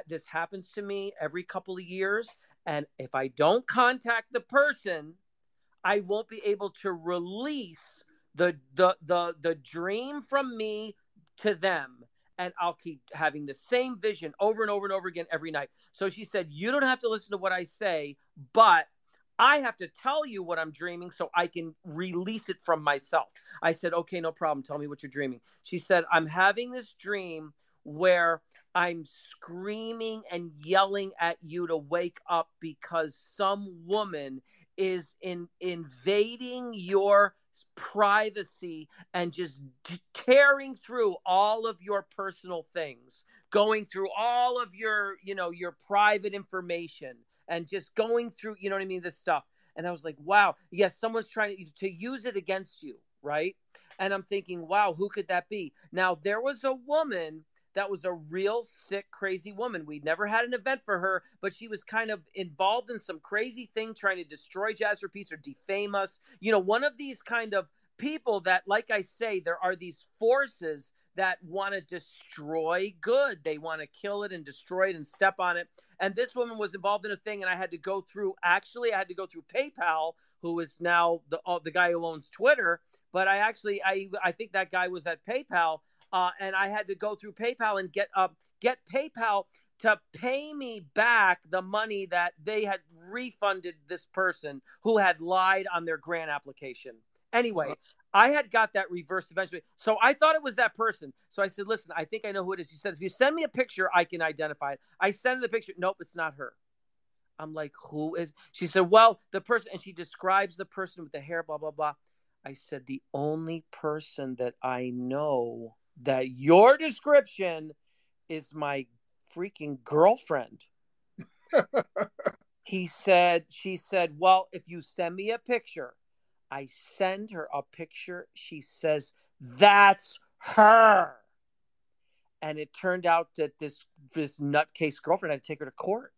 This happens to me every couple of years. And if I don't contact the person, I won't be able to release the dream from me to them, and I'll keep having the same vision over and over and over again every night." So she said, "You don't have to listen to what I say, but I have to tell you what I'm dreaming so I can release it from myself." I said, "Okay, no problem. Tell me what you're dreaming." She said, "I'm having this dream where I'm screaming and yelling at you to wake up because some woman is invading your privacy and just tearing through all of your personal things, going through all of your private information, and just going through, this stuff." And I was like, wow, yes, someone's trying to use it against you, right? And I'm thinking, wow, who could that be? Now, there was a woman that was a real sick, crazy woman. We'd never had an event for her, but she was kind of involved in some crazy thing, trying to destroy Jazz for Peace or defame us. One of these kind of people that, like I say, there are these forces that want to destroy good. They want to kill it and destroy it and step on it. And this woman was involved in a thing, and I had to go through PayPal, who is now the guy who owns Twitter. But I think that guy was at PayPal. And I had to go through PayPal and get PayPal to pay me back the money that they had refunded this person who had lied on their grant application. Anyway, I had got that reversed eventually. So I thought it was that person. So I said, "Listen, I think I know who it is." She said, "If you send me a picture, I can identify it." I sent her the picture. Nope, it's not her. I'm like, "Who is?" She said, "Well, the person," and she describes the person with the hair, blah, blah, blah. I said, the only person that I know that your description is my freaking girlfriend. She said, well, if you send me a picture, I send her a picture. She says, that's her. And it turned out that this nutcase girlfriend had to take her to court.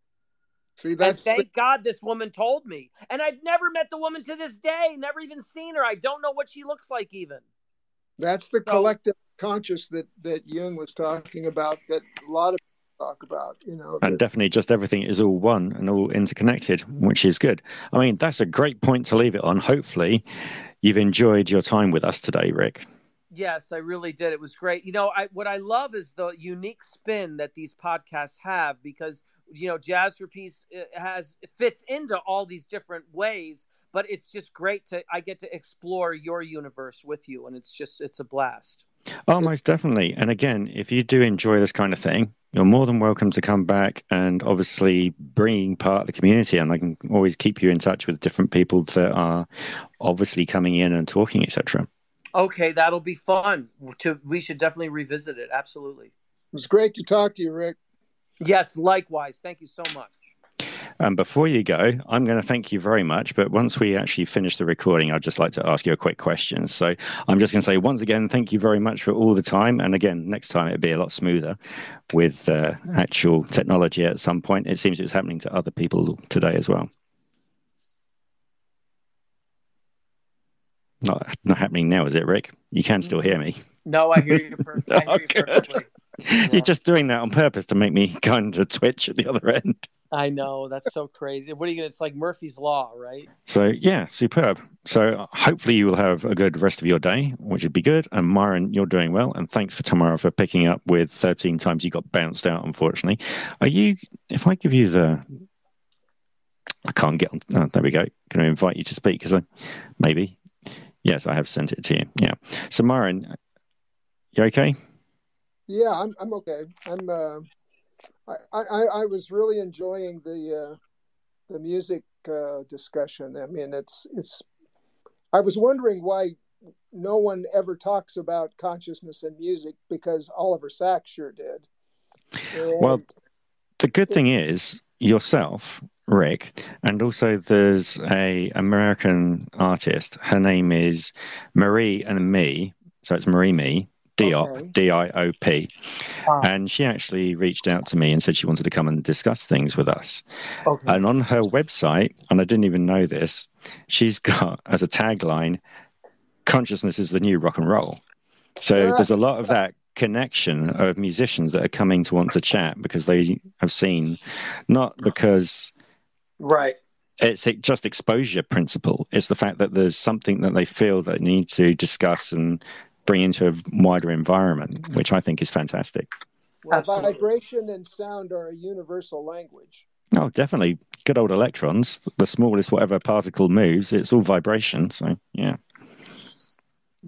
See, and thank God this woman told me. And I've never met the woman to this day, never even seen her. I don't know what she looks like even. That's the collective conscious that Jung was talking about, that a lot of people talk about, And definitely just everything is all one and all interconnected, which is good. I mean, that's a great point to leave it on. Hopefully you've enjoyed your time with us today, Rick. Yes, I really did. It was great. What I love is the unique spin that these podcasts have, because Jazz for Peace fits into all these different ways, but it's just great I get to explore your universe with you, and it's a blast. Oh, most definitely. And again, if you do enjoy this kind of thing, you're more than welcome to come back and obviously bring part of the community. And I can always keep you in touch with different people that are obviously coming in and talking, etc. Okay, that'll be fun. We should definitely revisit it. Absolutely. It was great to talk to you, Rick. Yes, likewise. Thank you so much. And before you go, I'm going to thank you very much. But once we actually finish the recording, I'd just like to ask you a quick question. So I'm just going to say once again, thank you very much for all the time. And again, next time it'll be a lot smoother with actual technology at some point. It seems it's happening to other people today as well. Not happening now, is it, Rick? You can still hear me. No, I hear you perfectly. I hear you perfectly. You're just doing that on purpose to make me kind of twitch at the other end. I know, that's so crazy. What are you gonna? It's like Murphy's Law, right? So yeah, superb. So hopefully you will have a good rest of your day, which would be good. And Myron, you're doing well. And thanks for Tamara for picking up with 13 times you got bounced out, unfortunately. If I give you I can't get on. Oh, there we go. Can I invite you to speak? Maybe. Yes, I have sent it to you. Yeah. So Myron, you okay? Yeah, I'm okay. I was really enjoying the music discussion. I mean, I was wondering why no one ever talks about consciousness and music, because Oliver Sacks sure did. Well, the good thing is yourself, Rick, and also there's a American artist. Her name is Marie and Me. So it's Marie Me. Diop, D-I-O-P. Wow. And she actually reached out to me and said she wanted to come and discuss things with us. Okay. And on her website, and I didn't even know this, she's got as a tagline, consciousness is the new rock and roll. So there's a lot of that connection of musicians that are coming to want to chat because they have seen, not because right, it's just exposure principle. It's the fact that there's something that they feel that they need to discuss and bring into a wider environment, which I think is fantastic. Well, vibration and sound are a universal language. Oh, definitely. Good old electrons. The smallest whatever particle moves, it's all vibration. So, yeah.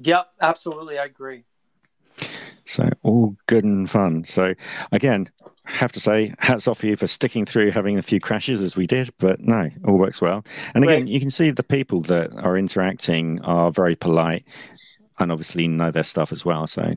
Yep, absolutely. I agree. So, all good and fun. So, again, have to say, hats off for you for sticking through having a few crashes as we did, but no, all works well. And again, you can see the people that are interacting are very polite and obviously know their stuff as well. So